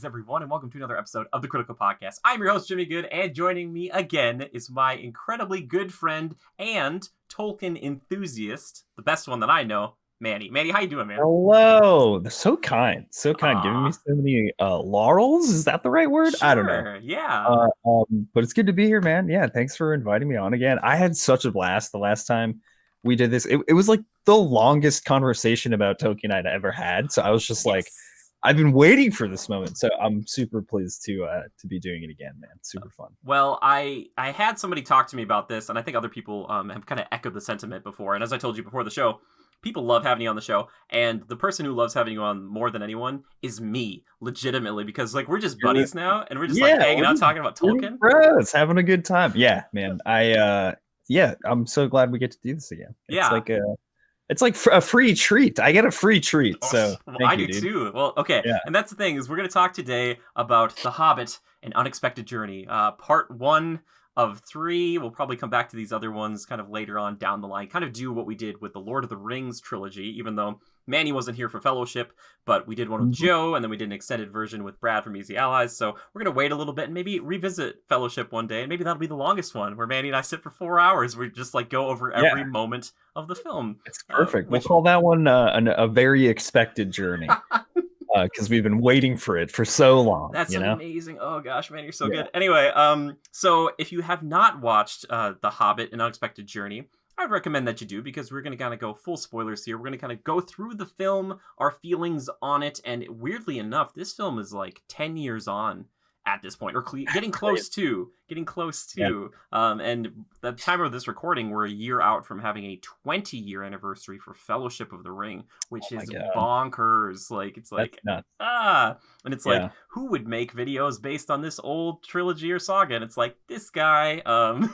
Greetings, everyone, and welcome to another episode of the Critical Podcast. I'm your host, Jimmy Good, and joining me again is my incredibly good friend and Tolkien enthusiast, the best one that I know, Manny. Manny, how you doing, man? Hello. They're so kind. So kind. Giving me Ah, so many laurels. Is that the right word? I don't know. sure, yeah. But it's good to be here, man. Yeah, thanks for inviting me on again. I had such a blast the last time we did this. It was like the longest conversation about Tolkien I'd ever had. So I was just like, Yes. I've been waiting for this moment. So I'm super pleased to be doing it again, man. Super fun. Well, I had somebody talk to me about this, and I think other people have kind of echoed the sentiment before. And as I told you before the show, people love having you on the show, and the person who loves having you on more than anyone is me, legitimately, because like we're just You're the- buddies now, and we're just like yeah, hanging we're out just talking about we're Tolkien. bros, having a good time. Yeah, man. Yeah, I'm so glad we get to do this again. Yeah. It's like a free treat. I get a free treat. So Well, thank I you, do dude. too. Well, okay, Yeah. and that's the thing is we're going to talk today about The Hobbit: An Unexpected Journey, part one of three. We'll probably come back to these other ones kind of later on down the line. Kind of do what we did with the Lord of the Rings trilogy, even though Manny wasn't here for Fellowship, but we did one with Mhm. Joe, and then we did an extended version with Brad from Easy Allies. So we're going to wait a little bit and maybe revisit Fellowship one day, and maybe that'll be the longest one, where Manny and I sit for 4 hours. We just like go over Yeah, every moment of the film, it's perfect. We'll which call that one a very expected journey because we've been waiting for it for so long. That's You know. amazing. Oh gosh, man, you're so Yeah. good. Anyway, so if you have not watched The Hobbit: An Unexpected Journey, I'd recommend that you do because we're going to kind of go full spoilers here. We're going to kind of go through the film, our feelings on it, and weirdly enough, this film is like 10 years on at this point, or getting Great. close to, getting close Yeah. to. And the time of this recording, we're a year out from having a 20-year anniversary for Fellowship of the Ring, Oh which my is god, bonkers. Like it's that's like nuts. and it's like, Yeah. who would make videos based on this old trilogy or saga? And it's like, this guy. Yeah.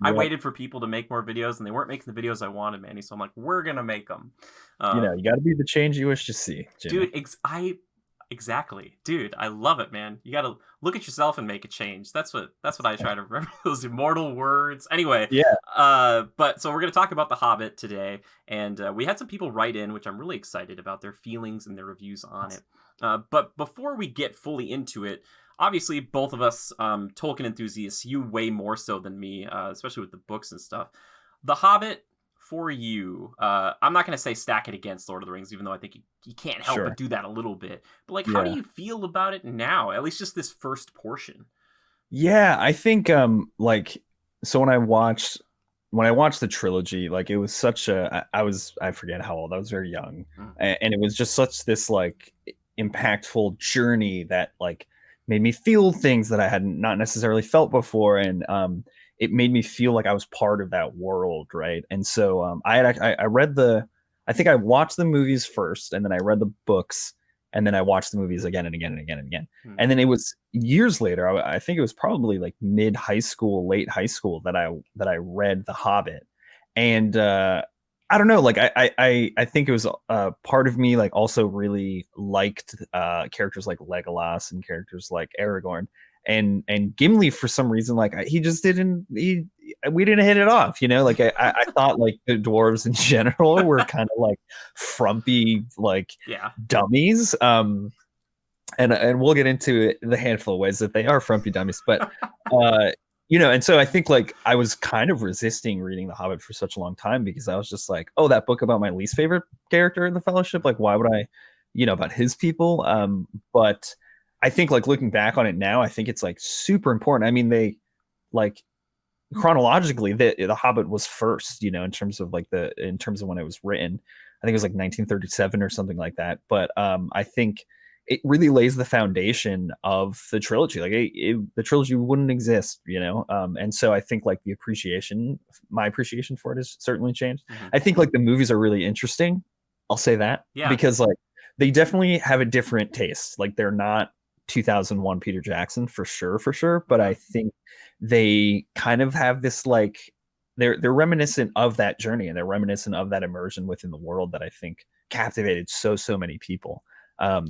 I Yep. waited for people to make more videos, and they weren't making the videos I wanted, Manny. So I'm like, we're gonna make them. You got to be the change you wish to see, Jimmy. Dude, exactly, dude. I love it, man. You gotta look at yourself and make a change. That's what I try to remember. Those immortal words. Anyway, Yeah. but so we're gonna talk about The Hobbit today, and we had some people write in, which I'm really excited about their feelings and their reviews on it. But before we get fully into it, obviously both of us Tolkien enthusiasts, you way more so than me, especially with the books and stuff. The Hobbit, for you, I'm not going to say stack it against Lord of the Rings, even though I think you can't help but Sure. do that a little bit. But like, how do Yeah. you feel about it now? At least just this first portion. Yeah, I think like so when I watched the trilogy, like it was such I forget how old. I was very young. Mm. And it was just such this like impactful journey that like made me feel things that I had not necessarily felt before, and it made me feel like I was part of that world, right? And so I read I think I watched the movies first, and then I read the books, and then I watched the movies again and again and again and again. Mm. And then it was years later. I think it was probably like mid high school, late high school that I read The Hobbit, and I don't know. Like I think it was part of me like also really liked characters like Legolas and characters like Aragorn and Gimli for some reason. Like he just didn't we didn't hit it off. Like I thought like the dwarves in general were kind of like frumpy like Yeah. dummies. And we'll get into the handful of ways that they are frumpy dummies, but and so I think like I was kind of resisting reading The Hobbit for such a long time because I was just like, oh, that book about my least favorite character in the Fellowship, like why would I, about his people? But I think like looking back on it now, I think it's like super important. I mean, they like chronologically the Hobbit was first, in terms of when it was written. I think it was like 1937 or something like that. But I think it really lays the foundation of the trilogy. Like the trilogy wouldn't exist, and so I think like my appreciation for it has certainly changed. Mm-hmm. I think like the movies are really interesting. I'll say that. Yeah. Because like they definitely have a different taste. Like they're not 2001 Peter Jackson for sure. But I think they kind of have this like they're reminiscent of that journey, and they're reminiscent of that immersion within the world that I think captivated so many people.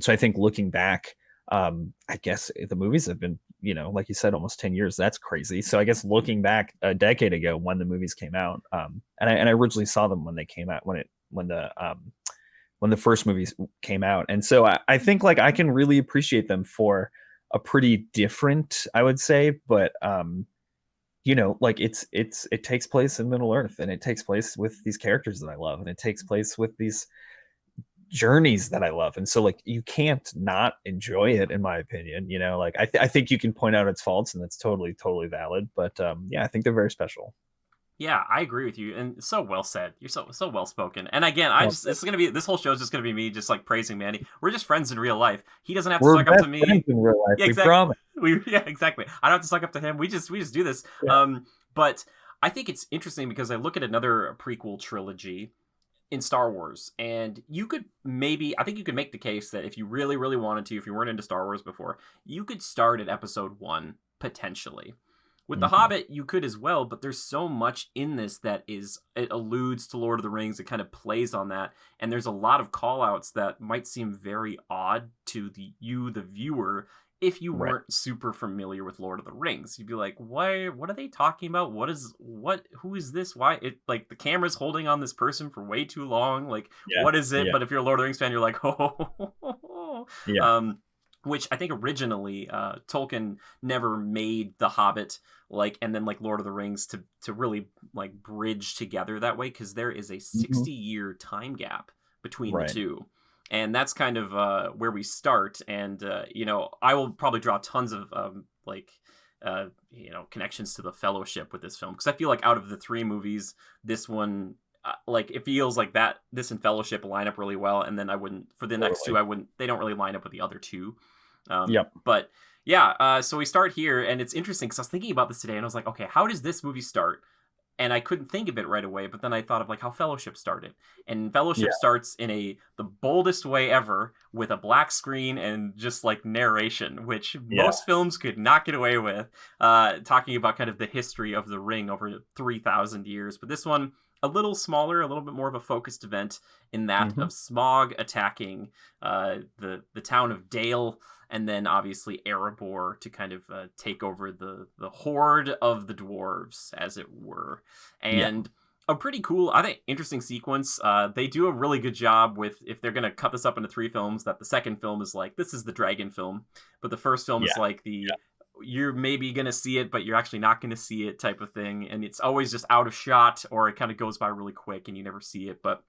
So I think looking back, I guess the movies have been, like you said, almost 10 years. That's crazy. So I guess looking back a decade ago when the movies came out, and I originally saw them when they came out, when when the first movies came out. And so I think like I can really appreciate them for a pretty different, I would say, but like it takes place in Middle Earth, and it takes place with these characters that I love, and it takes place with these journeys that I love. And so like you can't not enjoy it, in my opinion. Like I think you can point out its faults, and that's totally valid. But yeah, I think they're very special. Yeah, I agree with you, and so well said. You're so well spoken. And again, Well, this whole show is just gonna be me just like praising Manny. We're just friends in real life. He doesn't have to we're suck up best to me. friends in real life. Yeah, We exactly. promise. Yeah, exactly. I don't have to suck up to him. We just do this. Yeah. But I think it's interesting because I look at another prequel trilogy in Star Wars, and I think you could make the case that if you really, really wanted to, if you weren't into Star Wars before, you could start at Episode 1 potentially. With The Hobbit, you could as well, but there's so much in this it alludes to Lord of the Rings. It kind of plays on that, and there's a lot of call-outs that might seem very odd to the viewer, if you Right. weren't super familiar with Lord of the Rings. You'd be like, why, what are they talking about? Who is this? Why like the camera's holding on this person for way too long? Like, Yeah. what is it? Yeah. But if you're a Lord of the Rings fan, you're like, oh, Yeah. which I think originally Tolkien never made The Hobbit and then like Lord of the Rings to really like bridge together that way, because there is a 60-year time gap between Right. the two. And that's kind of where we start. And I will probably draw tons of connections to the Fellowship with this film, because I feel like out of the three movies, this one it feels like that this and Fellowship line up really well. And then for the next two, they don't really line up with the other two. Yep. But yeah, so we start here, and it's interesting because I was thinking about this today, and I was like, okay, how does this movie start? And I couldn't think of it right away, but then I thought of like how Fellowship started. And Fellowship starts in the boldest way ever, with a black screen and just like narration, which most films could not get away with, talking about kind of the history of the ring over 3,000 years. But this one, a little smaller, a little bit more of a focused event in that of Smaug attacking the town of Dale, and then obviously Erebor to kind of take over the horde of the dwarves, as it were. And a pretty cool, I think, interesting sequence. They do a really good job with, if they're going to cut this up into three films, that the second film is like, this is the dragon film, but the first film is like you're maybe going to see it, but you're actually not going to see it type of thing. And it's always just out of shot, or it kind of goes by really quick and you never see it. But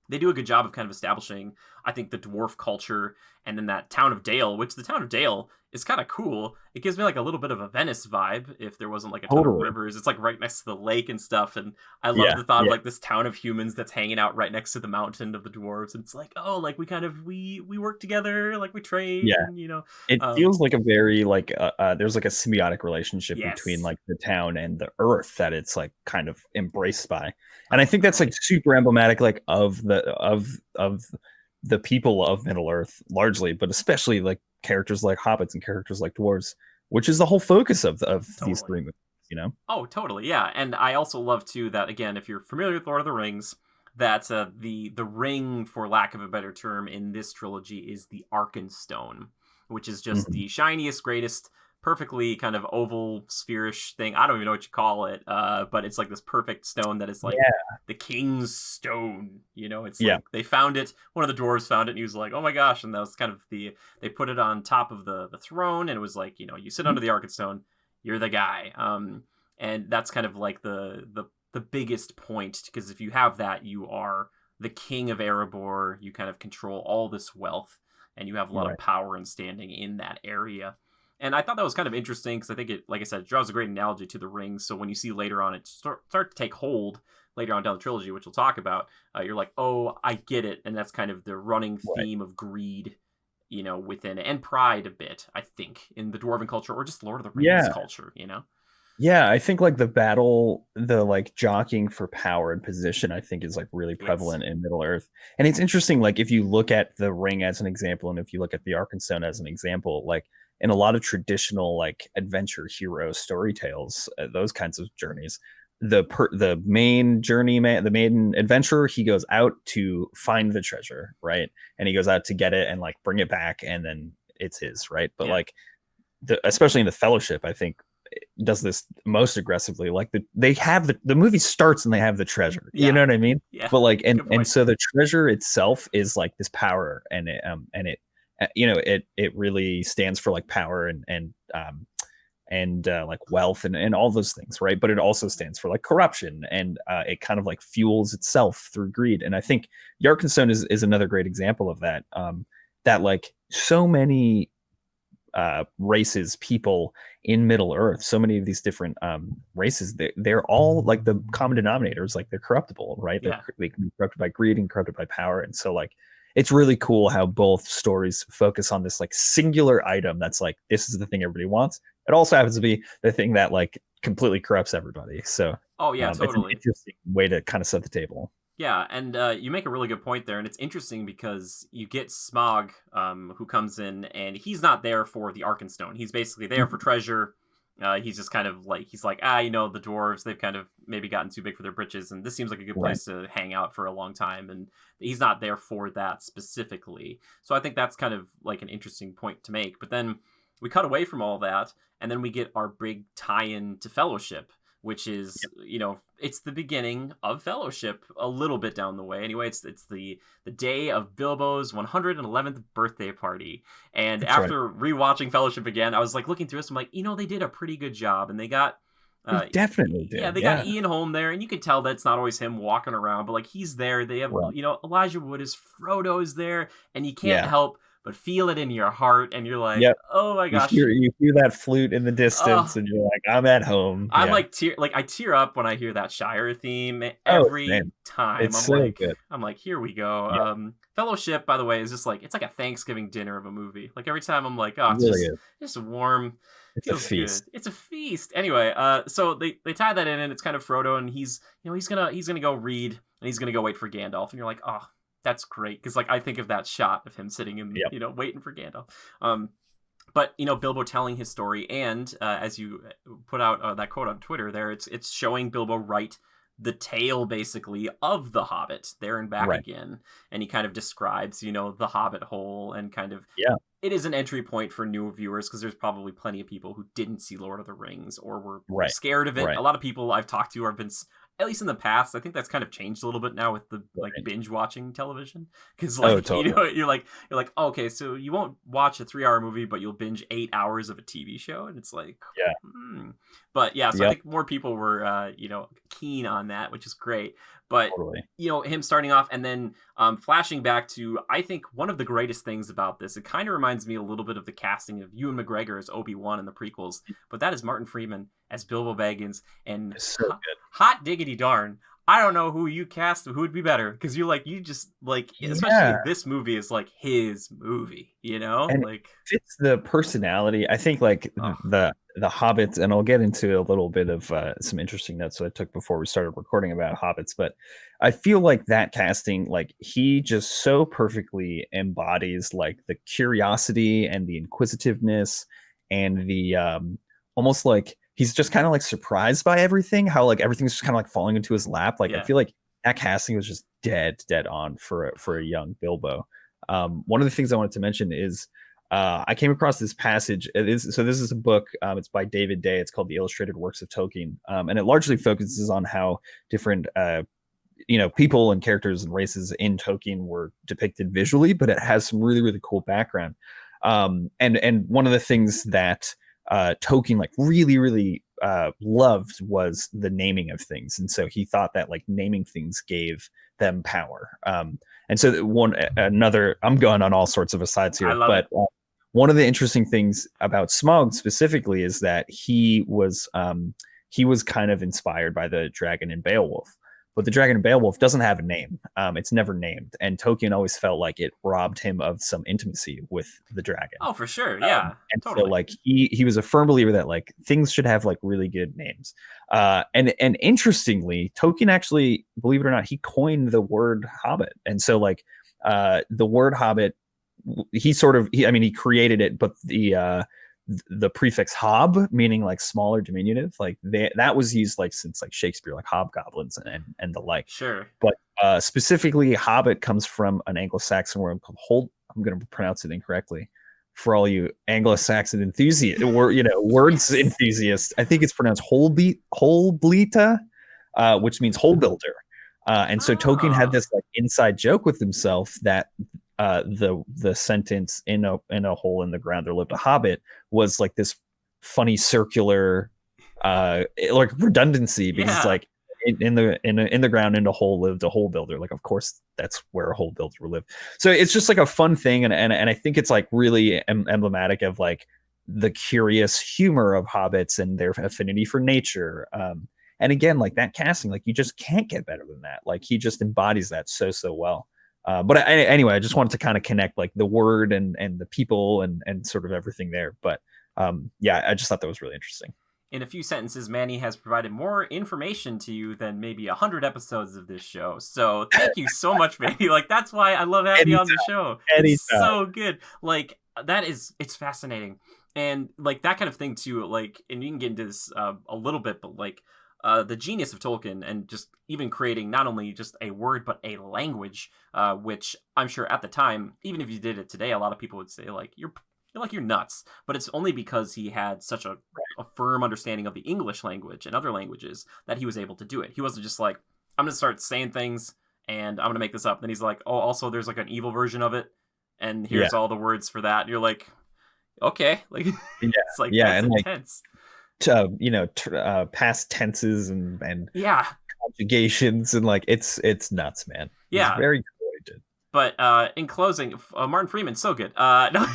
they do a good job of kind of establishing, I think, the dwarf culture, and then that town of Dale, which the town of Dale is kind of cool. It gives me like a little bit of a Venice vibe, if there wasn't like a ton of rivers. It's like right next to the lake and stuff. And I love the thought of like this town of humans that's hanging out right next to the mountain of the dwarves. And it's like, oh, like we work together, like we trade. Yeah. And, it feels like a very like there's like a symbiotic relationship between like the town and the earth that it's like kind of embraced by. And I think that's like super emblematic like of the people of Middle Earth largely, but especially like characters like hobbits and characters like dwarves, which is the whole focus of these three movies, Oh, totally. Yeah. And I also love too that, again, if you're familiar with Lord of the Rings, that the ring, for lack of a better term, in this trilogy is the Arkenstone, which is just the shiniest, greatest, perfectly kind of oval, spherish thing. I don't even know what you call it, but it's like this perfect stone that is like the king's stone. It's like they found it. One of the dwarves found it, and he was like, "Oh my gosh!" And that was kind of they put it on top of the throne, and it was like, you sit under the Arkenstone, you're the guy. And that's kind of like the biggest point, because if you have that, you are the king of Erebor. You kind of control all this wealth, and you have a lot of power and standing in that area. And I thought that was kind of interesting, because I think it, like I said, it draws a great analogy to the ring. So when you see later on it start to take hold later on down the trilogy, which we'll talk about, you're like, oh, I get it. And that's kind of the running theme of greed, within it, and pride a bit, I think, in the dwarven culture, or just Lord of the Rings culture, Yeah, I think like the like jockeying for power and position, I think is like really prevalent in Middle Earth. And it's interesting, like if you look at the ring as an example, and if you look at the Arkenstone as an example, like in a lot of traditional like adventure hero story tales, those kinds of journeys, the main journey man, the main adventurer, he goes out to find the treasure, right? And he goes out to get it and like bring it back, and then it's his, right? But like especially in the Fellowship, I think does this most aggressively. Like they have the movie starts and they have the treasure. You Yeah. know what I mean? Yeah. But like Good and point. so the treasure itself is like this power, and it it really stands for like power and like wealth and all those things, right? But it also stands for like corruption, and it kind of like fuels itself through greed. And I think the Arkenstone is another great example of that. That like so many races, people in Middle Earth, so many of these different races, they're all like the common denominators, like they're corruptible, right? Yeah. They can be corrupted by greed and corrupted by power, and so like it's really cool how both stories focus on this like singular item that's like this is the thing everybody wants. It also happens to be the thing that like completely corrupts everybody. So Oh yeah, it's an totally. interesting way to kind of set the table. Yeah, and you make a really good point there, and it's interesting because you get Smog, who comes in, and he's not there for the Arkenstone. He's basically there for treasure. He's just kind of like he's like the dwarves, they've kind of maybe gotten too big for their britches, and this seems like a good Right. place to hang out for a long time. And he's not there for that specifically. So I think that's kind of like an interesting point to make. But then we cut away from all that, and then we get our big tie-in to Fellowship, which is it's the beginning of Fellowship a little bit down the way. Anyway, it's the day of Bilbo's 111th birthday party. And That's right. after rewatching Fellowship again, I was like looking through this. I'm like, they did a pretty good job, and they got. They definitely Yeah, did. they got Yeah. Ian Holm there, and you can tell that's not always him walking around, but like he's there. They have, Right. Elijah Wood is Frodo is there, and you can't Yeah. help but feel it in your heart, and you're like, Yep. oh my You gosh, hear that flute in the oh, distance, and you're like, I'm at home. I'm Yeah. like I tear up when I hear that Shire theme Oh every man, time. it's so good. I'm like, here we go. Yeah, Fellowship, by the way, is just like it's like a Thanksgiving dinner of a movie. Like every time I'm like, oh, it it's really is. just warm, It's a feels good. feast. It's a feast. Anyway, so they tie that in, and it's kind of Frodo, and he's gonna go read, and he's gonna go wait for Gandalf, and you're like, oh, that's great, because like I think of that shot of him sitting in Yep. waiting for Gandalf. But Bilbo telling his story, and as you put out that quote on Twitter, there it's showing Bilbo write the tale basically of the Hobbit there and back Right. again, and he kind of describes the Hobbit hole, and kind of Yeah. it is an entry point for new viewers because there's probably plenty of people who didn't see Lord of the Rings or were Right. scared of it. Right. A lot of people I've talked to have been, at least in the past, I think that's kind of changed a little bit now with the like Right. binge watching television, because Oh, like totally. you're like oh, okay, so you won't watch a 3-hour movie but you'll binge 8 hours of a TV show, and it's like Yeah. But yeah, so I Yep. think more people were keen on that, which is great. But Totally. him starting off, and then flashing back to, I think one of the greatest things about this, it kind of reminds me a little bit of the casting of Ewan McGregor as Obi-Wan in the prequels, but that is Martin Freeman as Bilbo Baggins. And It's so good. hot diggity darn, I don't know who you cast, who would be better, because you just like, especially Yeah. this movie is like his movie, And like fits the personality. I think like oh, the Hobbits, and I'll get into a little bit of some interesting notes that I took before we started recording about Hobbits, but I feel like that casting, like he just so perfectly embodies like the curiosity and the inquisitiveness and the almost like he's just kind of like surprised by everything, how like everything's just kind of like falling into his lap. Like I yeah, feel like that casting was just dead on for a young Bilbo. One of the things I wanted to mention is I came across this passage. So this is a book. It's by David Day. It's called The Illustrated Works of Tolkien, and it largely focuses on how different people and characters and races in Tolkien were depicted visually, but it has some really cool background. And one of the things that Tolkien like really loved was the naming of things, and so he thought that like naming things gave them power. And so I'm going on all sorts of asides I here, love but it. one of the interesting things about Smaug specifically is that he was kind of inspired by the dragon in Beowulf. But the dragon in Beowulf doesn't have a name. It's never named, and Tolkien always felt like it robbed him of some intimacy with the dragon. Oh, for sure, yeah, And so totally. like he was a firm believer that like things should have like really good names. And interestingly, Tolkien actually, believe it or not, he coined the word Hobbit. And so like the word Hobbit, he created it, but the prefix hob, meaning like small or diminutive, like that was used like since like Shakespeare, like hobgoblins and the like. Sure. But specifically, Hobbit comes from an Anglo-Saxon word called I'm going to pronounce it incorrectly, for all you Anglo-Saxon enthusiasts, or words enthusiasts, I think it's pronounced Holblita, which means hole builder. And so Tolkien had this like inside joke with himself that the sentence in a hole in the ground there lived a hobbit was like this funny circular like redundancy, because it's like in the ground in a hole lived a hole builder. Like, of course that's where a hole builder would live. So it's just like a fun thing, and I think it's like really emblematic of like the curious humor of hobbits and their affinity for nature. And again, like that casting, like you just can't get better than that. Like he just embodies that so well. But anyway, I just wanted to kind of connect like the word and the people and sort of everything there. But yeah, I just thought that was really interesting. In a few sentences, Manny has provided more information to you than maybe 100 episodes of this show. So thank you so much, Manny. Like, that's why I love having you on the show. It's so good. Like, it's fascinating. And like that kind of thing too, like, and you can get into this a little bit, but like the genius of Tolkien and just even creating not only just a word, but a language, which I'm sure at the time, even if you did it today, a lot of people would say like, you're nuts, but it's only because he had such a firm understanding of the English language and other languages that he was able to do it. He wasn't just like, I'm going to start saying things and I'm going to make this up. Then he's like, oh, also there's like an evil version of it, and here's all the words for that. And you're like, okay, like it's like that's and intense. Past tenses and conjugations, and like it's nuts, man. Yeah, it's very cool. But in closing, Martin Freeman's so good. No,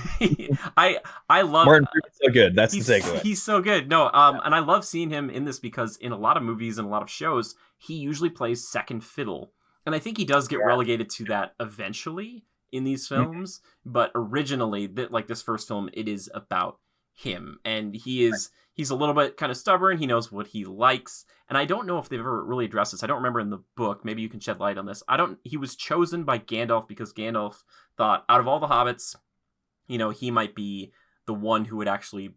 I love Martin Freeman's so good. That's the takeaway. He's so good. No, and I love seeing him in this because in a lot of movies and a lot of shows, he usually plays second fiddle, and I think he does get relegated to that eventually in these films. But originally, like this first film, it is about him, and he's a little bit kind of stubborn. He knows what he likes, and I don't know if they've ever really addressed this. I don't remember in the book. Maybe you can shed light on this. He was chosen by Gandalf because Gandalf thought out of all the hobbits, he might be the one who would actually,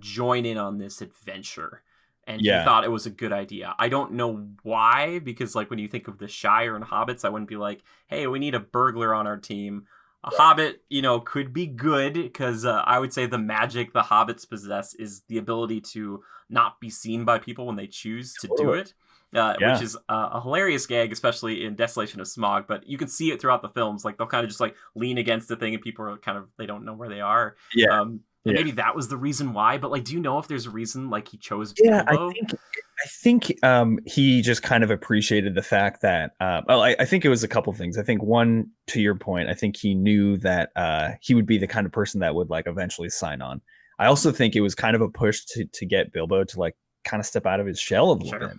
join in on this adventure. And he thought it was a good idea. I don't know why, because like when you think of the Shire and hobbits, I wouldn't be like, hey, we need a burglar on our team. A hobbit, could be good because I would say the magic the hobbits possess is the ability to not be seen by people when they choose to do it, which is a hilarious gag, especially in Desolation of Smaug. But you can see it throughout the films. Like they'll kind of just like lean against the thing and people are they don't know where they are. And maybe that was the reason why. But like, do you know if there's a reason like he chose Bilbo? I think he just kind of appreciated the fact that I think it was a couple things. I think one, to your point, I think he knew that he would be the kind of person that would like eventually sign on. I also think it was kind of a push to get Bilbo to like kind of step out of his shell a little bit.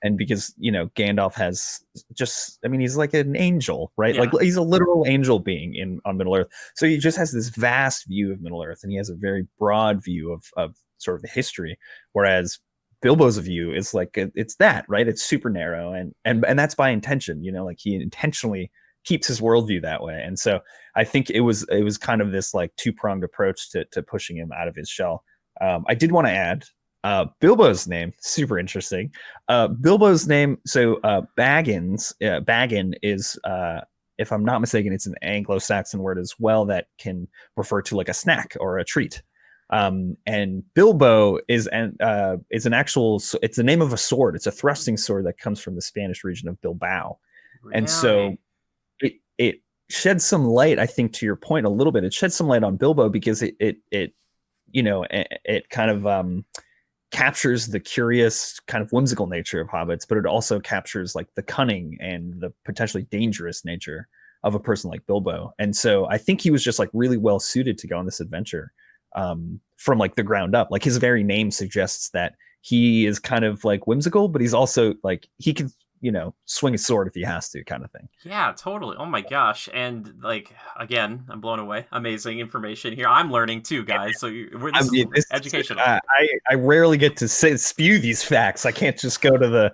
And because, Gandalf has he's like an angel, right? Like he's a literal angel being on Middle Earth. So he just has this vast view of Middle Earth, and he has a very broad view of sort of the history. Whereas Bilbo's view is like, it's that, right? It's super narrow, and that's by intention, like he intentionally keeps his worldview that way. And so I think it was kind of this like two-pronged approach to pushing him out of his shell. I did want to add, Bilbo's name, super interesting. Bilbo's name, so Baggin is, if I'm not mistaken, it's an Anglo-Saxon word as well that can refer to like a snack or a treat. And Bilbo is an actual, it's the name of a sword. It's a thrusting sword that comes from the Spanish region of Bilbao. Really? And so it sheds some light, I think, to your point a little bit. It sheds some light on Bilbo because it kind of captures the curious kind of whimsical nature of hobbits, but it also captures like the cunning and the potentially dangerous nature of a person like Bilbo. And so I think he was just like really well suited to go on this adventure from like the ground up. Like his very name suggests that he is kind of like whimsical, but he's also like, he can, swing a sword if he has to, kind of thing. Yeah, totally. Oh my gosh. And like, again, I'm blown away. Amazing information here. I'm learning too, guys. So this is educational. I rarely get to spew these facts. I can't just go to the,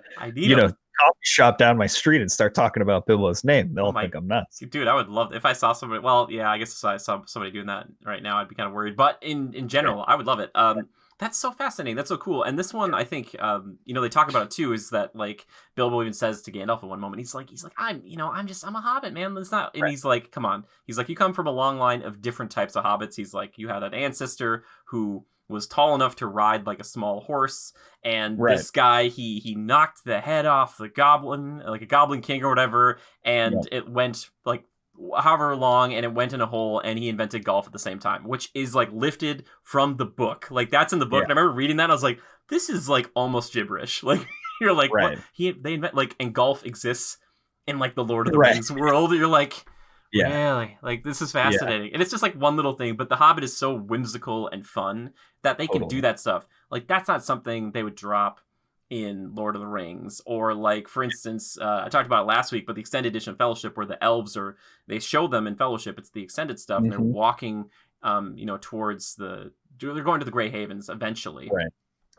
coffee shop down my street and start talking about Bilbo's name. They'll think I'm nuts. Dude, I would love if I saw somebody. Well, yeah, I guess if I saw somebody doing that right now, I'd be kind of worried. But in general, I would love it. That's so fascinating. That's so cool. And this one, I think, they talk about it too. Is that like Bilbo even says to Gandalf at one moment, he's like, I'm a hobbit, man. It's not. And Right. he's like, come on. He's like, you come from a long line of different types of hobbits. He's like, you had an ancestor who was tall enough to ride like a small horse, and Right. this guy, he knocked the head off the goblin, like a goblin king or whatever, and it went like however long, and it went in a hole, and he invented golf at the same time, which is like lifted from the book. Like that's in the book. And I remember reading that, and I was like, this is like almost gibberish. Like you're like, what? They invent like, and golf exists in like the Lord of the Rings world. You're like, really? Like this is fascinating. And it's just like one little thing, but the Hobbit is so whimsical and fun that they can do that stuff. Like that's not something they would drop in Lord of the Rings. Or like, for instance, I talked about it last week, but the extended edition of Fellowship, where the elves they show them in Fellowship, it's the extended stuff, and they're walking towards they're going to the Grey Havens eventually. Right.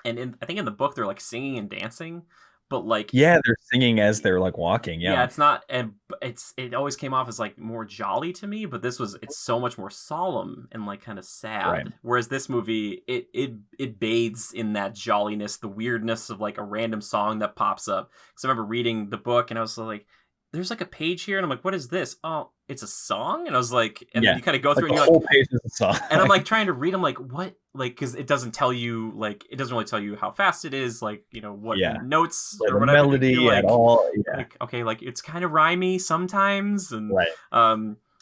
And I think in the book they're like singing and dancing, but like they're singing as they're like walking. It's not, and it always came off as like more jolly to me, but it's so much more solemn and like kind of sad. Right. Whereas this movie, it bathes in that jolliness, the weirdness of like a random song that pops up. Because I remember reading the book and I was like, there's like a page here, and I'm like, what is this? Oh, it's a song? And I was like, and then you kind of go through like and the whole page is a song. And I'm like trying to read, I'm like, what? Like, because it doesn't tell you, like, it doesn't really tell you how fast it is, like, what notes or whatever. Melody like, at all. Like, okay, like it's kind of rhymey sometimes, and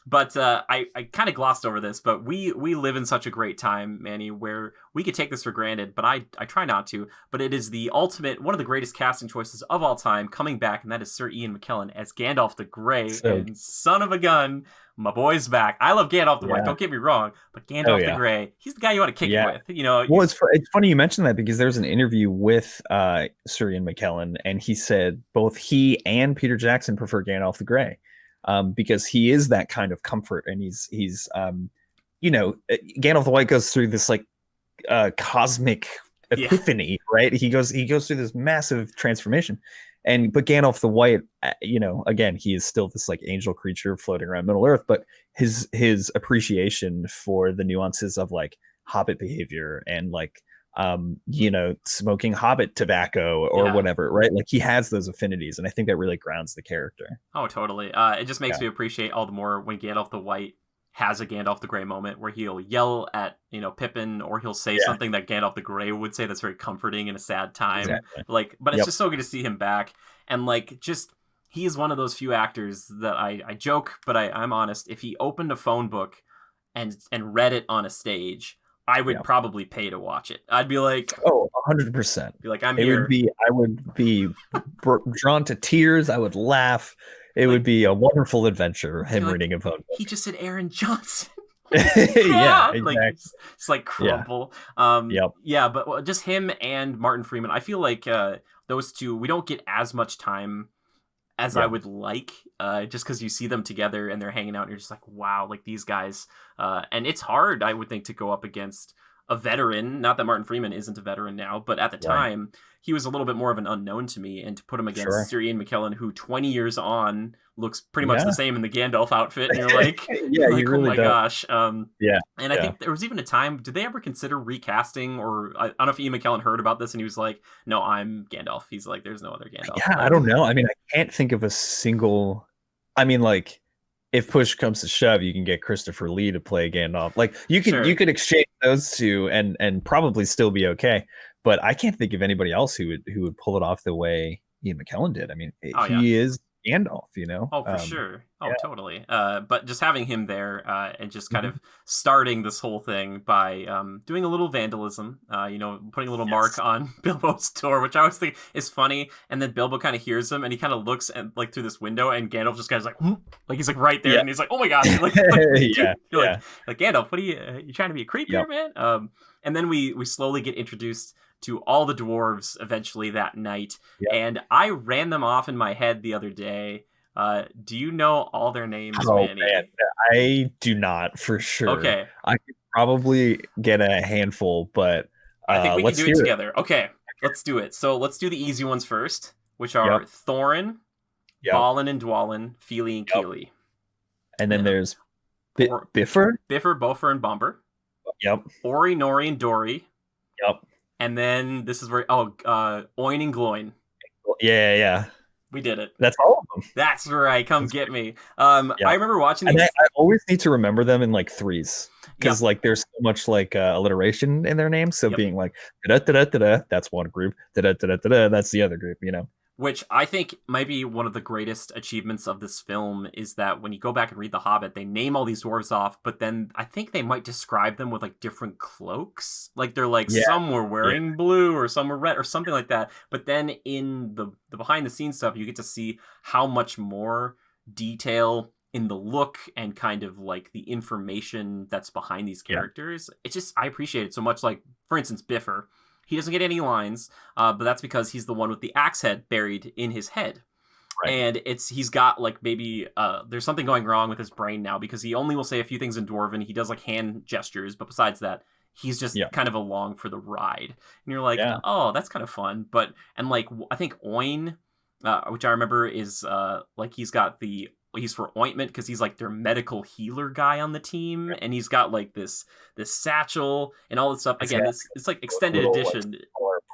but I kind of glossed over this, but we live in such a great time, Manny, where we could take this for granted, but I try not to. But it is the ultimate, one of the greatest casting choices of all time coming back, and that is Sir Ian McKellen as Gandalf the Grey. And son of a gun, my boy's back. I love Gandalf the White, don't get me wrong, but Gandalf the Grey, he's the guy you want to kick it with. Well, it's funny you mentioned that, because there's an interview with Sir Ian McKellen, and he said both he and Peter Jackson prefer Gandalf the Grey. Because he is that kind of comfort, and he's Gandalf the White goes through this like cosmic epiphany, right? He goes through this massive transformation, but Gandalf the White, again, he is still this like angel creature floating around Middle Earth, but his appreciation for the nuances of like Hobbit behavior and like smoking Hobbit tobacco or whatever, right? Like he has those affinities, and I think that really grounds the character. Oh, totally. It just makes me appreciate all the more when Gandalf the White has a Gandalf the Grey moment where he'll yell at Pippin, or he'll say something that Gandalf the Grey would say that's very comforting in a sad time. Exactly. Like, but it's just so good to see him back, and like just he is one of those few actors that I joke, but I'm honest. If he opened a phone book and read it on a stage, I would probably pay to watch it. I'd be like, 100%. Be like, I'm here. I would be drawn to tears. I would laugh. It would be a wonderful adventure. Him reading a phone book. He just said Aaron Johnson. Exactly. Like it's like crumple. But just him and Martin Freeman. I feel like those two, we don't get as much time as I would like, just because you see them together and they're hanging out and you're just like, wow, like these guys. And it's hard, I would think, to go up against a veteran. Not that Martin Freeman isn't a veteran now, but at the time, he was a little bit more of an unknown to me. And to put him against Sir Ian McKellen, who 20 years on looks pretty much the same in the Gandalf outfit. And you're like, like, oh my gosh. And I think there was even a time, did they ever consider recasting, or I don't know if Ian McKellen heard about this and he was like, no, I'm Gandalf. He's like, there's no other Gandalf. I don't know. I mean, I can't think of a single, like, if push comes to shove, you can get Christopher Lee to play Gandalf. Like you could exchange those two and probably still be okay. But I can't think of anybody else who would pull it off the way Ian McKellen did. I mean, he is Gandalf, Oh, for sure. Oh, totally. But just having him there and just kind of starting this whole thing by doing a little vandalism, putting a little mark on Bilbo's door, which I always think is funny. And then Bilbo kind of hears him and he kind of looks at, like, through this window, and Gandalf just kind of like he's like right there, and he's like, oh my gosh, like Gandalf, what are you trying to be a creep here, man? And then we slowly get introduced to all the dwarves eventually that night. And I ran them off in my head the other day. Do you know all their names, Manny? Man, I do not, for sure. Okay. I could probably get a handful, but I think we can do it together. Okay, let's do it. So let's do the easy ones first, which are Thorin, Balin and Dwalin, Fili and Kili. And then there's Bifur, Bofur, and Bombur. Yep. Ori, Nori, and Dori. Yep. And then this is where Oin and Gloin. Yeah, yeah. We did it. That's all of them. That's right. Come get me. Yeah. I remember watching And these. I always need to remember them in like threes because Yep. like there's so much like alliteration in their names. So Yep. being like da da da da da, that's one group. Da da da da da, that's the other group. You know. Which I think might be one of the greatest achievements of this film is that when you go back and read The Hobbit, they name all these dwarves off, but then I think they might describe them with like different cloaks. Like they're like Yeah. some were Yeah. wearing blue or some were red or something like that. But then in the behind the scenes stuff, you get to see how much more detail in the look and kind of like the information that's behind these Yeah. characters. It's just I appreciate it so much. Like for instance, Biffer. He doesn't get any lines, but that's because he's the one with the axe head buried in his head. Right. And he's got like maybe there's something going wrong with his brain now because he only will say a few things in Dwarven. He does like hand gestures, but besides that, he's just kind of along for the ride. And you're like, oh, that's kind of fun. But and like I think Oin, which I remember is like he's for ointment because he's like their medical healer guy on the team, and he's got like this satchel and all this stuff. Again, it's like extended edition. Like,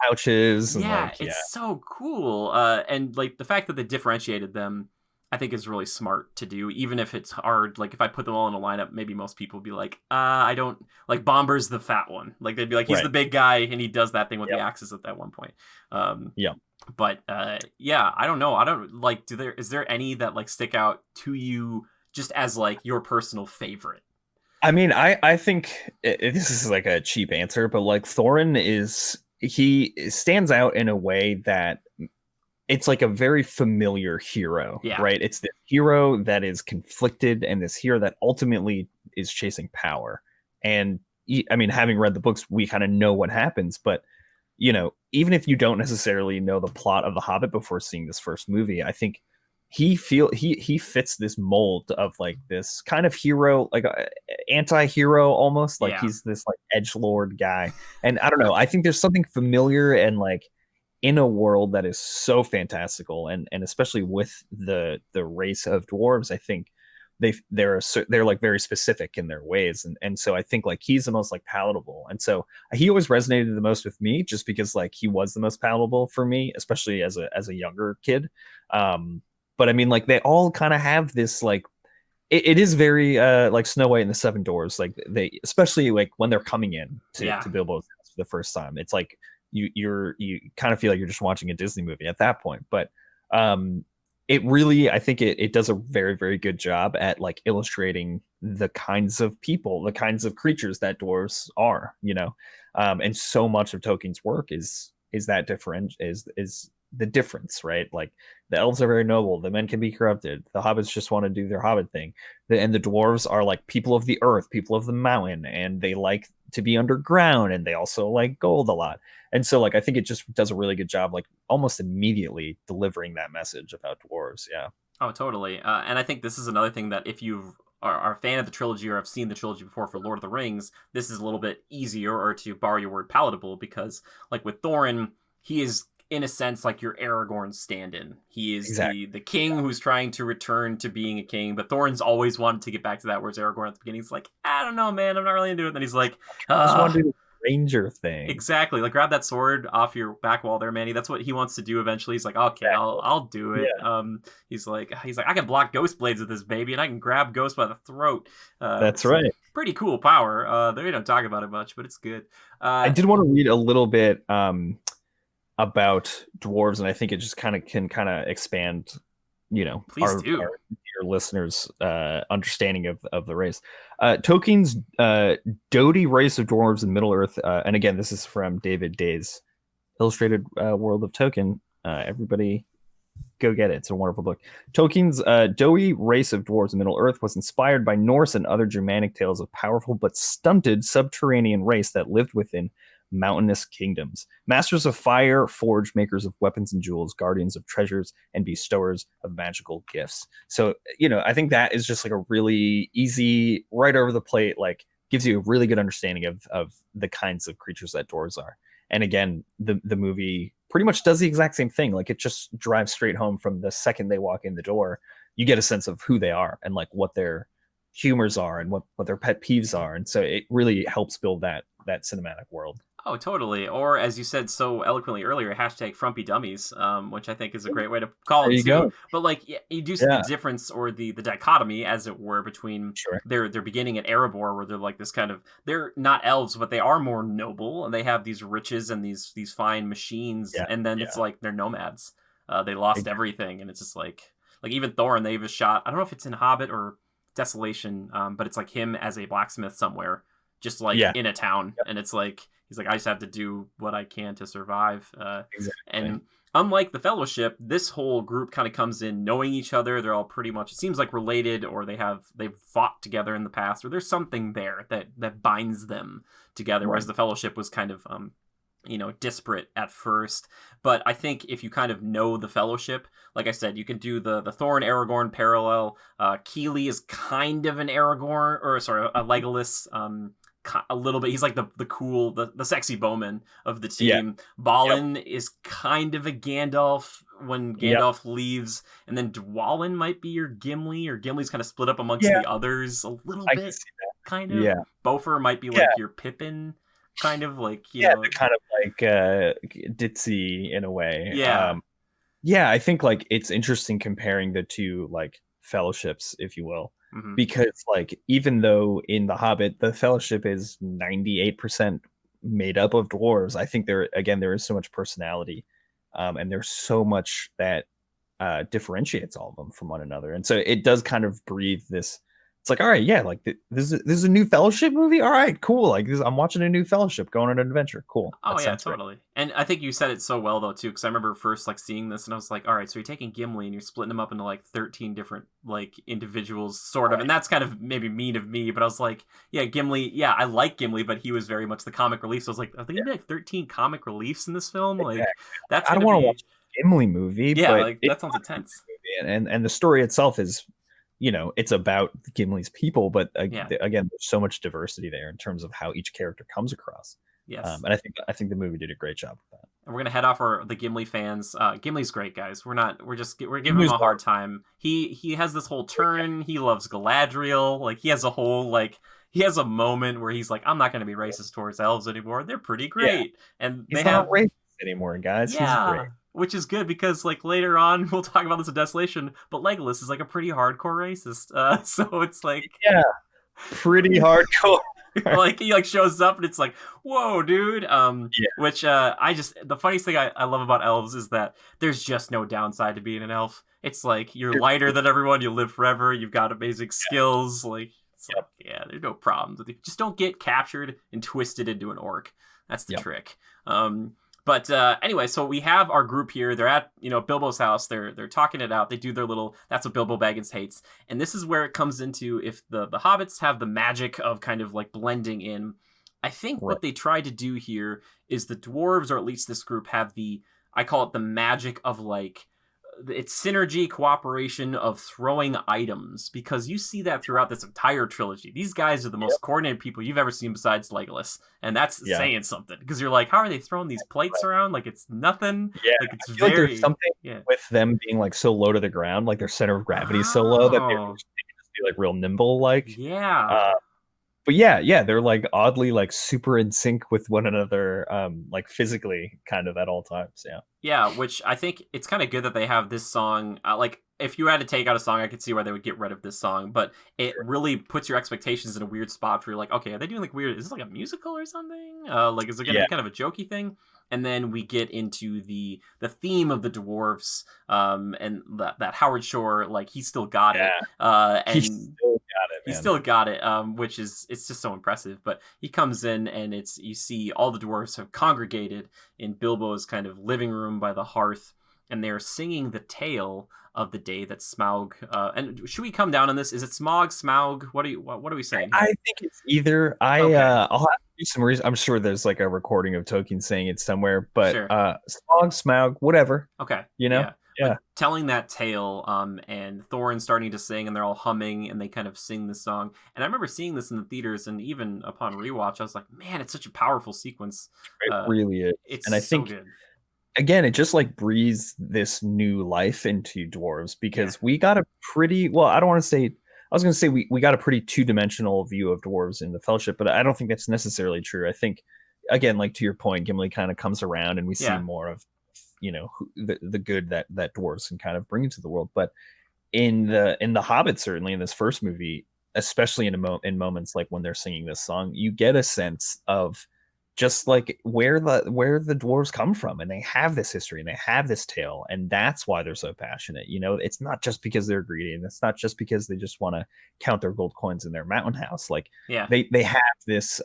pouches. Yeah, and it's so cool. And like the fact that they differentiated them, I think is really smart to do, even if it's hard. Like if I put them all in a lineup, maybe most people would be like, I don't like Bomber's the fat one. Like they'd be like, he's the big guy and he does that thing with the axes at that one point. But yeah, I don't know. I don't like. Is there any that like stick out to you just as like your personal favorite? I mean, I think this is like a cheap answer, but like Thorin he stands out in a way that it's like a very familiar hero, right? It's the hero that is conflicted and this hero that ultimately is chasing power. And I mean, having read the books, we kind of know what happens, but you know, even if you don't necessarily know the plot of The Hobbit before seeing this first movie, I think he fits this mold of like this kind of hero, like anti-hero almost. Like he's this like edgelord guy, and I don't know. I think there's something familiar and like in a world that is so fantastical, and especially with the race of dwarves, I think they're like very specific in their ways, and so I think like he's the most like palatable, and so he always resonated the most with me just because like he was the most palatable for me, especially as a younger kid. But I mean, like they all kind of have this like it is very like Snow White and the Seven Dwarfs, like they especially like when they're coming in to Bilbo's house for the first time, it's like you kind of feel like you're just watching a Disney movie at that point, but it really, I think it does a very, very good job at like illustrating the kinds of people, the kinds of creatures that dwarves are, you know, and so much of Tolkien's work is that different is the difference, right? Like the elves are very noble, the men can be corrupted, the hobbits just want to do their hobbit thing, and the dwarves are like people of the earth, people of the mountain, and they like to be underground, and they also like gold a lot. And so like I think it just does a really good job like almost immediately delivering that message about dwarves. Oh, totally. And I think this is another thing that if you are a fan of the trilogy or have seen the trilogy before for Lord of the Rings, this is a little bit easier, or to borrow your word, palatable, because like with Thorin, he is in a sense like your Aragorn stand-in. He is the king who's trying to return to being a king, but Thorin's always wanted to get back to that, whereas Aragorn at the beginning is like, I don't know, man, I'm not really into it. And then he's like, I just want to do the ranger thing. Exactly. Like grab that sword off your back wall there, Manny. That's what he wants to do eventually. He's like, okay, I'll do it. He's like, I can block ghost blades with this baby, and I can grab ghosts by the throat. That's right. Pretty cool power. They don't talk about it much, but it's good. I did want to read a little bit about dwarves, and I think it just can expand, you know, our listeners' understanding of the race. Tolkien's Dodi race of dwarves in Middle Earth, and again, this is from David Day's Illustrated World of Tolkien. Everybody go get it. It's a wonderful book. Tolkien's Dodi race of dwarves in Middle Earth was inspired by Norse and other Germanic tales of powerful but stunted subterranean race that lived within mountainous kingdoms, masters of fire, forge, makers of weapons and jewels, guardians of treasures, and bestowers of magical gifts. So, you know, I think that is just like a really easy, right over the plate, like gives you a really good understanding of the kinds of creatures that dwarves are. And again, the movie pretty much does the exact same thing. Like it just drives straight home from the second they walk in the door. You get a sense of who they are and like what their humors are and what their pet peeves are. And so it really helps build that cinematic world. Oh, totally. Or as you said so eloquently earlier, hashtag frumpy dummies, which I think is a great way to call There it you too. go. But like, you do see the Yeah, difference or the dichotomy, as it were, between sure. their beginning at Erebor, where they're like this kind of, they're not elves, but they are more noble, and they have these riches and these fine machines, Yeah, and then it's yeah, like they're nomads. They lost exactly. everything, and it's just like even Thorin, they have a shot. I don't know if it's in Hobbit or Desolation, but it's like him as a blacksmith somewhere, just like Yeah, in a town, yep, and it's like he's like, I just have to do what I can to survive. exactly. And unlike the Fellowship, this whole group kind of comes in knowing each other. They're all pretty much, it seems like, related, or they've fought together in the past, or there's something there that binds them together. Whereas Right. the Fellowship was kind of disparate at first. But I think if you kind of know the Fellowship, like I said, you can do the Thorin Aragorn parallel. Keeley is kind of an Aragorn, or sorry, a Legolas. A little bit. He's like the cool, the sexy bowman of the Yeah. team. Yep. Balin is kind of a Gandalf when Yep. Gandalf leaves, and then Dwalin might be your Gimli, or Gimli's kind of split up amongst Yeah. the others a little I can bit, see. kind of. Yeah. Bofur might be Yeah. like your Pippin, kind of like Yeah. They're kind of like ditzy in a way. yeah. Yeah, I think like it's interesting comparing the two like fellowships, if you will, Hmm. because like even though in the Hobbit the Fellowship is 98% made up of dwarves, I think there is so much personality, and there's so much that differentiates all of them from one another, and so it does kind of breathe this. It's like, all right, yeah, like this is a new Fellowship movie. All right, cool. Like I'm watching a new Fellowship going on an adventure. Cool. Oh That yeah, sounds great. totally. And I think you said it so well though too, because I remember first like seeing this and I was like, all right, so you're taking Gimli and you're splitting him up into like 13 different like individuals, sort of. And that's kind of maybe mean of me, but I was like, yeah, Gimli. Yeah, I like Gimli, but he was very much the comic relief. So I was like, are there gonna be like 13 comic reliefs in this film? Exactly. Like, that's I don't gonna want to watch be a Gimli movie, yeah, but like it's that sounds intense. and the story itself is, it's about Gimli's people, but Yeah. again, there's so much diversity there in terms of how each character comes across. Yes. And I think the movie did a great job with that. And we're gonna head off the Gimli fans. Gimli's great, guys. We're giving him Gimli's a hard time. He has this whole turn. He loves Galadriel. Like he has a whole he has a moment where he's like, I'm not gonna be racist towards elves anymore. They're pretty Yeah, great, and they he's not have racist anymore, guys. He's yeah. great. Which is good because like later on we'll talk about this in Desolation, but Legolas is like a pretty hardcore racist. So it's like Yeah, pretty hardcore. like he like shows up and it's like whoa dude Yeah, which I just the funniest thing I love about elves is that there's just no downside to being an elf. It's like you're lighter than everyone, you live forever, you've got amazing skills, like it's like yep, yeah, there's no problems with you. Just don't get captured and twisted into an orc. That's the yep. trick. But anyway, so we have our group here. They're at Bilbo's house. They're talking it out. They do their little. That's what Bilbo Baggins hates. And this is where it comes into if the hobbits have the magic of kind of like blending in. I think Right. what they try to do here is the dwarves, or at least this group, have the I call it the magic of like it's synergy cooperation of throwing items, because you see that throughout this entire trilogy. These guys are the Yep. most coordinated people you've ever seen besides Legolas, and that's Yeah. saying something, because you're like, how are they throwing these plates around like it's nothing? Yeah, Like it's I feel like there's very something yeah. with them being like so low to the ground, like their center of gravity is so low that they can Oh just be like real nimble, like. yeah. But yeah, they're like oddly like super in sync with one another, like physically, kind of at all times. Yeah, Yeah, which I think it's kind of good that they have this song. Like, if you had to take out a song, I could see why they would get rid of this song. But it sure. really puts your expectations in a weird spot where you're like, okay, are they doing like weird? Is this like a musical or something? Like, is it gonna Yeah, be kind of a jokey thing? And then we get into the theme of the dwarves, and that Howard Shore, like he still got it, yeah, and he still got it, he man. still got it, which is it's just so impressive. But he comes in and it's you see all the dwarves have congregated in Bilbo's kind of living room by the hearth, and they're singing the tale of the day that Smaug. And should we come down on this? Is it Smaug, Smaug? What are we saying I here? think it's either. Okay, I'll have to do some reason. I'm sure there's like a recording of Tolkien saying it somewhere, but sure. Smaug, whatever. Okay, You know? yeah. Yeah, But telling that tale, and Thorin starting to sing, and they're all humming, and they kind of sing the song. And I remember seeing this in the theaters, and even upon rewatch, I was like, man, it's such a powerful sequence. it Uh, really is. it's And I so think good. again, it just like breathes this new life into dwarves, Yeah. because we got a pretty well. I don't want to say. I was going to say we got a pretty two-dimensional view of dwarves in the Fellowship, but I don't think that's necessarily true. I think again, like to your point, Gimli kind of comes around and we see Yeah. more of, the good that dwarves can kind of bring into the world. But in the Hobbit, certainly in this first movie, especially in moments like when they're singing this song, you get a sense of just like where the dwarves come from, and they have this history and they have this tale, and that's why they're so passionate. It's not just because they're greedy, and it's not just because they just want to count their gold coins in their mountain house. Like Yeah. they have this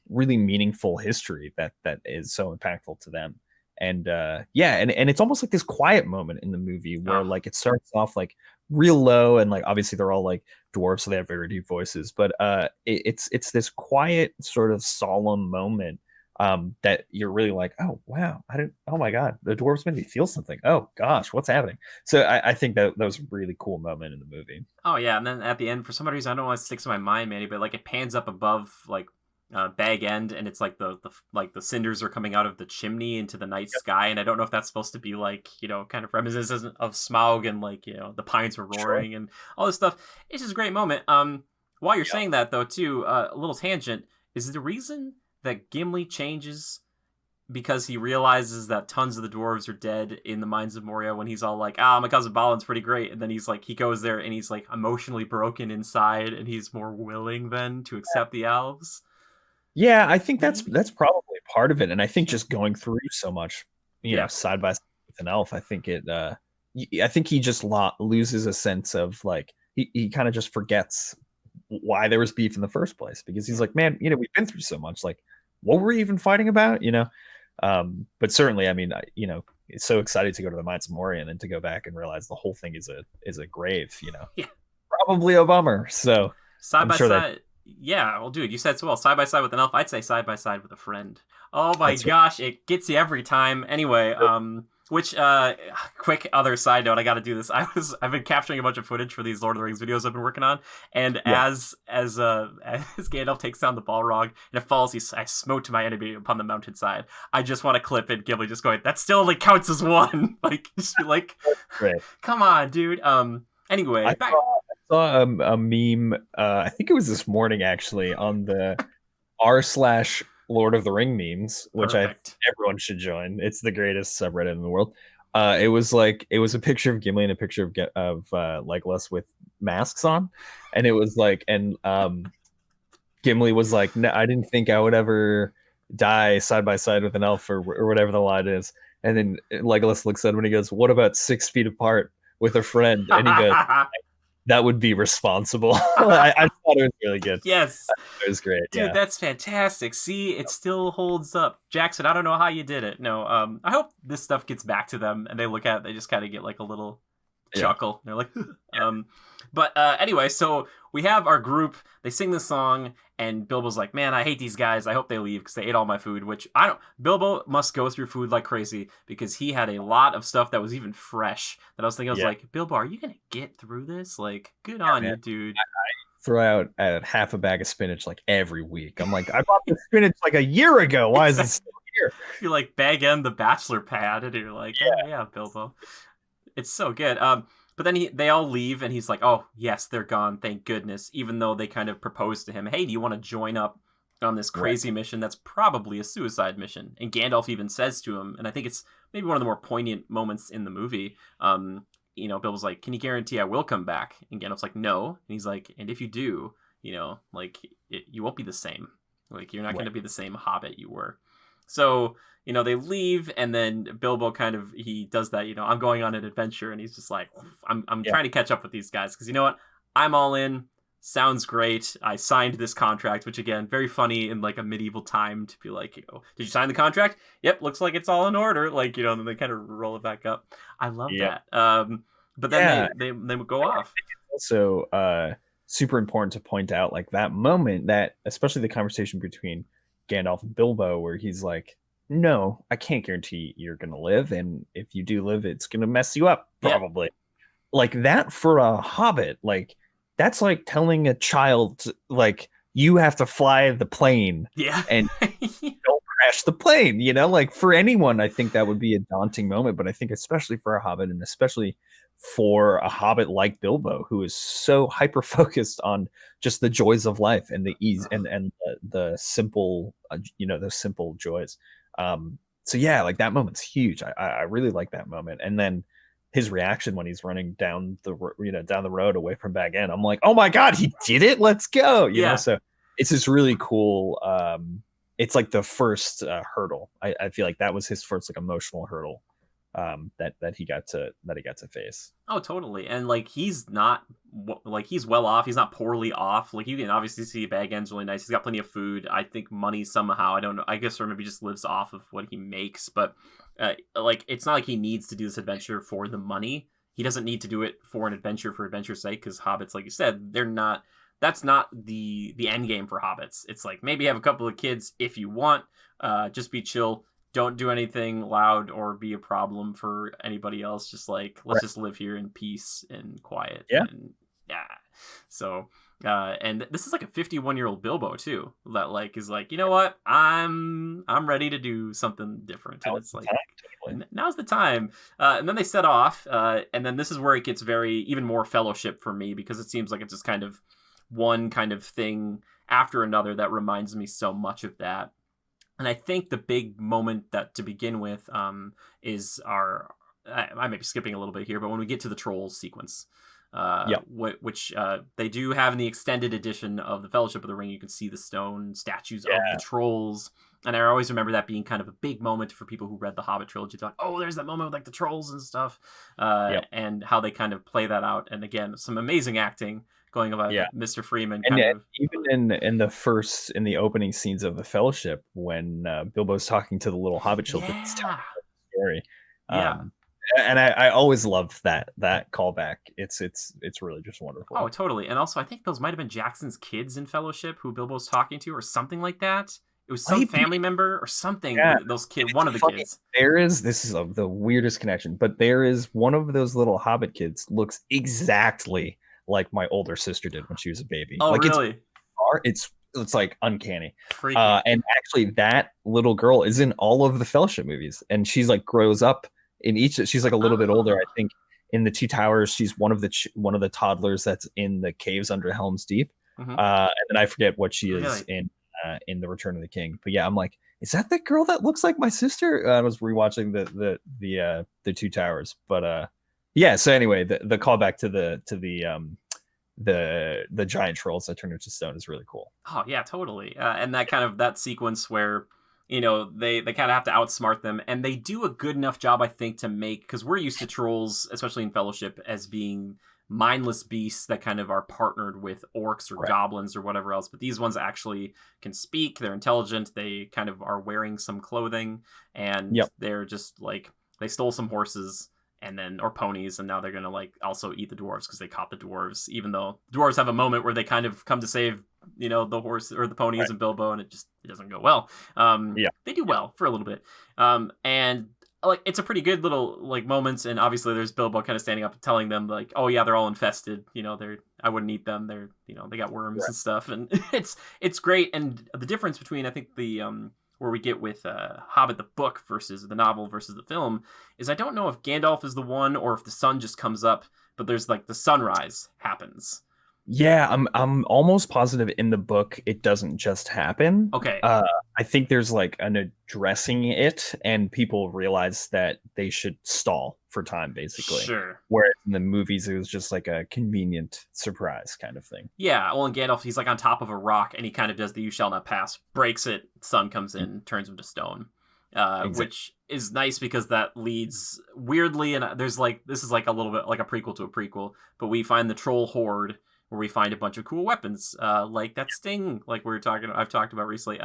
really meaningful history that is so impactful to them. And and it's almost like this quiet moment in the movie where like it starts off like real low, and like obviously they're all like dwarves, so they have very deep voices, but it's this quiet sort of solemn moment that you're really like, oh wow, oh my god, the dwarves made me feel something, oh gosh, what's happening. So I think that was a really cool moment in the movie. Oh yeah, and then at the end, for some reason, I don't know why it sticks in my mind, Manny, but like it pans up above like Bag End, and it's like the cinders are coming out of the chimney into the night sky, and I don't know if that's supposed to be like kind of reminiscent of Smaug, and like the pines were roaring and all this stuff. It's just a great moment. While you're saying that though, too, a little tangent is the reason that Gimli changes because he realizes that tons of the dwarves are dead in the mines of Moria, when he's all like, my cousin Balin's pretty great. And then he's like, he goes there and he's like emotionally broken inside, and he's more willing then to accept the elves. Yeah, I think that's probably part of it. And I think just going through so much, side by side with an elf, I think I think he just loses a sense of like, he kind of just forgets why there was beef in the first place, because he's like, man, we've been through so much, like, what were we even fighting about? But certainly, I mean, it's so excited to go to the mines of Moria and then to go back and realize the whole thing is a grave, Yeah. Probably a bummer. So side by side. Yeah, well, dude, you said so well. Side by side with an elf. I'd say side by side with a friend. Oh my gosh, it gets you every time. Anyway, which quick other side note, I got to do this. I've been capturing a bunch of footage for these Lord of the Rings videos I've been working on, and as Gandalf takes down the Balrog and it falls, I smote to my enemy upon the mountainside. I just want to clip it, Gimli just going, that still only counts as one. like, right. Come on, dude. Anyway, saw a meme, I think it was this morning actually, on the r/Lord of the Ring memes, which everyone should join. It's the greatest subreddit in the world. It was a picture of Gimli and a picture of Legolas with masks on, and it was like, and Gimli was like, no, I didn't think I would ever die side by side with an elf, or whatever the line is. And then Legolas looks at him and he goes, what about 6 feet apart with a friend? And he goes, that would be responsible. I thought it was really good. Yes. It was great. Dude, that's fantastic. See, it still holds up. Jackson, I don't know how you did it. No, I hope this stuff gets back to them and they look at it, they just kind of get like a little chuckle. They're like, But anyway, so we have our group. They sing the song, and Bilbo's like, man, I hate these guys. I hope they leave because they ate all my food, which I don't. Bilbo must go through food like crazy because he had a lot of stuff that was even fresh that I was thinking, I was like, Bilbo, are you going to get through this? Like, good on you, dude. I throw out half a bag of spinach like every week. I'm like, I bought the spinach like a year ago. Why is it still here? You're like Bag End the Bachelor Pad, and you're like, oh yeah, Bilbo. It's so good. But then they all leave, and he's like, oh, yes, they're gone, thank goodness, even though they kind of propose to him, hey, do you want to join up on this crazy mission that's probably a suicide mission? And Gandalf even says to him, and I think it's maybe one of the more poignant moments in the movie, Bilbo's like, can you guarantee I will come back? And Gandalf's like, no. And he's like, and if you do, you won't be the same. Like, you're not going to be the same hobbit you were. So... they leave, and then Bilbo he does that, I'm going on an adventure, and he's just like, I'm trying to catch up with these guys, because you know what? I'm all in. Sounds great. I signed this contract, which, again, very funny in, like, a medieval time to be like, did you sign the contract? Yep, looks like it's all in order. Like, and then they kind of roll it back up. I love that. But then they go off. Also, super important to point out, like, that moment, that, especially the conversation between Gandalf and Bilbo, where he's like, no, I can't guarantee you're going to live. And if you do live, it's going to mess you up, probably. Like that for a hobbit, like that's like telling a child, like, you have to fly the plane and don't crash the plane, like for anyone, I think that would be a daunting moment. But I think especially for a hobbit, and especially for a hobbit like Bilbo, who is so hyper focused on just the joys of life and the ease and the simple, those simple joys. So yeah, like that moment's huge. I really like that moment. And then his reaction when he's running down down the road away from Bag End, I'm like, oh my god, he did it! Let's go! Yeah. So it's this really cool. It's like the first hurdle. I feel like that was his first like emotional hurdle that he got to face. Oh, totally. And like he's not like he's well off. He's not poorly off. Like you can obviously see Bag End's really nice. He's got plenty of food. I think money somehow. I don't know. I guess or maybe just lives off of what he makes. But like it's not like he needs to do this adventure for the money. He doesn't need to do it for adventure's sake. Because hobbits, like you said, they're not. That's not the end game for hobbits. It's like maybe have a couple of kids if you want. Just be chill. Don't do anything loud or be a problem for anybody else. Just like let's just live here in peace and quiet. Yeah. And yeah. So and this is like a 51-year-old Bilbo too. That like is like, you know what? I'm ready to do something different. And it's like now's the time. And then they set off. And then this is where it gets even more Fellowship for me, because it seems like it's just kind of one kind of thing after another that reminds me so much of that. And I think the big moment that to begin with is I may be skipping a little bit here, but when we get to the trolls sequence, which they do have in the extended edition of the Fellowship of the Ring, you can see the stone statues of the trolls. And I always remember that being kind of a big moment for people who read the Hobbit trilogy. They're like, oh, there's that moment with like the trolls and stuff, and how they kind of play that out. And again, some amazing acting going about Mr. Freeman. And even in the opening scenes of the Fellowship, when Bilbo's talking to the little Hobbit children, it's scary. And I always loved that callback. It's really just wonderful. Oh, totally. And also, I think those might have been Jackson's kids in Fellowship who Bilbo's talking to, or something like that. It was some family member or something. Yeah. Those kids, one of the kids. This is the weirdest connection, but there is one of those little Hobbit kids looks exactly like my older sister did when she was a baby. Oh, like, really? It's like uncanny. And actually, that little girl is in all of the Fellowship movies, and she's like grows up in each. She's like a little bit older, I think. In the Two Towers, she's one of the toddlers that's in the caves under Helm's Deep. And then I forget what she is in the Return of the King. But yeah, I'm like, is that the girl that looks like my sister? I was rewatching the Two Towers, but yeah. So anyway, the callback to the giant trolls that turn into stone is really cool. Oh yeah, totally. And that sequence where they kind of have to outsmart them, and they do a good enough job, I think, to make, because we're used to trolls, especially in Fellowship, as being mindless beasts that kind of are partnered with orcs or goblins or whatever else, but these ones actually can speak. They're intelligent. They kind of are wearing some clothing, and they're just like, they stole some horses or ponies, and now they're gonna like also eat the dwarves because they caught the dwarves, even though the dwarves have a moment where they kind of come to save the horse or the ponies and Bilbo, and it doesn't go well. They do well for a little bit, and like it's a pretty good little like moments, and obviously there's Bilbo kind of standing up and telling them like, oh yeah, they're all infested, I wouldn't eat them, they're they got worms and stuff, and it's great. And the difference between, I think, the where we get with Hobbit the book versus the novel versus the film is, I don't know if Gandalf is the one or if the sun just comes up, but there's like the sunrise happens. Yeah, I'm almost positive in the book it doesn't just happen. Okay. I think there's like an addressing it, and people realize that they should stall for time, basically. Sure. Whereas in the movies, it was just like a convenient surprise kind of thing. Yeah, well, in Gandalf, he's like on top of a rock, and he kind of does the "You shall not pass," breaks it, sun comes in, turns him to stone. Exactly. Which is nice because that leads weirdly, and this is like a little bit like a prequel to a prequel, but we find the troll horde, where we find a bunch of cool weapons, like that sting, like I've talked about recently.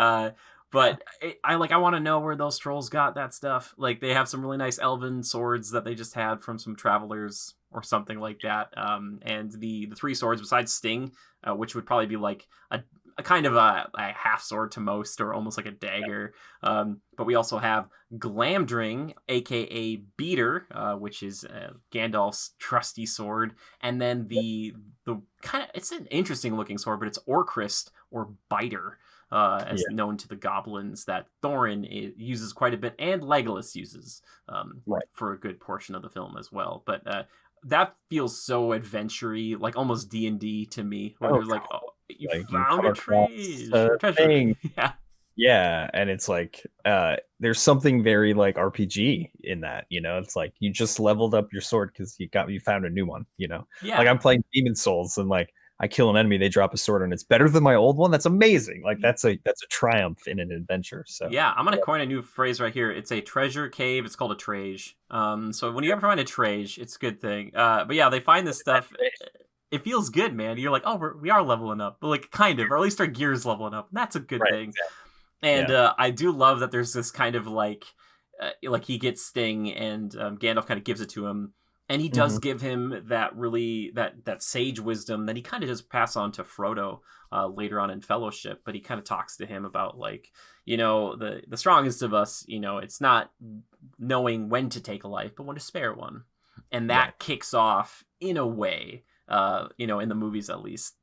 But I want to know where those trolls got that stuff. Like, they have some really nice elven swords that they just had from some travelers or something like that. And the three swords besides sting, which would probably be like a kind of a half sword to most, or almost like a dagger. But we also have Glamdring, aka Beater, which is Gandalf's trusty sword, and then the kind of, it's an interesting looking sword, but it's Orcrist or Biter, as known to the goblins, that Thorin uses quite a bit, and Legolas uses for a good portion of the film as well. But that feels so adventure-y, like almost D&D to me, where Oh, there's like, oh, you like you found come a across treasure a or treasure. thing. Yeah. Yeah, and it's like there's something very like RPG in that, you know. It's like you just leveled up your sword because you found a new one, you know. Like Yeah. I'm playing Demon Souls and like I kill an enemy, they drop a sword and it's better than my old one. That's amazing. Like that's a triumph in an adventure. So Yeah, I'm gonna yeah. coin a new phrase right here. It's a treasure cave. It's called a trage. So when you ever find a trage, it's a good thing. But yeah, they find this stuff. It feels good, man. You're like, oh, we are leveling up, but like kind of, or at least our gear's leveling up. And that's a good Right, thing. exactly. And Yeah. I do love that there's this kind of like he gets Sting, and Gandalf kind of gives it to him, and he does Hmm. give him that really that sage wisdom that he kind of does pass on to Frodo later on in Fellowship. But he kind of talks to him about like, the strongest of us, it's not knowing when to take a life, but when to spare one, and Right. that kicks off in a way, in the movies at least,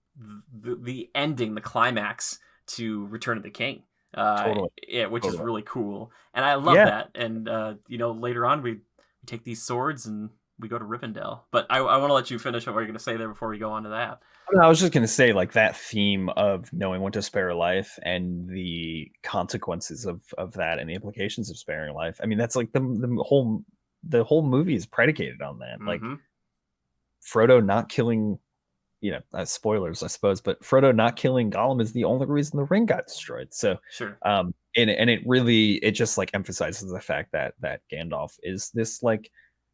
the ending, the climax to Return of the King, Totally. yeah, which is Totally. really cool, and I love Yeah. that. And later on we take these swords and we go to Rivendell. But I want to let you finish what you're going to say there before we go on to that. I was just gonna say, like that theme of knowing when to spare a life and the consequences of that and the implications of sparing a life. I mean, that's like the whole movie is predicated on that. Like Mm-hmm. Frodo not killing, spoilers, I suppose, but Frodo not killing Gollum is the only reason the ring got destroyed. So, Sure. and it just like emphasizes the fact that Gandalf is this like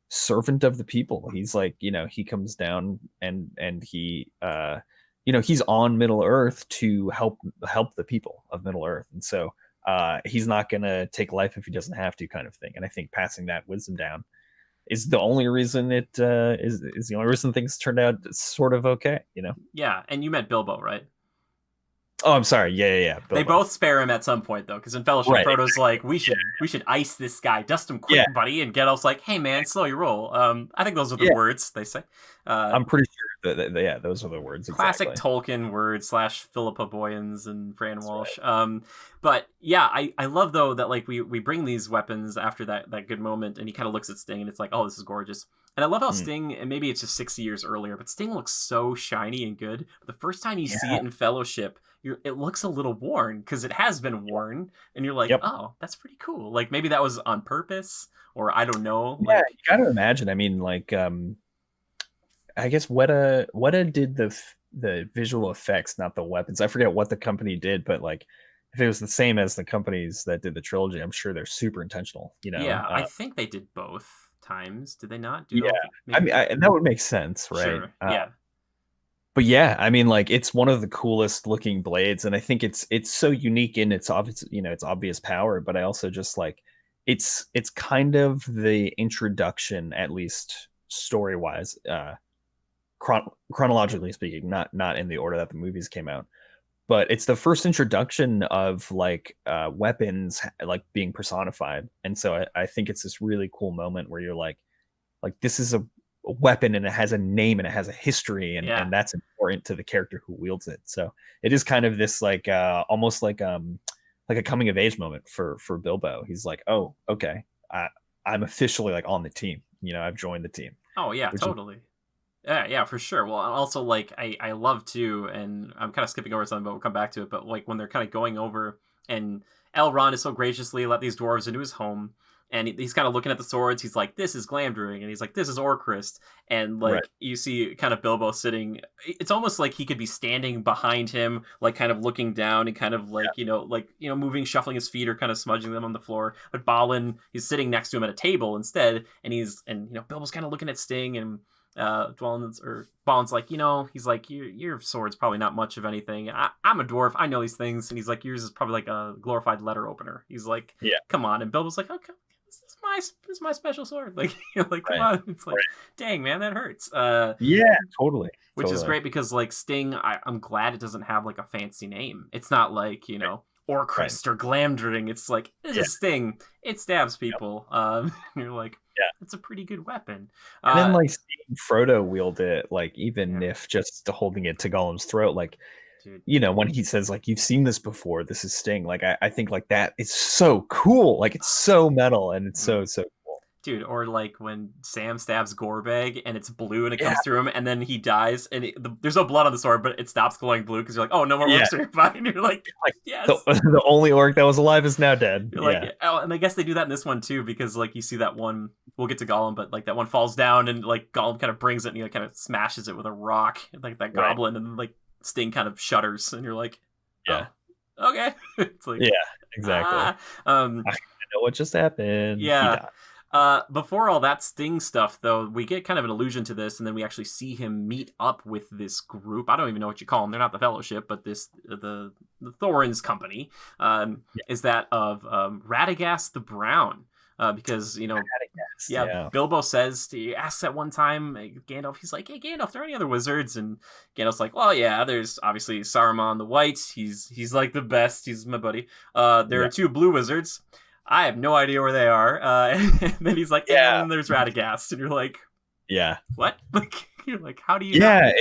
servant of the people. He's like, he comes down and he he's on Middle Earth to help the people of Middle Earth. And so he's not gonna take life if he doesn't have to, kind of thing. And I think passing that wisdom down is the only reason is the only reason things turned out sort of okay. Yeah, and you met Bilbo, right? Oh, I'm sorry. Yeah, They Bilbo. both spare him at some point though, because in Fellowship, Right. Frodo's like, "We Yeah. should ice this guy, dust him Yeah. quick, buddy." And Gandalf's like, "Hey, man, slow your roll." I think those are the Yeah. words they say. Uh, I'm pretty sure yeah, those are the words Classic exactly. Tolkien words / Philippa Boyens and Fran That's Walsh. right. But yeah, I love though that like we bring these weapons after that good moment, and he kind of looks at Sting, and it's like, oh, this is gorgeous. And I love how Mm. Sting, and maybe it's just 60 years earlier, but Sting looks so shiny and good. But the first time you see Yeah. it in Fellowship, it looks a little worn because it has been worn, and you're like, Yep. oh, that's pretty cool. Like maybe that was on purpose, or I don't know. Yeah, Like you gotta imagine. I mean, like, I guess Weta did the visual effects, not the weapons. I forget what the company did, but like, if it was the same as the companies that did the trilogy, I'm sure they're super intentional. yeah, I think they did both times. Did they not do Yeah, all? I Maybe. mean, that would make sense, right? Sure. Yeah. But yeah, I mean, like, it's one of the coolest looking blades, and I think it's so unique in its obvious, its obvious power. But I also just like it's kind of the introduction, at least story wise, chronologically speaking, not in the order that the movies came out, but it's the first introduction of like weapons like being personified. And so I think it's this really cool moment where you're like this is a weapon and it has a name and it has a history, and Yeah. and that's important to the character who wields it. So it is kind of this like almost like a coming of age moment for Bilbo. He's like, oh, okay, I'm officially like on the team. I've joined the team, Oh yeah, which is totally. Yeah, for sure. Well, also like I love too, and I'm kind of skipping over something, but we'll come back to it. But like when they're kind of going over, and Elrond is so graciously let these dwarves into his home, and he's kind of looking at the swords. He's like, "This is Glamdring," and he's like, "This is Orcrist," and right. like you see kind of Bilbo sitting. It's almost like he could be standing behind him, like kind of looking down and kind of like moving, shuffling his feet or kind of smudging them on the floor. But Balin, he's sitting next to him at a table instead, and Bilbo's kind of looking at Sting, and Balin's like, he's like, your sword's probably not much of anything. I'm a dwarf. I know these things. And he's like, yours is probably like a glorified letter opener. He's like, Yeah. come on. And Bilbo's like, okay, this is my special sword. Like, like, come Right. on. It's like, Right. dang, man, that hurts. Yeah, totally. Which is Totally. great because like Sting, I'm glad it doesn't have like a fancy name. It's not like, Orcrist or Glamdring. It's like, this is Sting. It stabs people. You're like, Yeah. it's a pretty good weapon. And then like seeing Frodo wield it, like even Yeah. if just holding it to Gollum's throat, like Dude. when he says like you've seen this before, this is Sting. Like I think like that is so cool. Like it's so metal and it's so cool. Dude, or like when Sam stabs Gorbag and it's blue and it Yeah, comes through him and then he dies and there's no blood on the sword, but it stops glowing blue because you're like, oh, no more yeah. orcs are nearby. And you're like, Like the yes. the only orc that was alive is now dead. You're like, Yeah, oh, and I guess they do that in this one too because like you see that one. We'll get to Gollum, but like that one falls down and like Gollum kind of brings it and he like, kind of smashes it with a rock, like that right. goblin, and then like Sting kind of shudders and you're like, oh, Yeah, okay. It's like yeah, exactly. ah, um, I know what just happened. He yeah. died. Before all that Sting stuff, though, we get kind of an allusion to this, and then we actually see him meet up with this group. I don't even know what you call them. They're not the Fellowship, but the Thorin's company Yeah, is that of Radagast the Brown. Because, yeah, yeah, Bilbo he asks at one time, Gandalf, he's like, hey, Gandalf, are there any other wizards? And Gandalf's like, well, yeah, there's obviously Saruman the White. He's like the best. He's my buddy. There yeah, are two blue wizards. I have no idea where they are. And then he's like, yeah, and there's Radagast. And you're like, yeah. what? Like, you're like, how do you not? Yeah,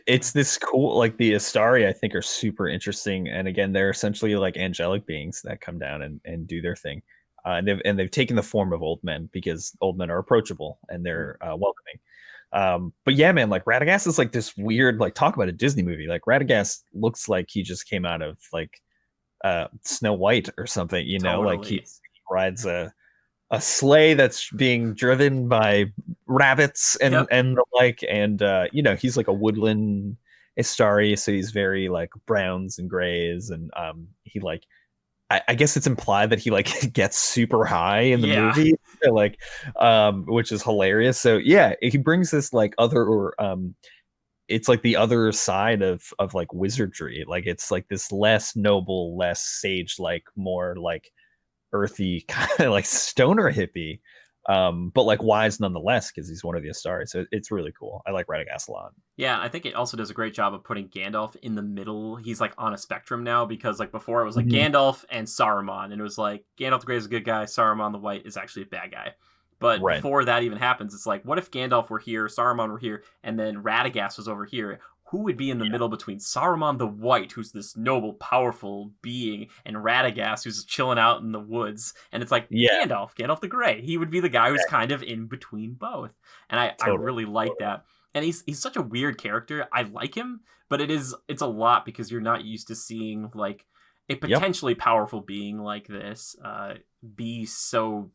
it's this cool, like the Astari I think are super interesting, and again they're essentially like angelic beings that come down and do their thing, and they've taken the form of old men because old men are approachable and they're welcoming. But yeah, man, like Radagast is like this weird, like talk about a Disney movie. Like Radagast looks like he just came out of like Snow White or something, like he Totally. rides a sleigh that's being driven by rabbits and Yep. and the like, and he's like a woodland Istari, so he's very like browns and grays, and he like I guess it's implied that he like gets super high in the Yeah. movie, like which is hilarious. So yeah, he brings this like other it's like the other side of like wizardry. Like it's like this less noble, less sage like, more like earthy kind of like stoner hippie, but like wise nonetheless because he's one of the stars. So it's really cool. I like Radagast a lot. Yeah, I think it also does a great job of putting Gandalf in the middle. He's like on a spectrum now because like before it was like Mhm. Gandalf and Saruman, and it was like Gandalf the Grey is a good guy, Saruman the White is actually a bad guy. But Right. before that even happens, it's like, what if Gandalf were here, Saruman were here, and then Radagast was over here? Who would be in the Yeah. middle between Saruman the White, who's this noble, powerful being, and Radagast, who's chilling out in the woods? And it's like Yeah. Gandalf the Grey. He would be the guy who's Yeah. kind of in between both. And I Totally. really like Totally. that. And he's such a weird character. I like him, but it's a lot because you're not used to seeing like a Yep. potentially powerful being like this be so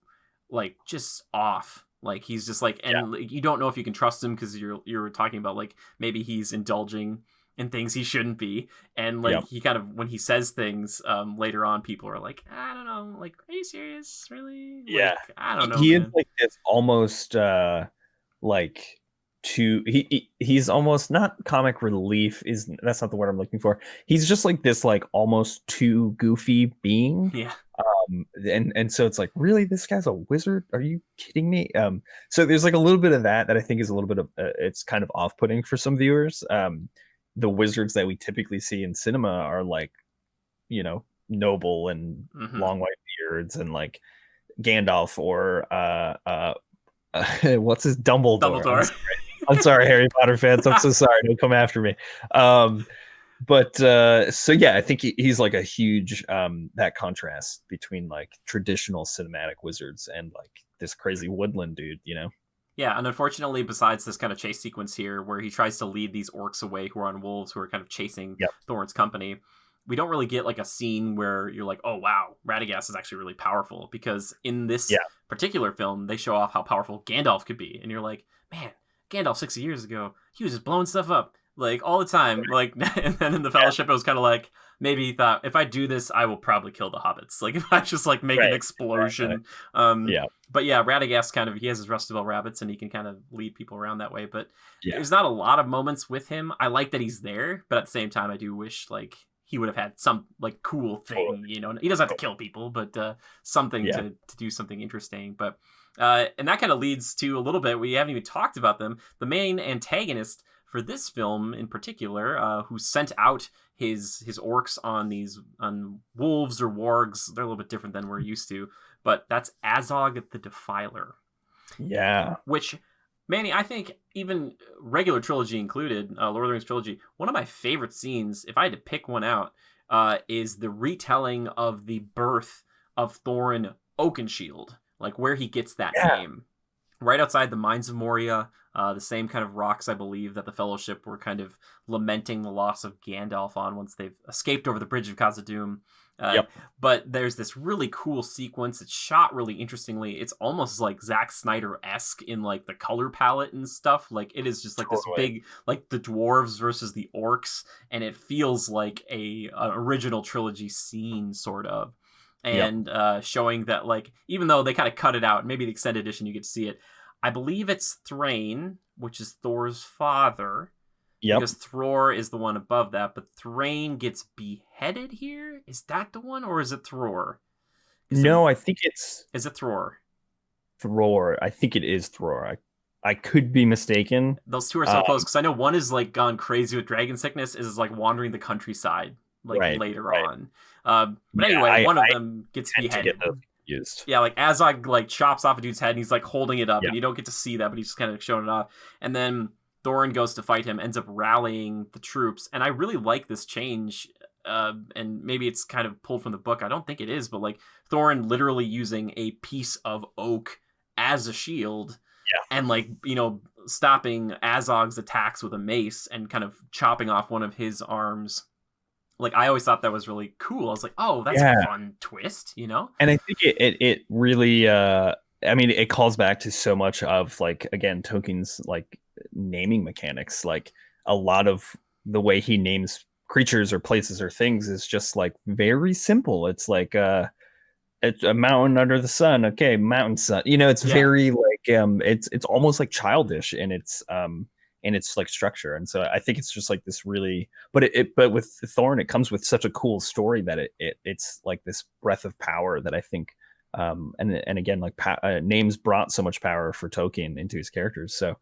like just off. Like he's just like, Yeah. and like, you don't know if you can trust him because you're talking about like maybe he's indulging in things he shouldn't be, and like Yep. he kind of when he says things later on, people are like, I don't know, like, are you serious, really? Yeah. Like, I don't know, He is man. like this almost like he's almost not comic relief, is that's not the word I'm looking for. He's just like this like almost too goofy being. Yeah, And so it's like, really, this guy's a wizard? Are you kidding me? So there's like a little bit of that I think is a little bit of it's kind of off-putting for some viewers. The wizards that we typically see in cinema are like, noble and mm-hmm. long white beards and like Gandalf or what's his Dumbledore. Dumbledore. I'm sorry, Harry Potter fans. I'm so sorry. Don't come after me. But so yeah, I think he's like a huge that contrast between like traditional cinematic wizards and like this crazy woodland dude. Yeah, and unfortunately, besides this kind of chase sequence here, where he tries to lead these orcs away who are on wolves who are kind of chasing Yep. Thorin's company, we don't really get like a scene where you're like, oh wow, Radagast is actually really powerful. Because in this Yeah. particular film, they show off how powerful Gandalf could be, and you're like, man, Gandalf 60 years ago, he was just blowing stuff up like all the time. Like, and then in the Fellowship, it was kind of like maybe he thought, if I do this, I will probably kill the hobbits. Like if I just like make an Right. explosion. Yeah. But yeah, Radagast kind of he has his Rustavel rabbits and he can kind of lead people around that way. But Yeah. there's not a lot of moments with him. I like that he's there, but at the same time, I do wish like he would have had some like cool thing. Totally. He doesn't have to kill people, but something Yeah. to do something interesting. But and that kind of leads to a little bit. We haven't even talked about them. The main antagonist for this film in particular, who sent out his orcs on wolves or wargs. They're a little bit different than we're used to, but that's Azog the Defiler. Yeah. Which, Manny, I think even regular trilogy included, Lord of the Rings trilogy, one of my favorite scenes, if I had to pick one out, is the retelling of the birth of Thorin Oakenshield, like where he gets that Yeah. name. right outside the mines of Moria. The same kind of rocks, I believe, that the Fellowship were kind of lamenting the loss of Gandalf on once they've escaped over the Bridge of Khazad-dûm. Uh, Yep. but there's this really cool sequence. It's shot really interestingly. It's almost like Zack Snyder-esque in like the color palette and stuff. Like it is just like this Totally. big, like the dwarves versus the orcs, and it feels like an original trilogy scene sort of. Yep. And showing that like even though they kind of cut it out, maybe the extended edition you get to see it. I believe it's Thrain, which is Thor's father, Yep. because Thror is the one above that, but Thrain gets beheaded here? Is that the one, or is it Thror? No, I think it's Is it Thror? Thror. I think it is Thror. I could be mistaken. Those two are so close, because I know one is like gone crazy with dragon sickness, is like wandering the countryside like Right, later right. on. But Yeah, anyway, one of I them gets tend to beheaded. get those confused. Yeah, like Azog like chops off a dude's head and he's like holding it up, Yeah. and you don't get to see that, but he's just kind of showing it off. And then Thorin goes to fight him, ends up rallying the troops, and I really like this change. And maybe it's kind of pulled from the book. I don't think it is, but like Thorin literally using a piece of oak as a shield, and like stopping Azog's attacks with a mace and kind of chopping off one of his arms. Like I always thought that was really cool. I was like, oh, that's a fun twist, And I think it really I mean, it calls back to so much of like, again, Tolkien's like naming mechanics. Like a lot of the way he names creatures or places or things is just like very simple. It's like it's a mountain under the sun. Okay, mountain sun. It's very like it's almost like childish in its like structure. And so I think it's just like this really, but with Thorn, it comes with such a cool story that it's like this breath of power that I think and again, like names brought so much power for Tolkien into his characters. So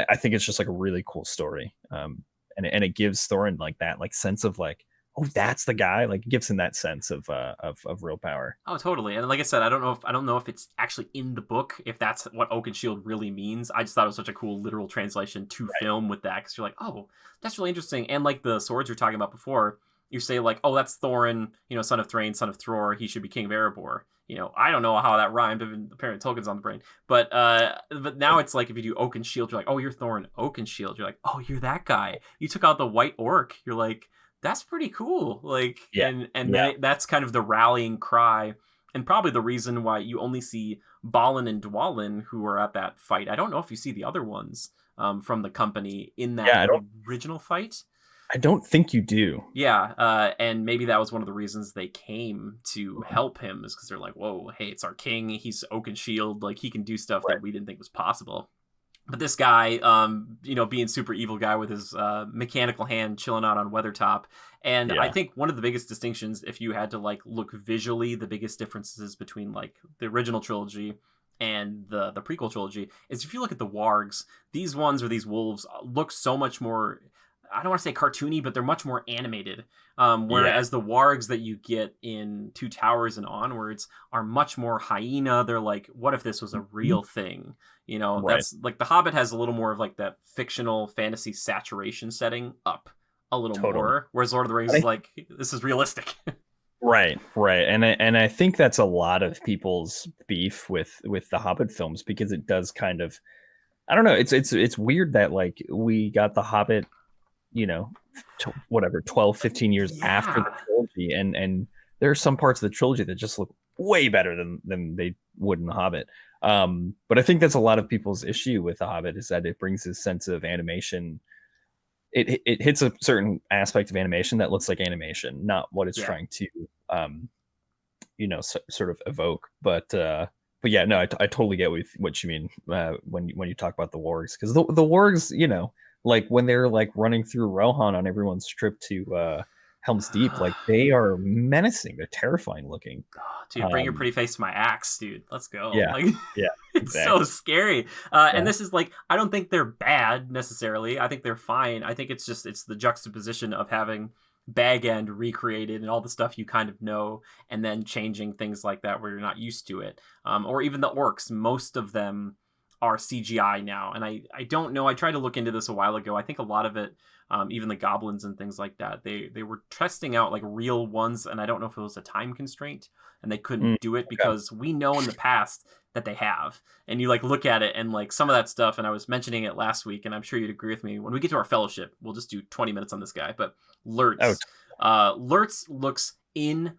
I think it's just like a really cool story. And it gives Thorin like that like sense of like, oh, that's the guy. Like it gives him that sense of real power. Oh, totally. And like I said, I don't know if it's actually in the book, if that's what Oak and Shield really means. I just thought it was such a cool literal translation to film with that, because you're like, oh, that's really interesting. And like the swords you're talking about before, you say like, oh, that's Thorin, son of Thrain, son of Thror. He should be king of Erebor. I don't know how that rhymed. Apparently Tolkien's on the brain. But now it's like if you do Oak and Shield, you're like, oh, you're Thorin, Oak and Shield. You're like, oh, you're that guy. You took out the white orc. You're like, that's pretty cool. Like, that's kind of the rallying cry, and probably the reason why you only see Balin and Dwalin who are at that fight. I don't know if you see the other ones from the company in that original fight. I don't think you do. Yeah, and maybe that was one of the reasons they came to help him, is because they're like, whoa, hey, it's our king. He's Oak and Shield. Like, he can do stuff that we didn't think was possible. But this guy, being super evil guy with his mechanical hand chilling out on Weathertop. And I think one of the biggest distinctions, if you had to like look visually, the biggest differences between like the original trilogy and the prequel trilogy is if you look at the wargs, these ones or these wolves look so much more, I don't want to say cartoony, but they're much more animated. Whereas the wargs that you get in Two Towers and onwards are much more hyena. They're like, what if this was a real thing? That's like the Hobbit has a little more of like that fictional fantasy saturation setting up a little more. Whereas Lord of the Rings is like, this is realistic. Right. And I think that's a lot of people's beef with the Hobbit films, because it does kind of, I don't know. It's weird that like we got the Hobbit, 12, 15 years after the trilogy, and there are some parts of the trilogy that just look way better than they would in the Hobbit. But I think that's a lot of people's issue with the Hobbit, is that it brings this sense of animation. It hits a certain aspect of animation that looks like animation, not what it's trying to sort of evoke. But yeah, no, I totally get what you mean when you talk about the wargs, because the wargs, like when they're like running through Rohan on everyone's trip to Helm's Deep, like they are menacing. They're terrifying looking. Oh, dude, bring your pretty face to my axe, dude. Let's go. Yeah, like, it's so scary. And this is like, I don't think they're bad necessarily. I think they're fine. I think it's the juxtaposition of having Bag End recreated and all the stuff you kind of know, and then changing things like that where you're not used to it. Or even the orcs, most of them are CGI now, and I don't know. I tried to look into this a while ago. I think a lot of it, even the goblins and things like that, they were testing out like real ones, and I don't know if it was a time constraint and they couldn't do it Okay. because we know in the past that they have. And you like look at it and like some of that stuff, and I was mentioning it last week, and I'm sure you'd agree with me. When we get to our fellowship, we'll just do 20 minutes on this guy, but Oh, Lurtz, Lurtz looks in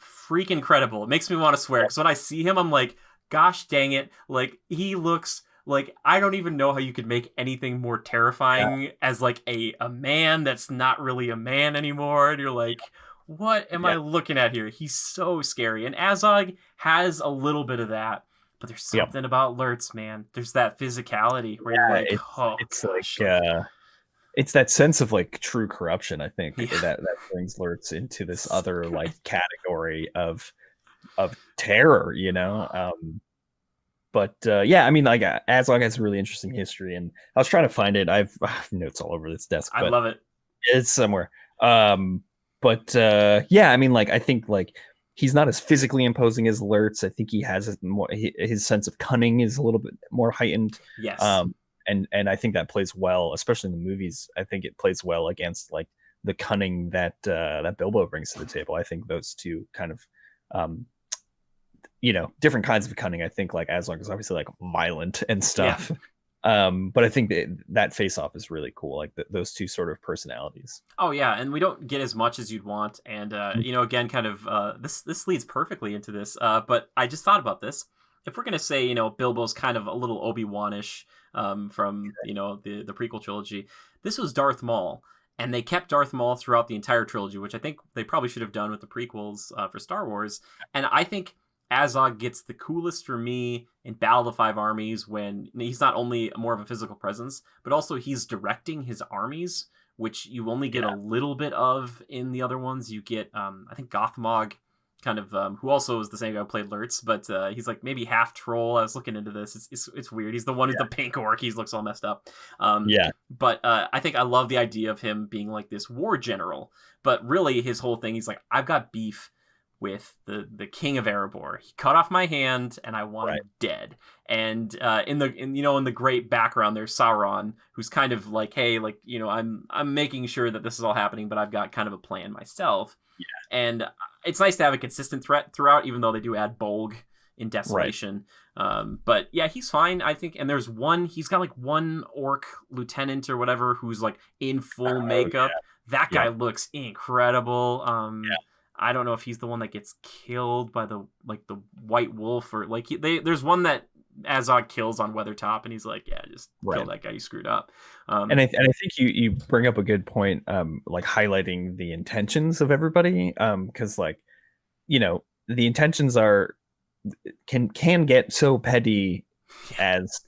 freaking incredible. It makes me want to swear because when I see him, I'm like, gosh dang it! Like he looks like I don't even know how you could make anything more terrifying as like a man that's not really a man anymore. And you're like, what am I yeah. looking at here? He's so scary. And Azog has a little bit of that, but there's Yep. something about Lurtz, man. There's that physicality where you're like, oh It's gosh, like it's that sense of like true corruption, I think, yeah. that brings Lurtz into this other like category of terror, you know. But yeah, I mean, like Azog has a really interesting history, and I was trying to find it. I have notes all over this desk, I but love it. it's somewhere. But yeah, I mean, like I think like he's not as physically imposing as Lurtz. I think he has more, his sense of cunning is a little bit more heightened. Yes. And I think that plays well, especially in the movies. I think it plays well against like the cunning that that Bilbo brings to the table. I think those two kind of you know, different kinds of cunning. I think like Azog is obviously like violent and stuff. Yeah. But I think that face off is really cool, like those two sort of personalities. Oh yeah, and we don't get as much as you'd want, and you know, again, kind of this leads perfectly into this. But I just thought about this. If we're gonna say, you know, Bilbo's kind of a little Obi-Wan-ish from you know the prequel trilogy, this was Darth Maul, and they kept Darth Maul throughout the entire trilogy, which I think they probably should have done with the prequels for Star Wars. And I think Azog gets the coolest for me in Battle of the Five Armies when he's not only more of a physical presence, but also he's directing his armies, which you only get a little bit of in the other ones. You get, I think Gothmog, kind of, who also is the same guy who played Lurtz, but he's like maybe half troll. I was looking into this. It's weird. He's the one who's the pink orc. He looks all messed up. But I think I love the idea of him being like this war general. But really, his whole thing, he's like, I've got beef with the king of Erebor. He cut off my hand and I want him dead. And in the great background there's Sauron, who's kind of like, hey, like, you know, I'm making sure that this is all happening, but I've got kind of a plan myself. And it's nice to have a consistent threat throughout, even though they do add Bolg in Desolation. But yeah, he's fine, I think. And there's he's got like one orc lieutenant or whatever who's like in full makeup. That guy looks incredible. I don't know if he's the one that gets killed by the White Wolf, or like there's one that Azog kills on Weathertop, and he's like, yeah, just kill that guy, you screwed up. And I think you bring up a good point, like highlighting the intentions of everybody, because like, you know, the intentions can get so petty as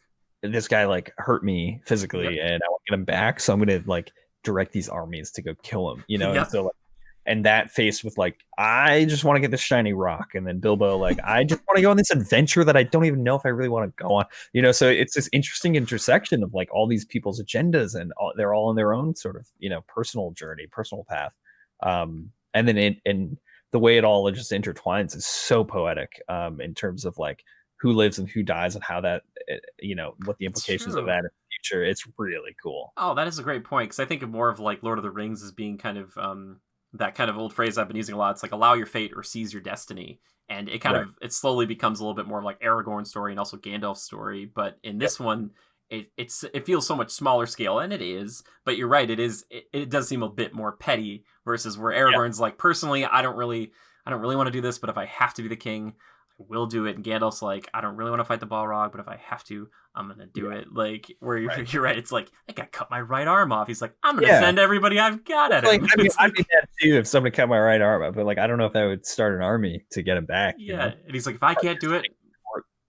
this guy like hurt me physically and I want to get him back, so I'm gonna like direct these armies to go kill him, you know. And so like, and that faced with like, I just want to get this shiny rock, and then Bilbo like, I just want to go on this adventure that I don't even know if I really want to go on, you know. So it's this interesting intersection of like all these people's agendas, and they're all on their own sort of, you know, personal journey, personal path, and then and the way it all just intertwines is so poetic, in terms of like who lives and who dies and how that, you know, what the implications of that in the future. It's really cool. Oh, that is a great point, because I think of more of like Lord of the Rings as being kind of that kind of old phrase I've been using a lot. It's like allow your fate or seize your destiny. And it kind of, it slowly becomes a little bit more of like Aragorn's story and also Gandalf's story. But in this one, it feels so much smaller scale, and it is, but you're right. It does seem a bit more petty versus where Aragorn's like, personally, I don't really want to do this, but if I have to be the king, I will do it. And Gandalf's like, I don't really want to fight the Balrog, but if I have to, I'm going to do it. Like, where you're right. It's like, I got cut my right arm off. He's like, I'm going to send everybody I've got at him. Like, I mean, I'd be mad too if somebody cut my right arm off, but like, I don't know if that would start an army to get him back. Yeah. You know? And he's like, if I can't do it,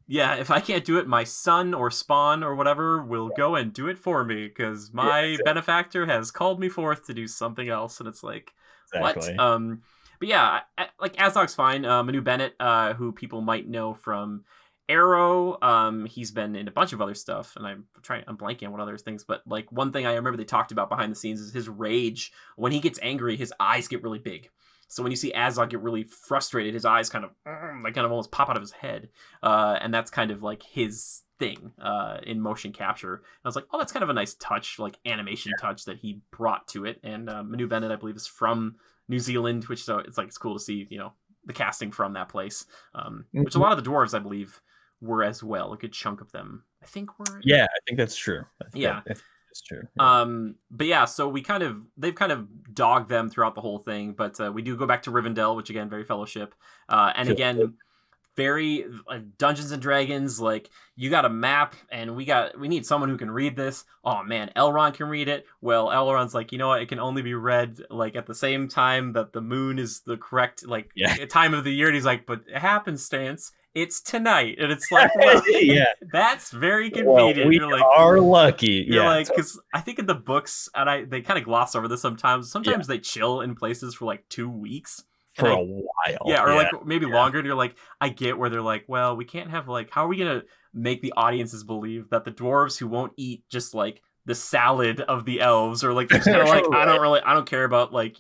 if I can't do it, my son or Spawn or whatever will go and do it for me, because my benefactor has called me forth to do something else. And it's like, what? But yeah, like Azog's fine. Manu Bennett, who people might know from Arrow, he's been in a bunch of other stuff, and I'm blanking on what other things. But like one thing I remember they talked about behind the scenes is his rage. When he gets angry, his eyes get really big. So when you see Azog get really frustrated, his eyes kind of almost pop out of his head, and that's kind of like his thing in motion capture. And I was like, oh, that's kind of a nice touch, like animation touch that he brought to it. And Manu Bennett, I believe, is from New Zealand, which so it's cool to see, the casting from that place, which a lot of the dwarves, I believe, were as well. A good chunk of them, I think, were. Yeah, I think that's true. That's true. Yeah. But yeah, so they've kind of dogged them throughout the whole thing, but we do go back to Rivendell, which again, very Fellowship, and again, very Dungeons and Dragons. Like, you got a map, and we need someone who can read this. Oh man, Elrond can read it. Well, Elrond's like, you know what? It can only be read like at the same time that the moon is the correct time of the year. And he's like, but happenstance, it's tonight, and it's like, well, that's very convenient. Well, we are lucky. You're like, because I think in the books, and they kind of gloss over this sometimes. Sometimes they chill in places for like 2 weeks. For a while. Yeah, or like maybe longer. And you're like, I get where they're like, well, we can't have like, how are we gonna make the audiences believe that the dwarves who won't eat just like the salad of the elves, or like, just kind of like, I don't care about like,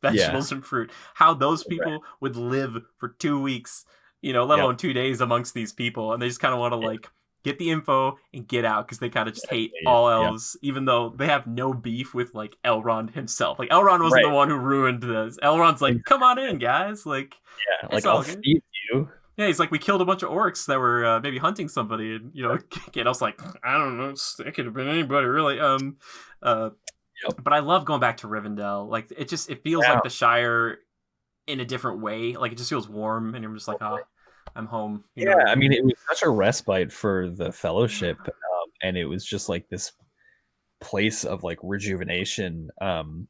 vegetables and fruit, how those people would live for 2 weeks, let alone 2 days amongst these people, and they just kind of want to like get the info and get out, because they kind of just hate all elves, even though they have no beef with like Elrond himself. Like, Elrond wasn't the one who ruined this. Elrond's like, come on in, guys. Like, like, I'll feed you. Yeah, he's like, we killed a bunch of orcs that were maybe hunting somebody, and Gandalf's like, I don't know, it could have been anybody really. But I love going back to Rivendell. Like, it feels like the Shire in a different way. Like, it just feels warm, and you're just like, oh, I'm home. I mean, it was such a respite for the Fellowship, and it was just like this place of like rejuvenation. And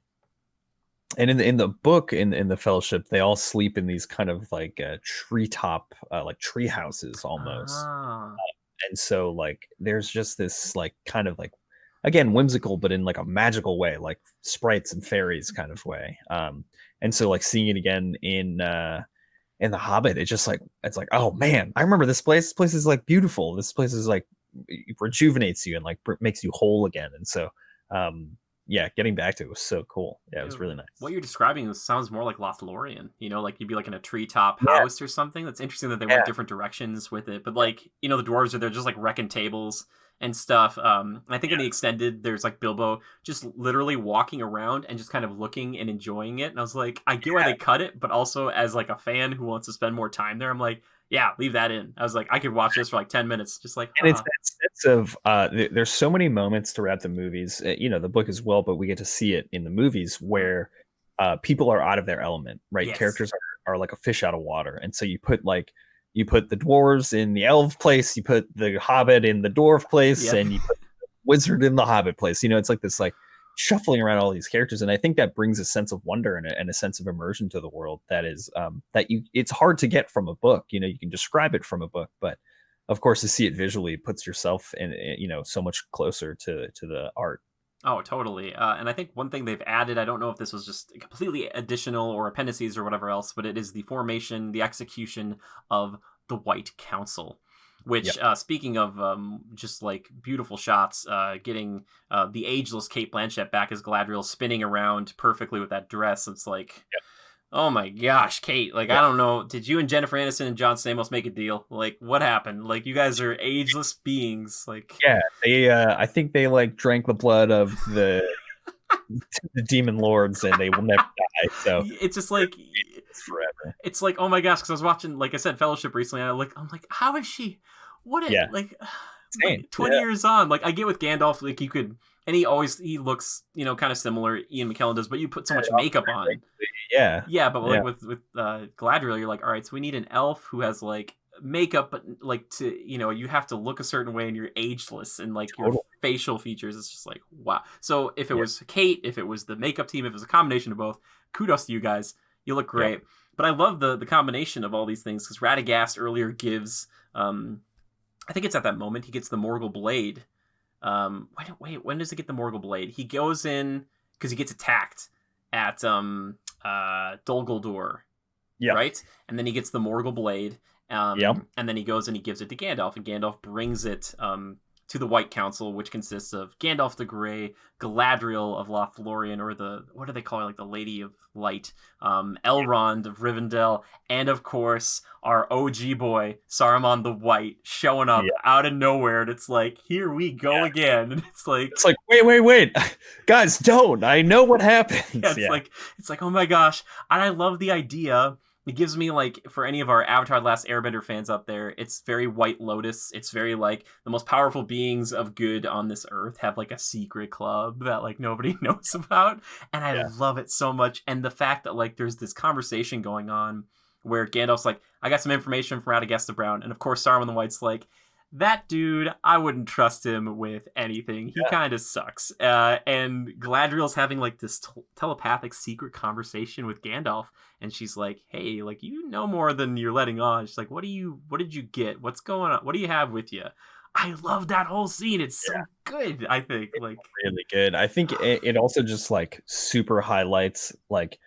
in the book, in the Fellowship, they all sleep in these kind of like treetop, like tree houses almost. And so like there's just this like kind of like, again, whimsical, but in like a magical way, like sprites and fairies kind of way. And so like seeing it again in the Hobbit, it's like, oh man, I remember this place. This place is like beautiful. This place is like, it rejuvenates you and like makes you whole again. And so, getting back to it was so cool. Yeah, it was really nice. What you're describing sounds more like Lothlorien. Like you'd be like in a treetop house or something. That's interesting that they went different directions with it. But like, the dwarves are there just like wrecking tables and stuff. I think in the extended, there's like Bilbo just literally walking around and just kind of looking and enjoying it. And I was like, I get why they cut it, but also as like a fan who wants to spend more time there, I'm like, yeah, leave that in. I was like, I could watch this for like 10 minutes, just like. And it's that sense of there's so many moments throughout the movies, the book as well, but we get to see it in the movies where people are out of their element, right? Yes. Characters are like a fish out of water, and so you put the dwarves in the elf place, you put the hobbit in the dwarf place, and you put the wizard in the hobbit place. It's like this like shuffling around all these characters, and I think that brings a sense of wonder and a sense of immersion to the world that is it's hard to get from a book. You can describe it from a book, but of course to see it visually puts yourself in so much closer to the art. Oh, totally. And I think one thing they've added, I don't know if this was just completely additional or appendices or whatever else, but it is the formation, the execution of the White Council. Which, speaking of just like beautiful shots, getting the ageless Cate Blanchett back as Galadriel spinning around perfectly with that dress. It's like, oh my gosh, Kate. Like, I don't know. Did you and Jennifer Aniston and John Stamos make a deal? Like, what happened? Like, you guys are ageless beings. Like, they. I think they like drank the blood of the demon lords, and they will never die. So it's just like. Forever. It's like, oh my gosh, because I was watching, like I said, Fellowship recently, and I'm like, how is she? Like 20 years on. Like, I get with Gandalf, like you could, and he looks, kind of similar. Ian McKellen does, but you put so much makeup on. But like with Galadriel, you're like, all right, so we need an elf who has like makeup, but like you have to look a certain way, and you're ageless, and like your facial features. It's just like, wow. So if it was Kate, if it was the makeup team, if it was a combination of both, kudos to you guys. You look great. Yep. But I love the combination of all these things, because Radagast earlier gives, I think it's at that moment, he gets the Morgul Blade. Wait, when does he get the Morgul Blade? He goes in, because he gets attacked at Dol Guldur, right? And then he gets the Morgul Blade, and then he goes and he gives it to Gandalf, and Gandalf brings it to the White Council, which consists of Gandalf the Grey, Galadriel of Lothlorien, or what do they call her, like the Lady of Light, Elrond of Rivendell, and of course our OG boy Saruman the White showing up out of nowhere, and it's like, here we go again, and it's like wait, guys, don't! I know what happens. It's like, oh my gosh, and I love the idea. It gives me, like, for any of our Avatar: The Last Airbender fans out there, it's very White Lotus. It's very, like, the most powerful beings of good on this earth have, like, a secret club that, like, nobody knows about. And I love it so much. And the fact that, like, there's this conversation going on where Gandalf's like, I got some information from Radagast the Brown. And, of course, Saruman the White's like, that dude, I wouldn't trust him with anything. He kind of sucks. And Galadriel's having, like, this telepathic secret conversation with Gandalf. And she's like, hey, like, you know more than you're letting on. She's like, what did you get? What's going on? What do you have with you? I love that whole scene. It's so good, I think. It's like, really good. I think it also just, like, super highlights, like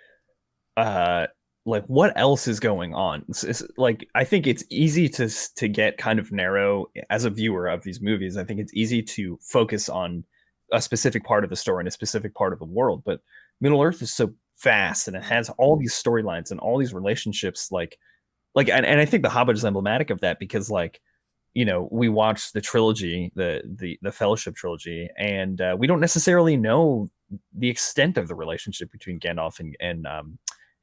what else is going on. It's like, I think it's easy to get kind of narrow as a viewer of these movies. I think it's easy to focus on a specific part of the story and a specific part of the world, but Middle Earth is so vast, and it has all these storylines and all these relationships, and I think The Hobbit is emblematic of that, because, like, you know, we watched the trilogy, the Fellowship trilogy, and we don't necessarily know the extent of the relationship between Gandalf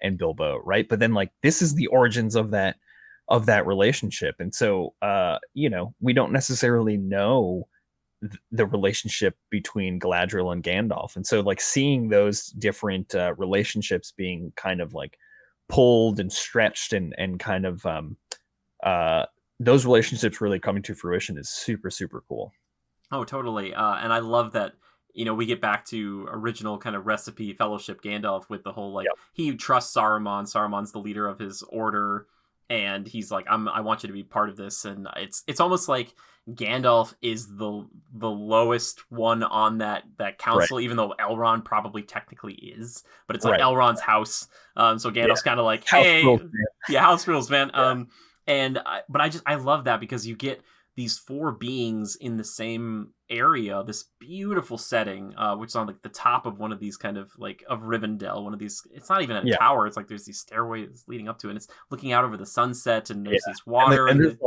and Bilbo, right? But then, like, this is the origins of that relationship, and so you know, we don't necessarily know the relationship between Galadriel and Gandalf. And so, like, seeing those different relationships being kind of, like, pulled and stretched and kind of those relationships really coming to fruition is super, super cool. Oh, totally. And I love that, you know, we get back to original kind of recipe Fellowship Gandalf with the whole, like, he trusts Saruman. Saruman's the leader of his order, and he's like, I want you to be part of this. And it's almost like Gandalf is the lowest one on that council, even though Elrond probably technically is, but it's like Elrond's house. So Gandalf's kind of like, hey, house rules, man. But I love that, because you get these four beings in the same area, this beautiful setting, which is on, like, the top of one of these kind of, like, of Rivendell, one of these, it's not even a tower, it's like there's these stairways leading up to it, and it's looking out over the sunset, and there's this water. And if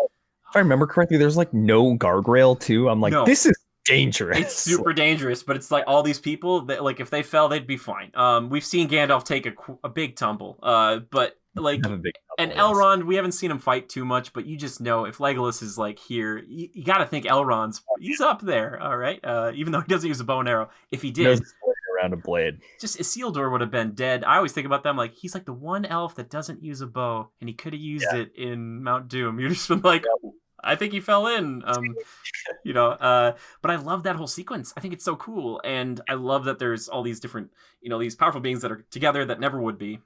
I remember correctly, there's, like, no guardrail too. I'm like, this is dangerous. It's super dangerous, but it's like all these people that, like, if they fell, they'd be fine. We've seen Gandalf take a big tumble, but, like, and Elrond, we haven't seen him fight too much, but you just know if Legolas is, like, here, you got to think he's up there, all right? Even though he doesn't use a bow and arrow. If he did, around a blade, just Isildur would have been dead. I always think about them like, he's like the one elf that doesn't use a bow, and he could have used it in Mount Doom. You're just been like, I think he fell in, you know, but I love that whole sequence. I think it's so cool. And I love that there's all these different, you know, these powerful beings that are together that never would be.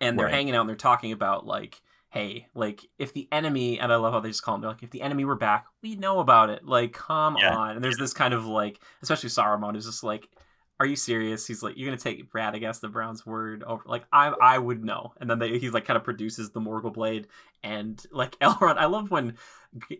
And they're hanging out and they're talking about, like, hey, like, if the enemy, and I love how they just call them, they're like, if the enemy were back, we'd know about it. Like, come on. And there's this kind of, like, especially Saruman is just like, are you serious? He's like, you're going to take Radagast the Brown's word over, like, I would know. And then he's like, kind of produces the Morgul blade. And, like, Elrond, I love when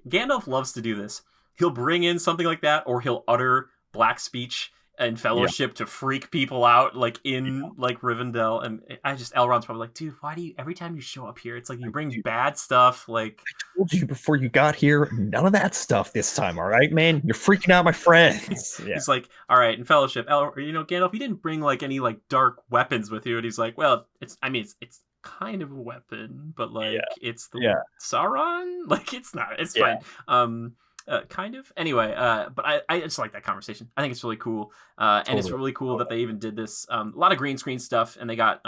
Gandalf loves to do this. He'll bring in something like that, or he'll utter black speech and Fellowship to freak people out, like, in like Rivendell. And Elrond's probably like, dude, why do you, every time you show up here, it's like you bring bad stuff. Like, I told you before you got here, none of that stuff this time. All right, man, you're freaking out my friends. He's like, all right, in Fellowship, you know, Gandalf, you didn't bring, like, any, like, dark weapons with you. And he's like, well, it's kind of a weapon, but, like, it's the Sauron, like, it's not, it's fine. Kind of. Anyway, but I just like that conversation. I think it's really cool. And it's really cool that they even did this. A lot of green screen stuff, and they got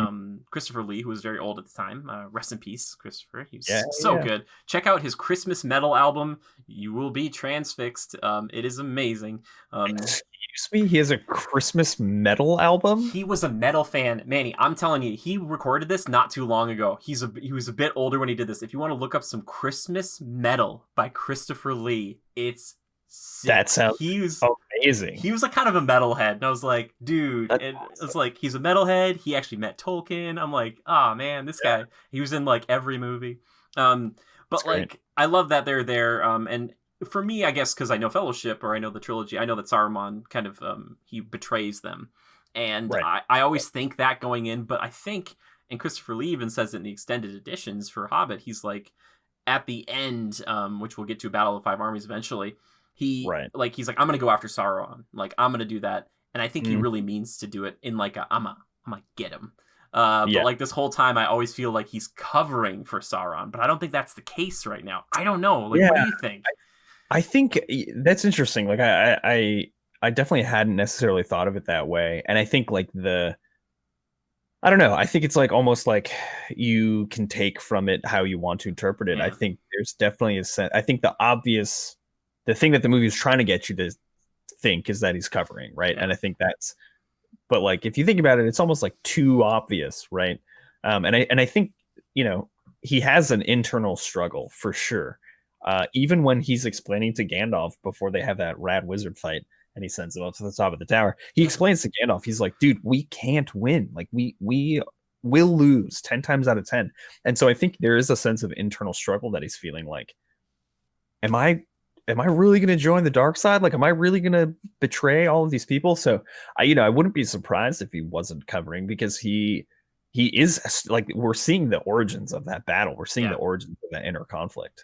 Christopher Lee, who was very old at the time. Rest in peace, Christopher. He was so good. Check out his Christmas metal album. You will be transfixed. It is amazing. Excuse me, he has a Christmas metal album? He was a metal fan. Manny, I'm telling you, he recorded this not too long ago. He was a bit older when he did this. If you want to look up some Christmas metal by Christopher Lee, it's sick. That sounds amazing. He was like kind of a metalhead, and I was like, dude, and it's like, he's a metalhead. He actually met Tolkien. I'm like, oh man, this guy, he was in like every movie. But like, I love that they're there. And for me, I guess, because I know Fellowship or I know the trilogy, I know that Saruman kind of he betrays them, and Right. I always think that going in, but I think, and Christopher Lee even says it in the extended editions for Hobbit, he's like at the end, which we'll get to Battle of Five Armies eventually. Right. He's like, I'm gonna go after Sauron, like I'm gonna do that, and I think he Mm, really means to do it in like I'm gonna get him. But yeah. like this whole time, I always feel like he's covering for Sauron, but I don't think that's the case right now. I don't know. Like, what do Yeah. you think? I think that's interesting. Like I definitely hadn't necessarily thought of it that way. And I think like I don't know. I think it's like almost like you can take from it how you want to interpret it. I Yeah, think there's definitely a sense. I think the thing that the movie is trying to get you to think is that he's covering, right? yeah. And I think but like if you think about it, it's almost like too obvious, right? And I think he has an internal struggle for sure. Even when he's explaining to Gandalf before they have that rad wizard fight, and he sends him up to the top of the tower, he explains to Gandalf, he's like, "Dude, we can't win. Like we will lose 10 times out of 10." And so I think there is a sense of internal struggle that he's feeling. Like, am I really going to join the dark side? Like, am I really going to betray all of these people? So I wouldn't be surprised if he wasn't covering, because he is like, we're seeing the origins of that battle. We're seeing the Yeah. origins of that inner conflict.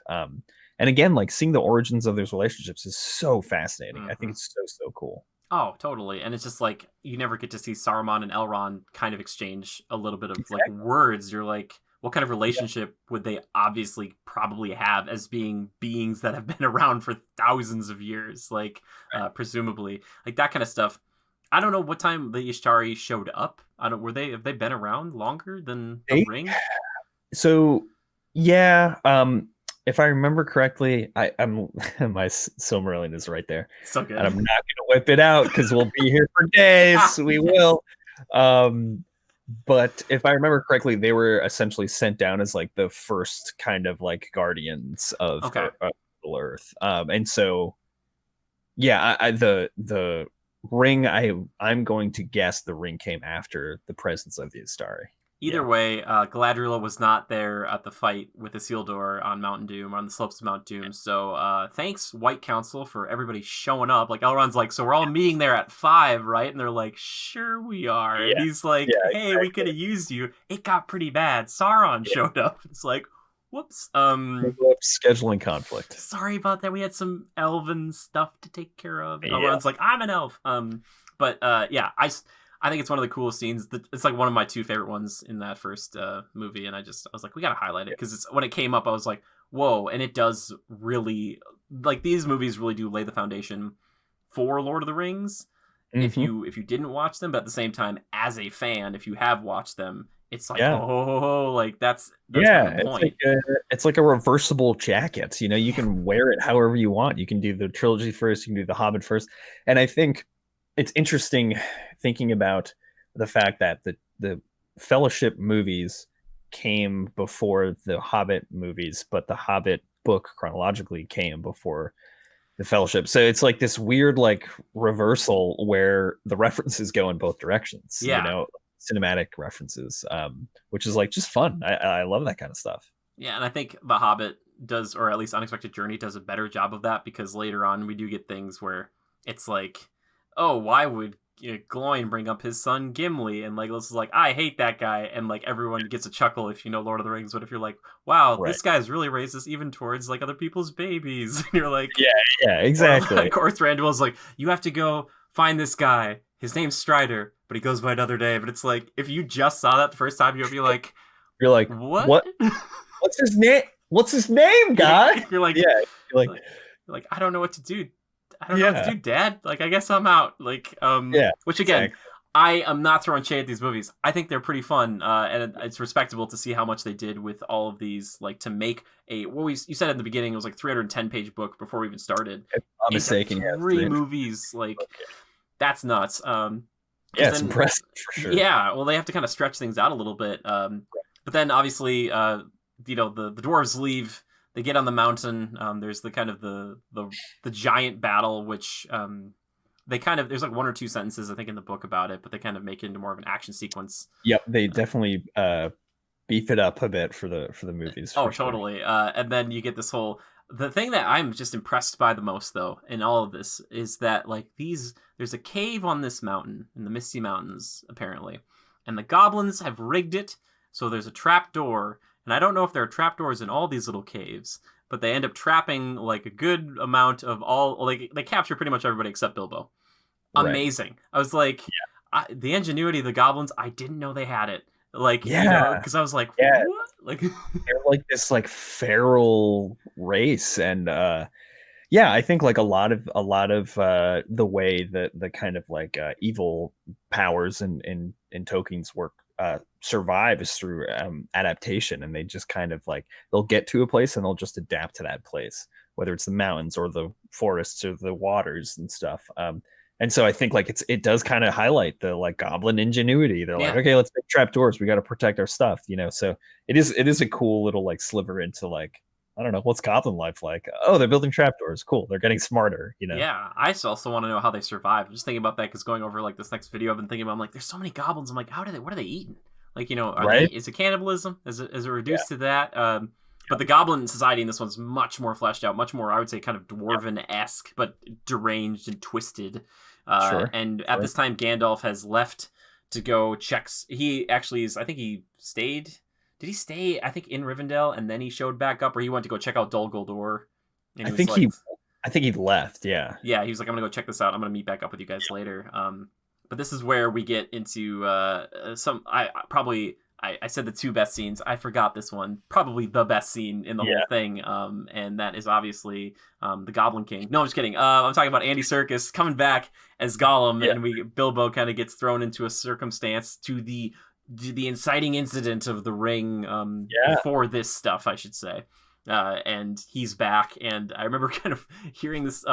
And again, like seeing the origins of those relationships is so fascinating. I think Hmm. it's so cool. Oh, totally. And it's just like you never get to see Saruman and Elrond kind of exchange a little bit of like Exactly. words. You're like, what kind of Yeah. relationship would they obviously probably have as being beings that have been around for thousands of years? Like, presumably, like that kind of stuff. I don't know what time the Ishtari showed up. I don't. Have they been around longer than the They Ring? So yeah, if I remember correctly, I'm my Silmarillion is right there, So and good. I'm not gonna whip it out because we'll be here for days. We Yes. will. Um, but if I remember correctly, they were essentially sent down as like the first kind of like guardians of Okay. Earth. And so yeah, the ring. I'm going to guess the ring came after the presence of the Astari. Either Yeah. way, Galadriel was not there at the fight with Isildur on Mountain Doom, on the slopes of Mount Doom. So thanks, White Council, for everybody showing up. Like Elrond's like, so we're all meeting there at 5, right? And they're like, sure we are. And Yeah. he's like, Yeah. hey, we could have used you. It got pretty bad. Sauron Yeah. showed up. It's like, whoops. Scheduling conflict. Sorry about that. We had some elven stuff to take care of. And Yeah. Elrond's like, I'm an elf. But yeah, I think it's one of the coolest scenes. It's like one of my two favorite ones in that first movie, and I was like, we gotta highlight it because when it came up, I was like, whoa! And it does really, like, these movies really do lay the foundation for Lord of the Rings. Hmm. If you didn't watch them, but at the same time, as a fan, if you have watched them, it's like, Yeah. oh, like that's kind of Yeah. the point. It's like a reversible jacket. You can wear it however you want. You can do the trilogy first, you can do the Hobbit first. And I think it's interesting thinking about the fact that the Fellowship movies came before the Hobbit movies, but the Hobbit book chronologically came before the Fellowship. So it's like this weird like reversal where the references go in both directions, Yeah, cinematic references, which is like just fun. I love that kind of stuff. yeah, and I think The Hobbit does, or at least Unexpected Journey does a better job of that because later on we do get things where it's like, oh, why would Gloin bring up his son Gimli? And Legolas is like, I hate that guy, and like everyone gets a chuckle if you know Lord of the Rings. But if you're like, wow, Right. this guy's really racist even towards like other people's babies, and you're like, Yeah, yeah, or exactly. like, or Thranduil's like, you have to go find this guy. His name's Strider, but he goes by another day. But it's like, if you just saw that the first time, you'll be like, You're like, what? what? What's his name? What's his name, guy? You're like, Yeah, you're like, like, I don't know what to do. I don't know what to yeah, do, Dad. Like, I guess I'm out. Like, yeah, which again, exactly. I am not throwing shade at these movies. I think they're pretty fun, and it's respectable to see how much they did with all of these, like to make you said in the beginning it was like 310-page book before we even started. If I'm Into mistaken, yeah, 3 movies, like that's nuts. yeah, Because it's then, impressive for sure. yeah, well, they have to kind of stretch things out a little bit. But then obviously, the dwarves leave. They get on the mountain. There's the kind of the giant battle, which they kind of there's like one or two sentences I think in the book about it, but they kind of make it into more of an action sequence. Yep, they definitely beef it up a bit for the movies Oh, for sure. totally. And then you get this whole. The thing that I'm just impressed by the most, though, in all of this is that, like, there's a cave on this mountain in the Misty Mountains, apparently, and the goblins have rigged it so there's a trap door. And I don't know if there are trap doors in all these little caves, but they end up trapping like a good amount of all. Like they capture pretty much everybody except Bilbo. Right. Amazing. I was like, the ingenuity of the goblins. I didn't know they had it. Like, Yeah. because I was like, Yeah. what? Like, They're like this like feral race, and yeah, I think like a lot of the way that the kind of like evil powers and tokens work survive is through adaptation, and they just kind of like they'll get to a place and they'll just adapt to that place, whether it's the mountains or the forests or the waters and stuff. And so I think like it does kind of highlight the like goblin ingenuity. They're like, yeah, okay, let's make trapdoors. We got to protect our stuff, you know. So it is a cool little like sliver into like I don't know what's goblin life like. Oh, they're building trapdoors. Cool. They're getting smarter, you know. yeah. I also want to know how they survive. I'm just thinking about that because going over like this next video, I've been thinking about. I'm like, there's so many goblins. I'm like, how do they? What are they eating? Like, are they? Right? Is it cannibalism? Is it Yeah. reduced to that? But the goblin society in this one's much more fleshed out, much more, I would say, kind of dwarven esque, but deranged and twisted. Sure. And at this time, Gandalf has left to go check. He actually is. I think he stayed. Did he stay? I think in Rivendell, and then he showed back up, or he went to go check out Dol Guldur. And I he was think like, he left. Yeah. yeah, he was like, I'm gonna go check this out. I'm gonna meet back up with you guys later. But this is where we get into some. I said the two best scenes. I forgot this one. Probably the best scene in the whole thing. And that is obviously the Goblin King. No, I'm just kidding. I'm talking about Andy Serkis coming back as Gollum, and Bilbo kind of gets thrown into a circumstance to the inciting incident of the ring. For this stuff, I should say. And he's back, and I remember kind of hearing this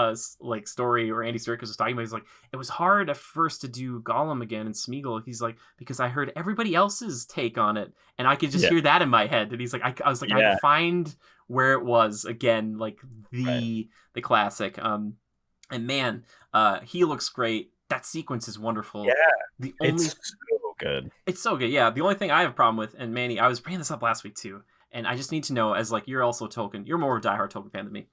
like story where Andy Serkis was talking about. He's like, it was hard at first to do Gollum again and Smeagol. He's like, because I heard everybody else's take on it, and I could just hear that in my head. And he's like, I was like, I had to find where it was again, like the classic. And man, he looks great. That sequence is wonderful. Yeah, it's so good. It's so good. Yeah, the only thing I have a problem with, and Manny, I was bringing this up last week too. And I just need to know, as like you're also Tolkien, you're more of a diehard Tolkien fan than me.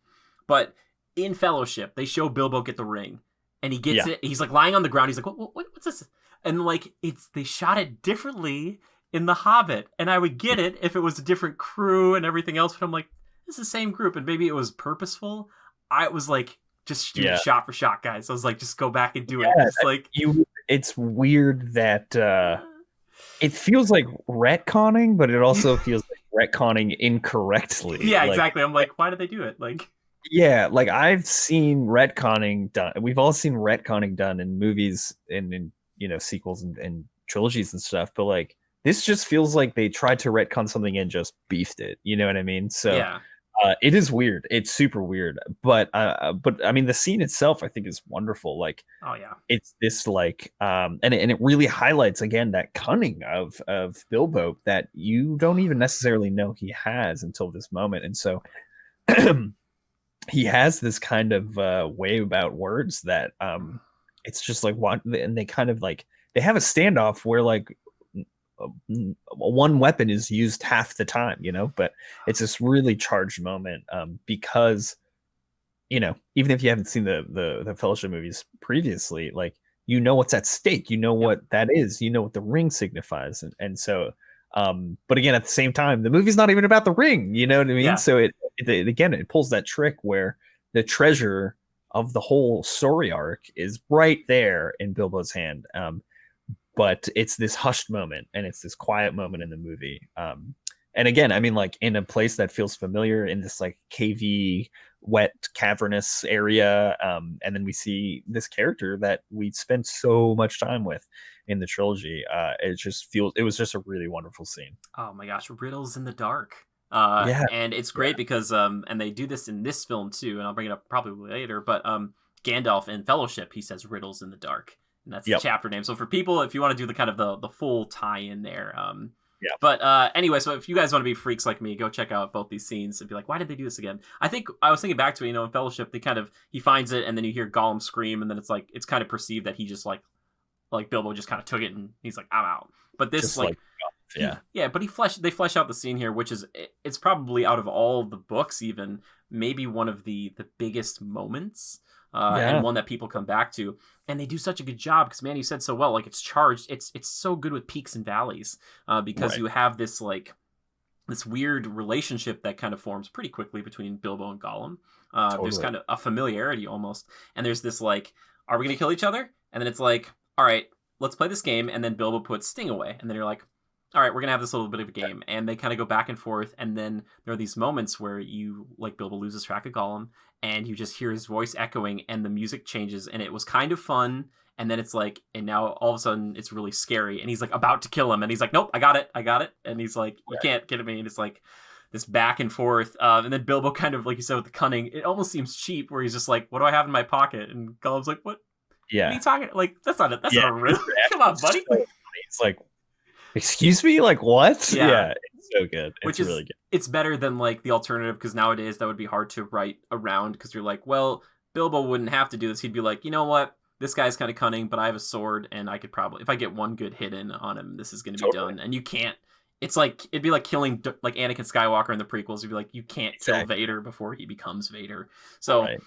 But in Fellowship, they show Bilbo get the ring, and he gets it. He's like lying on the ground. He's like, what's this? And like they shot it differently in The Hobbit, and I would get it if it was a different crew and everything else. But I'm like, it's the same group, and maybe it was purposeful. I was like, just shoot shot for shot, guys. I was like, just go back and do it. It's like it's weird that it feels like retconning, but it also feels like retconning incorrectly. Yeah, exactly. I'm like, why did they do it? Like, yeah, like I've seen retconning done. We've all seen retconning done in movies and in sequels and trilogies and stuff. But like this just feels like they tried to retcon something and just beefed it. You know what I mean? So yeah. It is weird. It's super weird. But I mean, the scene itself, I think, is wonderful. Like, oh yeah, it's this like, and it really highlights again that cunning of Bilbo that you don't even necessarily know he has until this moment. And so, he has this kind of way about words that it's just like what, and they kind of like they have a standoff where like one weapon is used half the time, but it's this really charged moment because even if you haven't seen the Fellowship movies previously, like what's at stake, what that is, what the ring signifies, and so but again at the same time the movie's not even about the ring, you know what I mean? So it again it pulls that trick where the treasure of the whole story arc is right there in Bilbo's hand. But it's this hushed moment and it's this quiet moment in the movie. And again, I mean, like in a place that feels familiar in this like cavey, wet, cavernous area. And then we see this character that we spent so much time with in the trilogy. It was just a really wonderful scene. Oh my gosh, riddles in the dark. Yeah. And it's great because, and they do this in this film too, and I'll bring it up probably later, but Gandalf in Fellowship, he says riddles in the dark. And that's the chapter name. So for people, if you want to do the kind of the full tie-in there. But anyway, so if you guys want to be freaks like me, go check out both these scenes and be like, why did they do this again? I think I was thinking back to it, in Fellowship, he finds it and then you hear Gollum scream and then it's kind of perceived that he just like Bilbo just kind of took it and he's like, I'm out. But this Just but they flesh out the scene here, which is, it's probably out of all the books even maybe one of the biggest moments, Yeah. and one that people come back to. And they do such a good job because, man, you said so well. Like, it's charged. It's so good with peaks and valleys, because Right. you have this like this weird relationship that kind of forms pretty quickly between Bilbo and Gollum. There's Totally. kind of a familiarity almost, and there's this like, are we gonna kill each other? And then it's like, all right, let's play this game. And then Bilbo puts Sting away, and then you're like, all right, we're gonna have this little bit of a game. And they kind of go back and forth, and then there are these moments where you like Bilbo loses track of Gollum, and you just hear his voice echoing, and the music changes, and it was kind of fun. And then it's like, and now all of a sudden it's really scary, and he's like about to kill him, and he's like, nope, I got it, and he's like, you Right. can't get at me, and it's like this back and forth, and then Bilbo kind of, like you said, with the cunning, it almost seems cheap, where he's just like, what do I have in my pocket? And Gollum's like, what are Yeah. you talking? Like, that's not it. That's Yeah. not a His real. Come reaction on, is so buddy. funny. It's like, excuse me, like what? Yeah, Yeah, it's so good. which It's is really good. it's better than like the alternative, because nowadays that would be hard to write around, because you're like, well, Bilbo wouldn't have to do this. He'd be like, you know what? This guy's kind of cunning, but I have a sword, and I could probably, if I get one good hit in on him, this is going to be Totally. done. And you can't. It's like, it'd be like killing like Anakin Skywalker in the prequels. You'd be like, you can't kill Exactly. Vader before he becomes Vader. So, Right.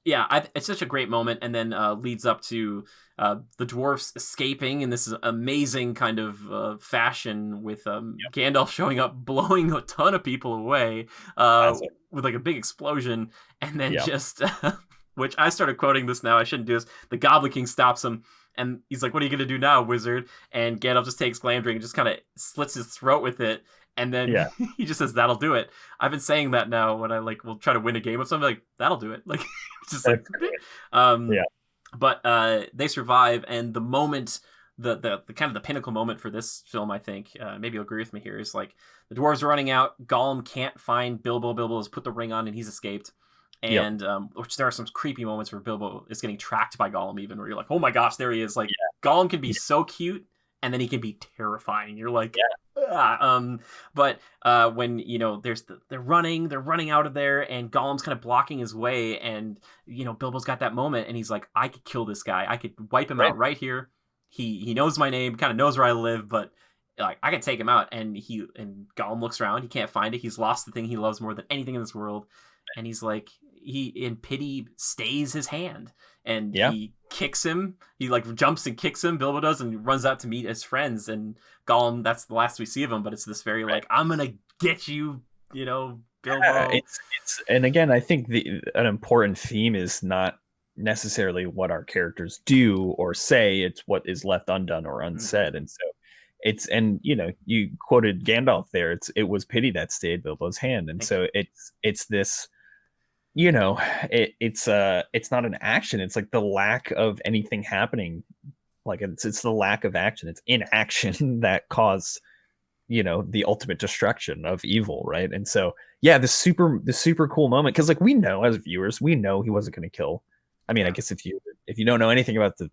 yeah, it's such a great moment, and then leads up to the dwarfs escaping in this amazing kind of fashion, with Gandalf showing up, blowing a ton of people away, Classic. with like a big explosion, and then Yeah. just, which I started quoting this now. I shouldn't do this. The Goblin King stops him, and he's like, "What are you gonna do now, wizard?" And Gandalf just takes Glamdring and just kind of slits his throat with it. And then Yeah. he just says, "That'll do it." I've been saying that now when I like will try to win a game of something, like, "That'll do it." Like, it's just like, That's great. um, Yeah. but they survive, and the moment, the kind of the pinnacle moment for this film, I think, maybe you'll agree with me here, is like the dwarves are running out. Gollum can't find Bilbo. Bilbo has put the ring on, and he's escaped. Yep. And which there are some creepy moments where Bilbo is getting tracked by Gollum, even, where you're like, oh my gosh, there he is. Like, Yeah. Gollum can be Yeah. so cute, and then he can be terrifying. You're like, Yeah. ah. But when they're running out of there, and Gollum's kind of blocking his way, and Bilbo's got that moment, and he's like, I could kill this guy. I could wipe him Right. out right here. He knows my name, kind of knows where I live, but like, I can take him out. And Gollum looks around, he can't find it. He's lost the thing he loves more than anything in this world, and he's like, he in pity stays his hand, and Yeah. he kicks him. He like jumps and kicks him. Bilbo does, and runs out to meet his friends. And Gollum, that's the last we see of him. But it's this very Right. like, I'm gonna get you, Yeah. Bilbo. And again, I think an important theme is not necessarily what our characters do or say, it's what is left undone or unsaid. And so and you quoted Gandalf there. It was pity that stayed Bilbo's hand. And so it's this, it's not an action. It's like the lack of anything happening. Like it's the lack of action. It's inaction that caused, the ultimate destruction of evil, right? And so, yeah, the super cool moment, because like we know as viewers, we know he wasn't going to kill. I mean, I guess if you don't know anything about the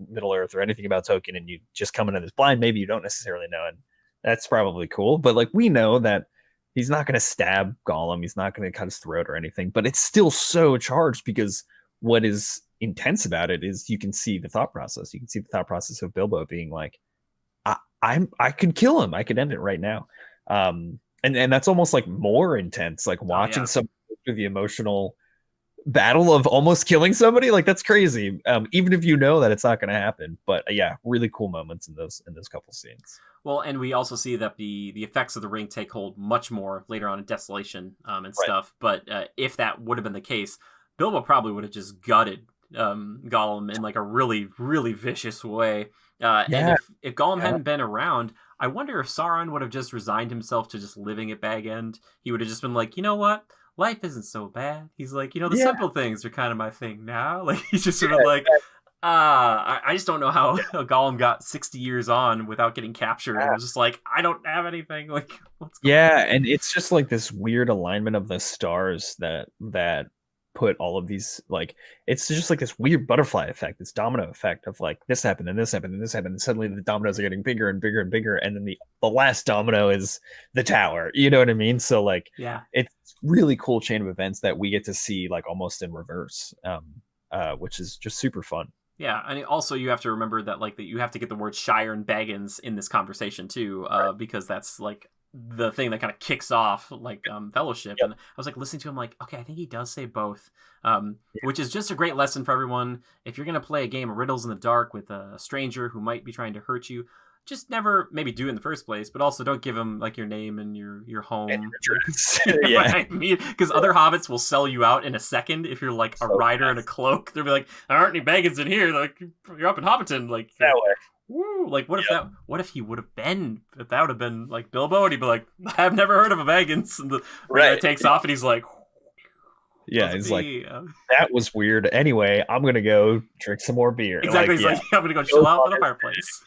Middle Earth or anything about Tolkien, and you just come into this blind, maybe you don't necessarily know, and that's probably cool. But like we know that he's not going to stab Gollum, he's not going to cut his throat or anything. But it's still so charged, because what is intense about it is you can see the thought process. You can see the thought process of Bilbo being like, I could kill him. I could end it right now. And that's almost like more intense, like watching some through the emotional battle of almost killing somebody. Like that's crazy. Even if you know that it's not going to happen. But yeah, really cool moments in those couple scenes. Well, and we also see that the effects of the ring take hold much more later on in Desolation, and stuff. But if that would have been the case, Bilbo probably would have just gutted Gollum in like a really, really vicious way. And if Gollum hadn't been around, I wonder if Sauron would have just resigned himself to just living at Bag End. He would have just been like, you know what? Life isn't so bad. He's like, the simple things are kind of my thing now. Like, he's just sort of like, I just don't know how Gollum got 60 years on without getting captured. And was just like, I don't have anything. Like, what's going on? And it's just like this weird alignment of the stars that put all of these, like, it's just like this weird butterfly effect, this domino effect of like this happened and this happened and this happened, and suddenly the dominoes are getting bigger and bigger and bigger, and then the last domino is the tower. You know what I mean? So like, it's really cool chain of events that we get to see like almost in reverse, which is just super fun. Yeah, and also you have to remember that like that you have to get the word Shire and Baggins in this conversation too, because that's like the thing that kind of kicks off like Fellowship. Yep. And I was like listening to him like, okay, I think he does say both, which is just a great lesson for everyone. If you're gonna play a game of riddles in the dark with a stranger who might be trying to hurt you, just never maybe do it in the first place, but also don't give him like your name and your home. Yeah. I mean, because other hobbits will sell you out in a second if you're like a rider in a cloak. They'll be like, there aren't any bagons in here. They're like, you're up in Hobbiton, like that way. woo, like what if he would have been, if that would have been like Bilbo, and he'd be like, I've never heard of a Baggins, and the guy takes off and he's like, yeah, he's like, that was weird. Anyway, I'm gonna go drink some more beer. Exactly, he's like, I'm gonna go chill out by the fireplace.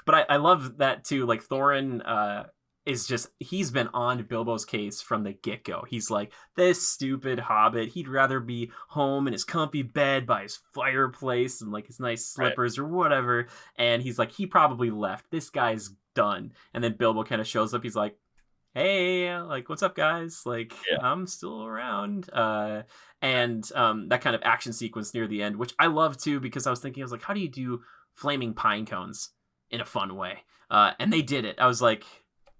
But I love that too. Like Thorin is just, he's been on Bilbo's case from the get-go. He's like, this stupid hobbit, he'd rather be home in his comfy bed by his fireplace and like his nice slippers or whatever. And he's like, he probably left. This guy's done. And then Bilbo kind of shows up. He's like, hey, like, what's up, guys? Like, I'm still around. And that kind of action sequence near the end, which I love too, because I was like, how do you do flaming pine cones in a fun way? And they did it. I was like,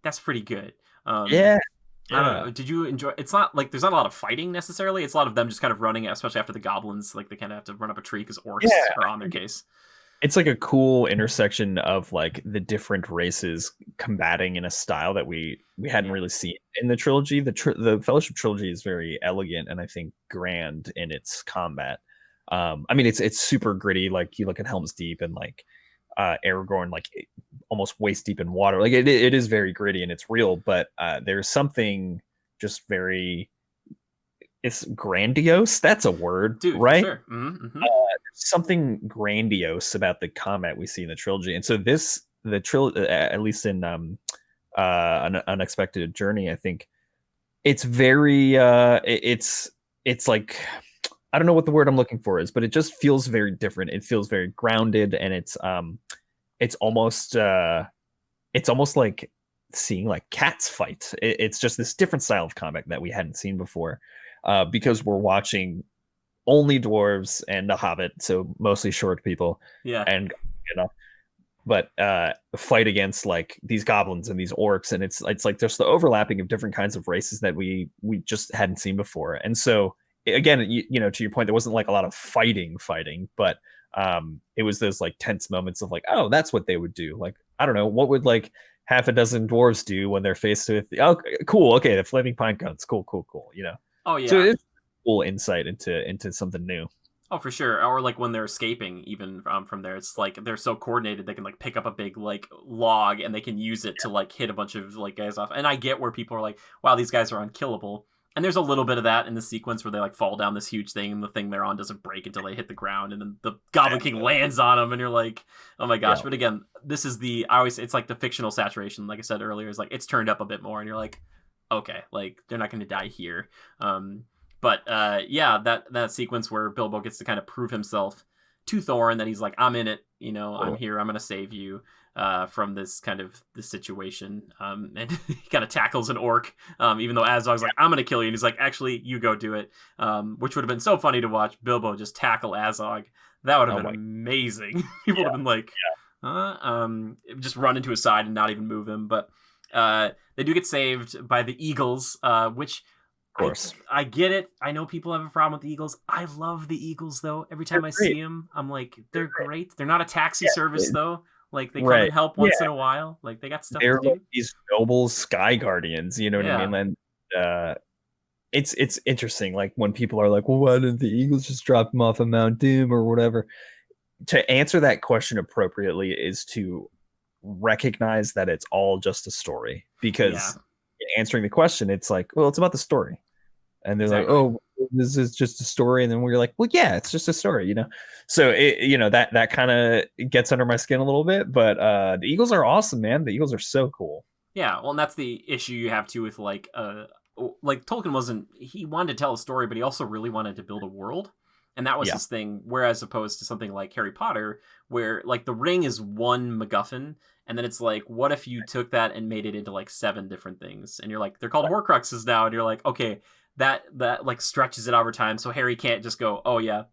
that's pretty good. I don't know. Did you enjoy? It's not like there's not a lot of fighting necessarily. It's a lot of them just kind of running, especially after the goblins. Like they kind of have to run up a tree because orcs are on their case. It's like a cool intersection of like the different races combating in a style that we hadn't really seen in the trilogy. The Fellowship trilogy is very elegant and I think grand in its combat. I mean, it's super gritty. Like you look at Helm's Deep and like Aragorn, like almost waist deep in water. Like it is very gritty and it's real, but there's something just very, it's grandiose. That's a word, dude, right? Sure. Mm-hmm. Something grandiose about the combat we see in the trilogy, and so the trilogy, at least in an Unexpected Journey, I think it's very it's like, I don't know what the word I'm looking for is, but it just feels very different. It feels very grounded, and it's almost like seeing like cats fight. It's just this different style of combat that we hadn't seen before, because we're watching only dwarves and a hobbit, so mostly short people. Yeah, and but fight against like these goblins and these orcs, and it's like just the overlapping of different kinds of races that we just hadn't seen before, and so. Again, you know, to your point, there wasn't like a lot of fighting, but it was those like tense moments of like, oh, that's what they would do. Like, I don't know, what would like half a dozen dwarves do when they're faced with, oh, cool, okay, the flaming pine cones, cool, you know. Oh yeah. So it's cool insight into something new. Oh, for sure. Or like when they're escaping, even from there, it's like they're so coordinated they can like pick up a big like log and they can use it to like hit a bunch of like guys off. And I get where people are like, wow, these guys are unkillable. And there's a little bit of that in the sequence where they like fall down this huge thing and the thing they're on doesn't break until they hit the ground, and then the Goblin King lands on them and you're like, oh my gosh. But again, this is it's like the fictional saturation, like I said earlier, is like it's turned up a bit more and you're like, okay, like they're not going to die here. But that sequence where Bilbo gets to kind of prove himself to Thorin that he's like, I'm in it, you know, I'm here, I'm going to save you from this situation. And he kind of tackles an orc, even though Azog's like, I'm going to kill you. And he's like, actually, you go do it. Which would have been so funny to watch Bilbo just tackle Azog. That would have been amazing. People would have been like, just run into his side and not even move him. But they do get saved by the Eagles, which... Of course. I get it. I know people have a problem with the Eagles. I love the Eagles, though. Every time I see them, I'm like, they're great. They're not a taxi service, though. Like, they come and help once in a while. Like, they got stuff to do. Like these noble sky guardians, you know what I mean? And it's interesting. Like, when people are like, well, why didn't the Eagles just drop them off of Mount Doom or whatever? To answer that question appropriately is to recognize that it's all just a story. Because answering the question, it's like, well, it's about the story. And they're like, oh, this is just a story. And then we're like, well, yeah, it's just a story, you know? So, that kind of gets under my skin a little bit. But the Eagles are awesome, man. The Eagles are so cool. Yeah, well, and that's the issue you have, too, with, like Tolkien he wanted to tell a story, but he also really wanted to build a world. And that was his thing. Whereas opposed to something like Harry Potter, where, like, the ring is one MacGuffin. And then it's like, what if you took that and made it into, like, 7 different things? And you're like, they're called Horcruxes now. And you're like, okay, that like stretches it over time, so Harry can't just go, oh yeah,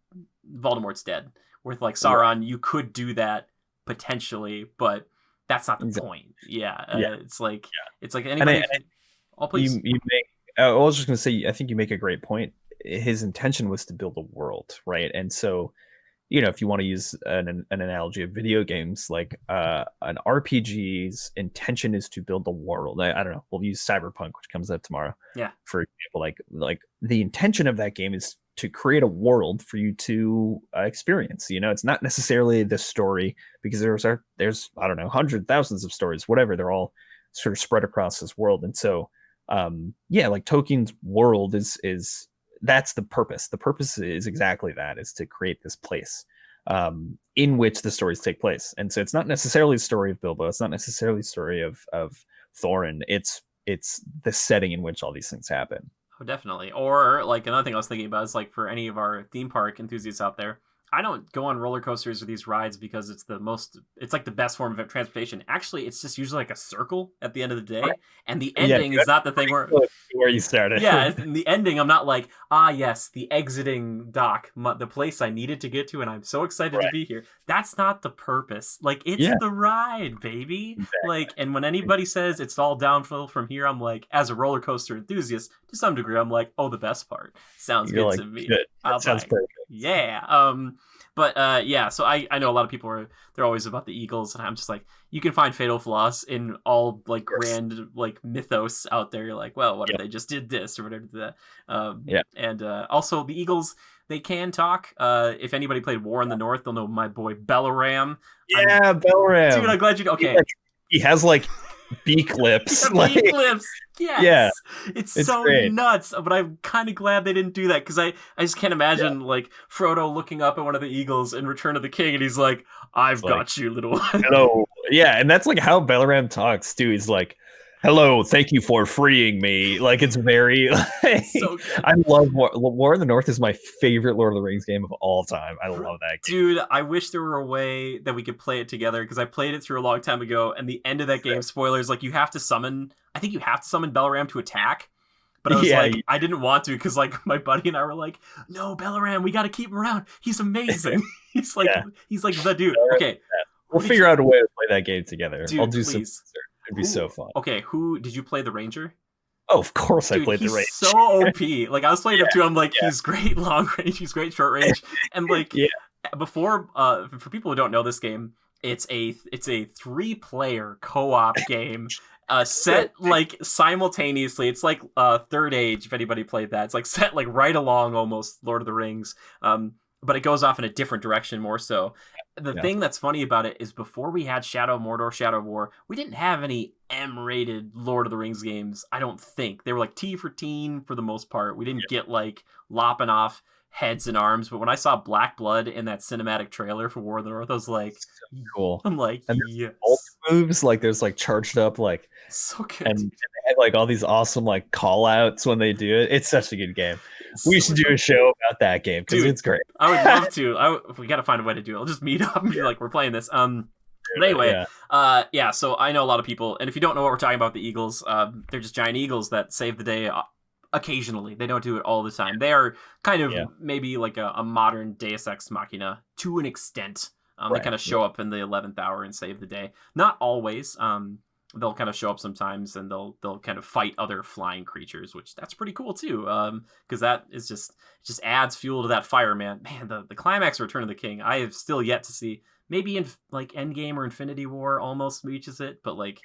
Voldemort's dead. With like Sauron, you could do that potentially, but that's not the Exactly. point. Yeah, Yeah. it's like And anybody. Oh, please. you make. I was just gonna say, I think you make a great point. His intention was to build a world, right? And so, if you want to use an analogy of video games, like an RPG's intention is to build the world. I don't know. We'll use Cyberpunk, which comes out tomorrow, Yeah. for example. Like the intention of that game is to create a world for you to experience. It's not necessarily the story, because there's I don't know, hundred thousands of stories, whatever. They're all sort of spread across this world, and so yeah, like Tolkien's world is that's the purpose. The purpose is exactly that, is to create this place in which the stories take place. And so it's not necessarily the story of Bilbo. It's not necessarily the story of Thorin. It's the setting in which all these things happen. Oh, definitely. Or like another thing I was thinking about is like for any of our theme park enthusiasts out there, I don't go on roller coasters or these rides because it's like the best form of transportation. Actually, it's just usually like a circle at the end of the day. And the ending is not the thing where you started. Yeah, in the ending, I'm not like, yes, the exiting dock, the place I needed to get to, and I'm so excited to be here. That's not the purpose. Like, it's the ride, baby. Exactly. Like, and when anybody says it's all downhill from here, I'm like, as a roller coaster enthusiast, to some degree, I'm like, oh, the best part sounds good to me. Good. That sounds perfect. Yeah. But yeah, so I know a lot of people they're always about the Eagles, and I'm just like, you can find fatal flaws in all like grand like mythos out there. You're like, well, what if they just did this or whatever that? And also the Eagles, they can talk. If anybody played War in the North, they'll know my boy Bellaram. Yeah, Bellaram. Dude, I'm glad you. Okay, he has like beak lips. Beak lips. Yes. Yeah, it's so great. Nuts, but I'm kind of glad they didn't do that, because I just can't imagine like Frodo looking up at one of the eagles in Return of the King, and he's like, "I've got you, little one." Hello. Yeah, and that's like how Bellaram talks too. He's like, "Hello, thank you for freeing me." Like, it's very. So I love War in the North is my favorite Lord of the Rings game of all time. I love that game. Dude, I wish there were a way that we could play it together, because I played it through a long time ago, and the end of that game, spoilers, like you have to summon. I think you have to summon Bellaram to attack. But I was I didn't want to, because like my buddy and I were like, no, Bellaram, we got to keep him around. He's amazing. he's like the dude. Okay. We'll figure out a way to play that game together. Dude, I'll do please. some. It'd be so fun. Okay, who did you play? The Ranger? Oh, of course. Dude, I played the Ranger. So OP. Like, I was playing up to him, like, he's great long range, he's great short range. And like before, for people who don't know this game, it's a 3-player co-op game. Set like simultaneously. It's like Third Age, if anybody played that. It's like set like right along almost Lord of the Rings. But it goes off in a different direction more so. The thing that's funny about it is, before we had Shadow of Mordor, Shadow of War, we didn't have any M-rated Lord of the Rings games, I don't think. They were like T for teen for the most part. We didn't get like lopping off heads and arms, but when I saw Black Blood in that cinematic trailer for War of the North, I was like, so cool. I'm like, and yes. Ult moves, like there's like charged up, like so good. And they have like all these awesome like call outs when they do it. It's such a good game. We should do a show about that game, because it's great. I would love to. We got to find a way to do it. I'll just meet up and be like, we're playing this. But anyway, so I know a lot of people, and if you don't know what we're talking about, the Eagles, they're just giant eagles that save the day occasionally. They don't do it all the time. They are kind of maybe like a modern Deus Ex Machina to an extent. They kind of show up in the 11th hour and save the day. Not always. They'll kind of show up sometimes, and they'll kind of fight other flying creatures, which that's pretty cool too. Because that is just adds fuel to that fire, man. Man, the climax of Return of the King, I have still yet to see. Maybe in like Endgame or Infinity War almost reaches it, but like,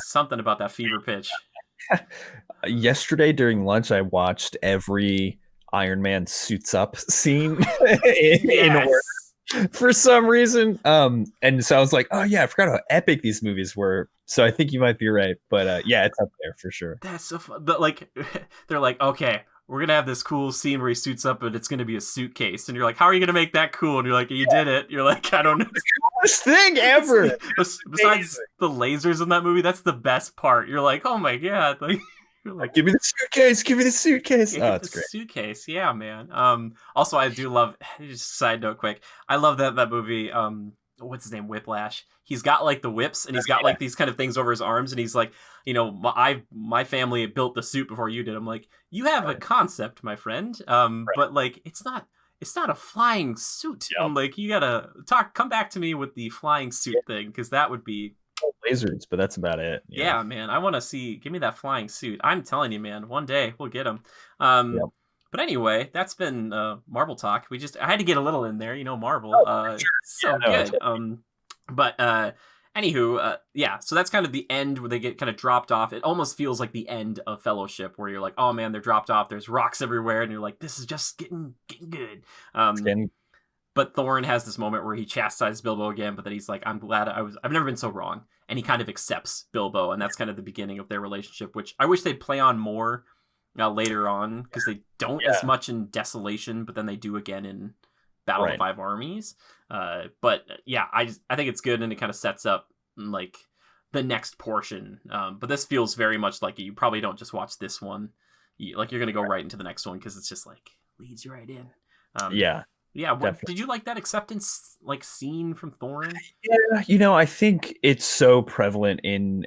something about that fever pitch. Yesterday during lunch, I watched every Iron Man suits up scene in order. For some reason, and so I was like, oh yeah, I forgot how epic these movies were. So I think you might be right, but yeah, it's up there for sure. That's so fun. But like, they're like, okay, we're gonna have this cool scene where he suits up, but it's gonna be a suitcase, and you're like, how are you gonna make that cool? And you're like, you did it. You're like, I don't know, the coolest thing ever. Besides the lasers in that movie, that's the best part. You're like, oh my god, like. Like, give me the suitcase. Give me the suitcase. Oh, it's great. Suitcase, yeah, man. Also, I do love. Just side note, quick. I love that movie. What's his name? Whiplash. He's got like the whips, and he's got like these kind of things over his arms, and he's like, my family built the suit before you did. I'm like, you have a concept, my friend. But like, it's not it's not a flying suit. Yep. I'm like, you gotta come back to me with the flying suit thing, because that would be, Lasers, but that's about it. yeah, man. I want to see. Give me that flying suit. I'm telling you, man. One day we'll get him. Yep. But anyway, that's been Marvel talk. I had to get a little in there, Marvel. Oh, for sure. So Yeah, no, good. But anywho, yeah. So that's kind of the end where they get kind of dropped off. It almost feels like the end of Fellowship, where you're like, oh man, they're dropped off. There's rocks everywhere, and you're like, this is just getting good. But Thorin has this moment where he chastises Bilbo again, but then he's like, I'm glad I've never been so wrong. And he kind of accepts Bilbo, and that's kind of the beginning of their relationship, which I wish they'd play on more later on, because they don't as much in Desolation, but then they do again in Battle of the Five Armies. But yeah, I think it's good, and it kind of sets up like the next portion. But this feels very much like you probably don't just watch this one. You're going to go right into the next one, because it's just like leads you right in. Yeah, did you like that acceptance like scene from Thorin? Yeah, I think it's so prevalent in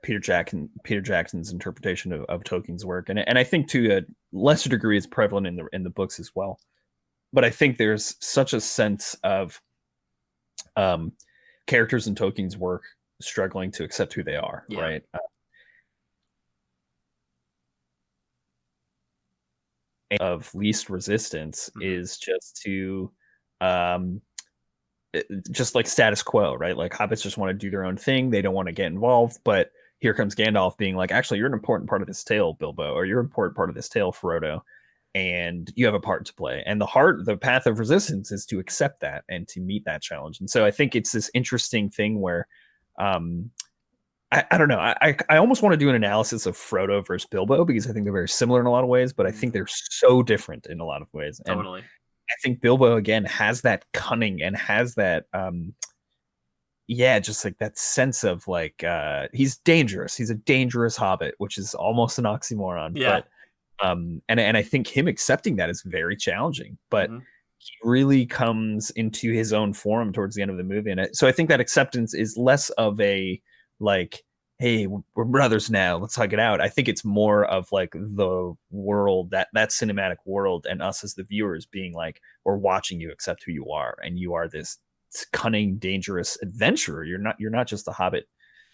Peter Jackson's interpretation of Tolkien's work, and I think to a lesser degree it's prevalent in the books as well. But I think there's such a sense of characters in Tolkien's work struggling to accept who they are, right? Of least resistance is just to just like status quo, right? Like hobbits just want to do their own thing. They don't want to get involved. But here comes Gandalf being like, actually, you're an important part of this tale, Bilbo, or you're an important part of this tale, Frodo, and you have a part to play. And the path of resistance is to accept that and to meet that challenge. And so I think it's this interesting thing where I don't know. I almost want to do an analysis of Frodo versus Bilbo, because I think they're very similar in a lot of ways, but I think they're so different in a lot of ways. Totally. And I think Bilbo again has that cunning and has that just like that sense of like he's dangerous. He's a dangerous hobbit, which is almost an oxymoron. Yeah. But and I think him accepting that is very challenging. But he really comes into his own form towards the end of the movie. And so I think that acceptance is less of a like, hey, we're brothers now, let's hug it out. I think it's more of like the world, that cinematic world, and us as the viewers being like, we're watching you accept who you are, and you are this cunning, dangerous adventurer. You're not just a hobbit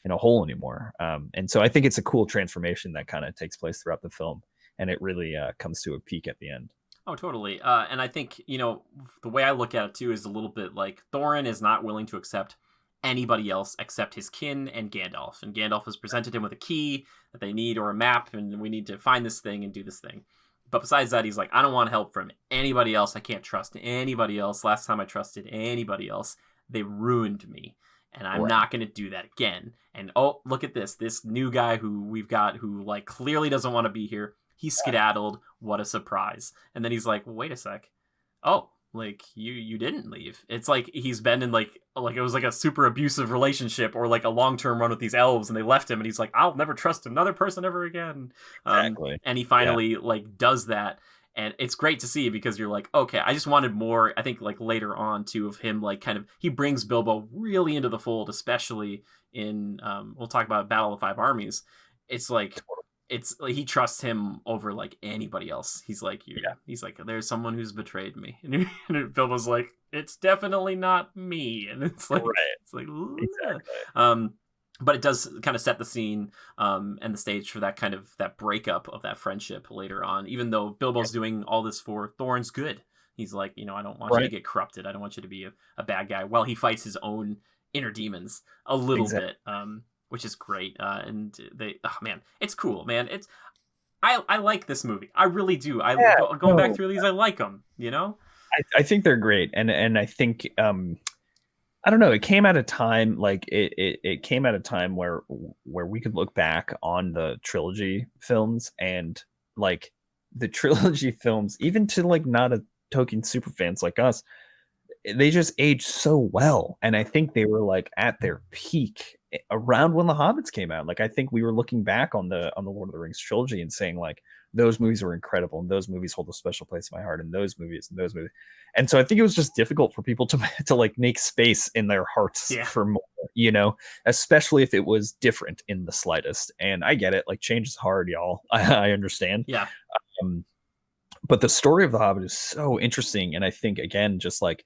in a hole anymore. And so I think it's a cool transformation that kind of takes place throughout the film, and it really comes to a peak at the end. Oh, totally. And I think, the way I look at it too is a little bit like Thorin is not willing to accept anybody else except his kin and Gandalf. And Gandalf has presented him with a key that they need, or a map, and we need to find this thing and do this thing. But besides that, he's like, I don't want help from anybody else. I can't trust anybody else. Last time I trusted anybody else, they ruined me. And I'm not going to do that again. And oh, look at this new guy who we've got, who like clearly doesn't want to be here. He skedaddled. What a surprise. And then he's like, wait a sec. Oh, like you didn't leave. It's like he's been in like it was like a super abusive relationship, or like a long-term run with these elves, and they left him, and he's like, I'll never trust another person ever again. Exactly. And he finally like does that, and it's great to see, because you're like, okay, I just wanted more. I think like later on too, of him like kind of, he brings Bilbo really into the fold, especially in we'll talk about Battle of the Five Armies. It's like he trusts him over like anybody else. He's like, he's like, there's someone who's betrayed me, and Bilbo's like, it's definitely not me, and it's like, it's like, exactly. But it does kind of set the scene and the stage for that kind of that breakup of that friendship later on. Even though Bilbo's doing all this for Thorin's good, he's like, I don't want you to get corrupted. I don't want you to be a bad guy. While he fights his own inner demons a little bit. Which is great. And it's cool, man. I like this movie. I really do. Going back through these, I like them, I think they're great. And I think, I don't know, it came at a time, like it came at a time where we could look back on the trilogy films, and like the trilogy films, even to like not a Tolkien super fans like us, they just aged so well. And I think they were like at their peak around when the Hobbits came out. Like I think we were looking back on the Lord of the Rings trilogy and saying like, those movies were incredible, and those movies hold a special place in my heart, and those movies. And so I think it was just difficult for people to like make space in their hearts for more, especially if it was different in the slightest. And I get it, like change is hard, y'all. I understand. Yeah. But the story of the Hobbit is so interesting, and I think again, just like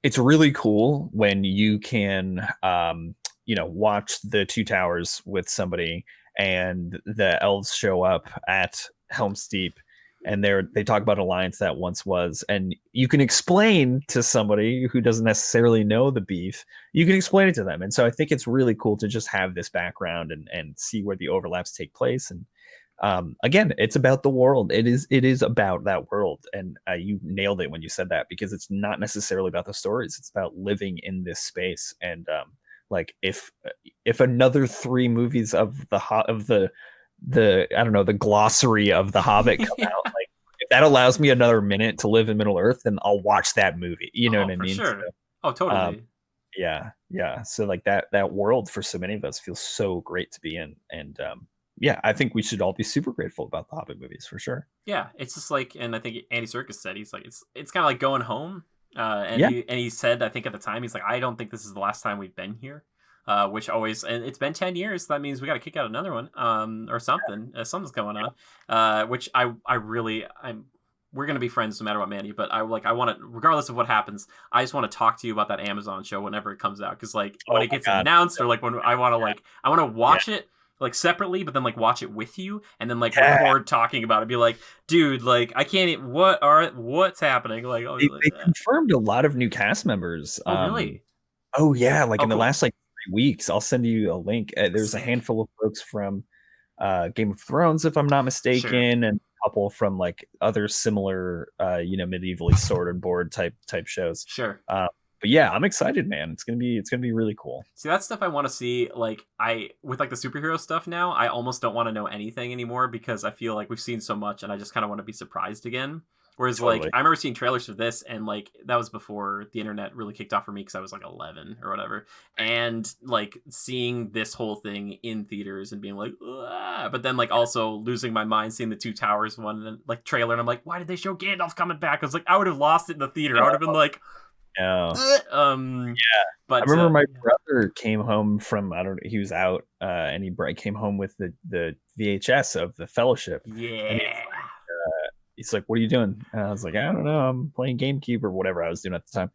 it's really cool when you can watch the Two Towers with somebody and the elves show up at Helm's Deep and they talk about an alliance that once was, and you can explain to somebody who doesn't necessarily know the beef, you can explain it to them. And so I think it's really cool to just have this background and see where the overlaps take place. And again, it's about the world. It is about that world, and you nailed it when you said that, because it's not necessarily about the stories. It's about living in this space. And like if another 3 movies of the I don't know, the glossary of the Hobbit come out, like if that allows me another minute to live in Middle Earth, then I'll watch that movie. You know Oh, what I for mean? sure. So, Oh, um, totally. yeah. So like that world for so many of us feels so great to be in, and yeah, I think we should all be super grateful about the Hobbit movies for sure. Yeah, it's just like, and I think Andy Serkis said, he's like, it's kind of like going home. And Yeah, he said, I think at the time, he's like, I don't think this is the last time we've been here. Which always, and it's been 10 years. So that means we got to kick out another one, or something. Something's going on. Which I really, we're gonna be friends no matter what, Manny. But I want to, regardless of what happens, I just want to talk to you about that Amazon show whenever it comes out, because like when oh it my gets god, announced, or like when I want to yeah, watch it like separately, but then like watch it with you, and then like yeah. record talking about it. Be like, dude, like I can't. What's happening? Like, oh, They confirmed a lot of new cast members. oh really? Oh yeah, like Oh, in the cool, last like 3 weeks. I'll send you a link. There's a sick. handful of folks from Game of Thrones, if I'm not Sure, mistaken, and a couple from like other similar, medievally sword and board type shows. sure. But yeah, I'm excited, man. It's gonna be really cool. See, that's stuff I want to see. Like I with like the superhero stuff now, I almost don't want to know anything anymore, because I feel like we've seen so much, and I just kind of want to be surprised again. Whereas like Totally. I remember seeing trailers for this, and like that was before the internet really kicked off for me, because I was like 11 or whatever, and like seeing this whole thing in theaters and being like, "Ah," but then like also losing my mind seeing the Two Towers one and like trailer, and I'm like, why did they show Gandalf coming back? I was like, I would have lost it in the theater. I would have been like, Yeah. I but remember my brother came home from, I don't know, he was out, and came home with the VHS of the Fellowship, and yeah. he's like, "What are you doing?" And I was like, "I don't know, I'm playing GameCube or whatever I was doing at the time."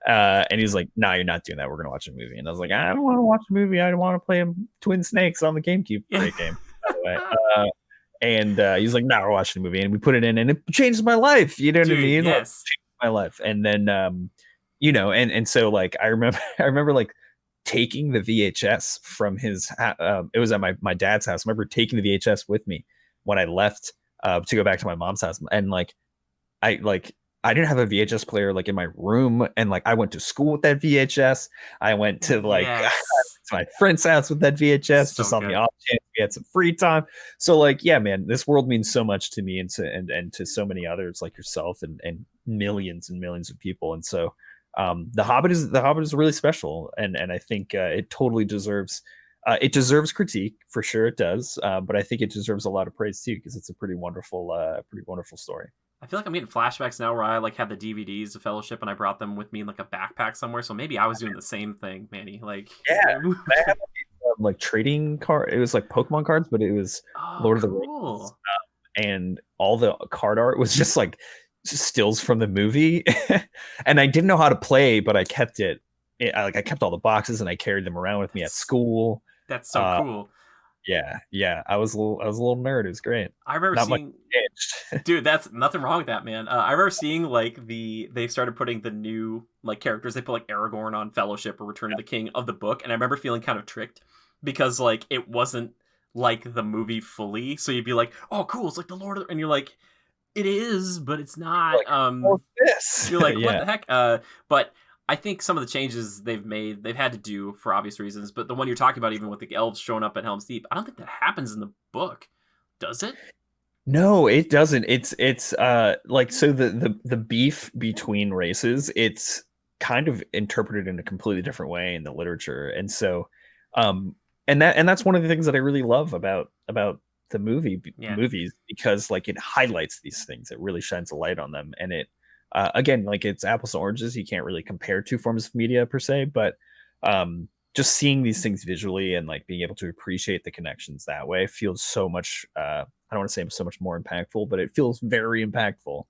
And he's like, "No, you're not doing that. We're gonna watch a movie." And I was like, "I don't want to watch a movie. I want to play Twin Snakes on the GameCube." Yeah. Great game, by the way. And he's like, "No, we're watching a movie," and we put it in, and it changed my life. You know what I Dude, mean? Like, yes. changed my life. And then, and so like I remember, I remember like taking the VHS from it was at my dad's house. I remember taking the VHS with me when I left to go back to my mom's house, and I didn't have a VHS player like in my room, and like I went to school with that VHS. I went to like Yes. to my friend's house with that VHS So just on the good. off chance we had some free time. So like, yeah, man, this world means so much to me, and to so many others like yourself, and millions and millions of people. And so the Hobbit is really special, and I think it totally deserves critique for sure. It does, but I think it deserves a lot of praise too, because it's a pretty wonderful story. I feel like I'm getting flashbacks now where I like had the DVDs of Fellowship and I brought them with me in like a backpack somewhere. So maybe I was doing the same thing, Manny. Like, Yeah, I have like trading card. It was like Pokemon cards, but it was oh, Lord of the Rings, cool. and all the card art was just like stills from the movie. And I didn't know how to play, but I kept it. I kept all the boxes and I carried them around with me at That's school. that's so Uh, cool. yeah. I was a little nerd. It was great. I remember Not much seeing, changed. dude, that's nothing wrong with that, man. I remember seeing like they started putting the new like characters. They put like Aragorn on Fellowship or Return of the King of the book, and I remember feeling kind of tricked because like it wasn't like the movie fully. So you'd be like, oh, cool, it's like the Lord of the, and you're like, it is, but it's not. Like, what's this? You're like, what Yeah. the heck? But I think some of the changes they've made, they've had to do for obvious reasons. But the one you're talking about, even with the elves showing up at Helm's Deep, I don't think that happens in the book, does it? No, it doesn't. It's like, so the beef between races, it's kind of interpreted in a completely different way in the literature. And so um and that's one of the things that I really love about the Yeah. movies, because like it highlights these things. It really shines a light on them, and it again, like, it's apples to oranges. You can't really compare two forms of media per se, but just seeing these things visually and like being able to appreciate the connections that way feels so much I don't want to say so much more impactful, but it feels very impactful.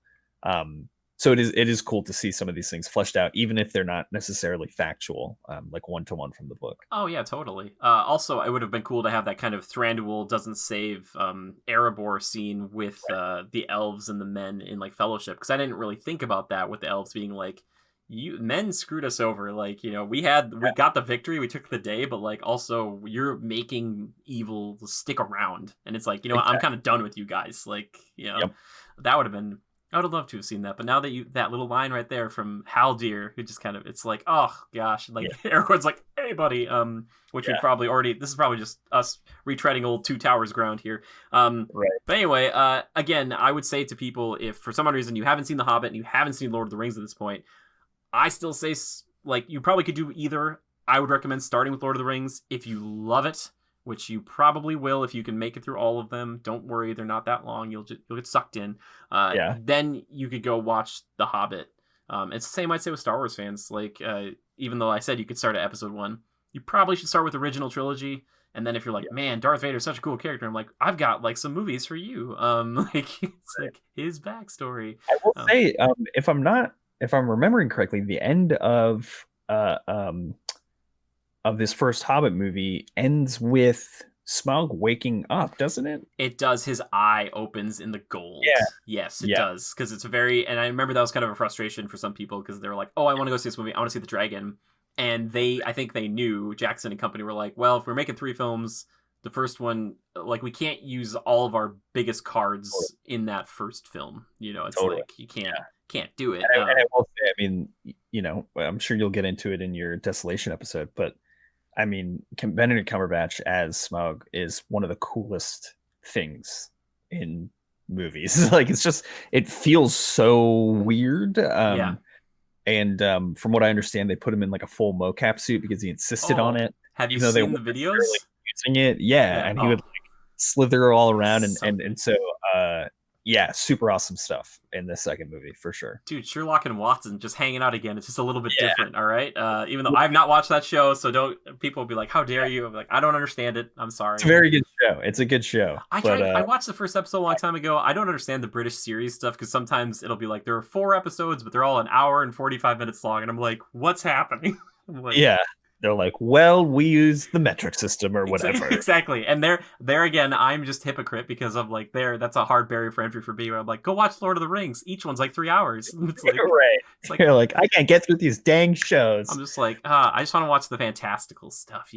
So it is cool to see some of these things fleshed out, even if they're not necessarily factual, like one-to-one from the book. Oh yeah, totally. Also, it would have been cool to have that kind of Thranduil doesn't save Erebor scene with the elves and the men in like Fellowship, because I didn't really think about that with the elves being like, you men screwed us over. Like, we got the victory, we took the day, but like also you're making evil stick around, and it's like, Exactly. I'm kind of done with you guys. Like, Yep. that would have been. I would have loved to have seen that, but now that that little line right there from Haldir, who just kind of, it's like, oh gosh, like Aragorn's like, hey buddy, which we probably already, this is probably just us retreading old Two Towers ground here. Right. But anyway, again, I would say to people, if for some reason you haven't seen The Hobbit and you haven't seen Lord of the Rings at this point, I still say, like, you probably could do either. I would recommend starting with Lord of the Rings. If you love it, which you probably will if you can make it through all of them. Don't worry, they're not that long. You'll get sucked in. Then you could go watch The Hobbit. It's the same I'd say with Star Wars fans. Like, even though I said you could start at Episode 1, you probably should start with the original trilogy. And then if you're like, man, Darth Vader's such a cool character, I'm like, I've got like some movies for you. Like, it's like his backstory. I will say, if I'm remembering correctly, the end of this first Hobbit movie ends with Smaug waking up, doesn't it? It does. His eye opens in the gold. Yeah. Yes, it does. Because it's and I remember that was kind of a frustration for some people, because they were like, oh, I want to go see this movie. I want to see the dragon. And I think they knew, Jackson and company were like, well, if we're making 3 films, the first one, like, we can't use all of our biggest cards in that first film. It's like, you can't do it. And I will say, I mean, I'm sure you'll get into it in your Desolation episode, but I mean, Benedict Cumberbatch as Smaug is one of the coolest things in movies. Like, it feels so weird. And from what I understand, they put him in like a full mocap suit because he insisted on it. Have you seen the videos? Really using it, and he would like slither all around, and so super awesome stuff in this second movie for sure. Dude, Sherlock and Watson just hanging out again. It's just a little bit different, all right? Even though I've not watched that show, so people will be like, how dare you? I'm like, I don't understand it. I'm sorry. It's a very good show. It's a good show. I watched the first episode a long time ago. I don't understand the British series stuff, because sometimes it'll be like, there are 4 episodes, but they're all an hour and 45 minutes long, and I'm like, what's happening? Like, they're like, well, we use the metric system or whatever. Exactly. And there again, I'm just hypocrite, because I'm like, that's a hard barrier for entry for me, where I'm like, go watch Lord of the Rings. Each one's like 3 hours. It's like, right. It's like, you're like, I can't get through these dang shows. I'm just like, I just want to watch the fantastical stuff,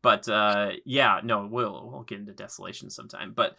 But we'll get into Desolation sometime. But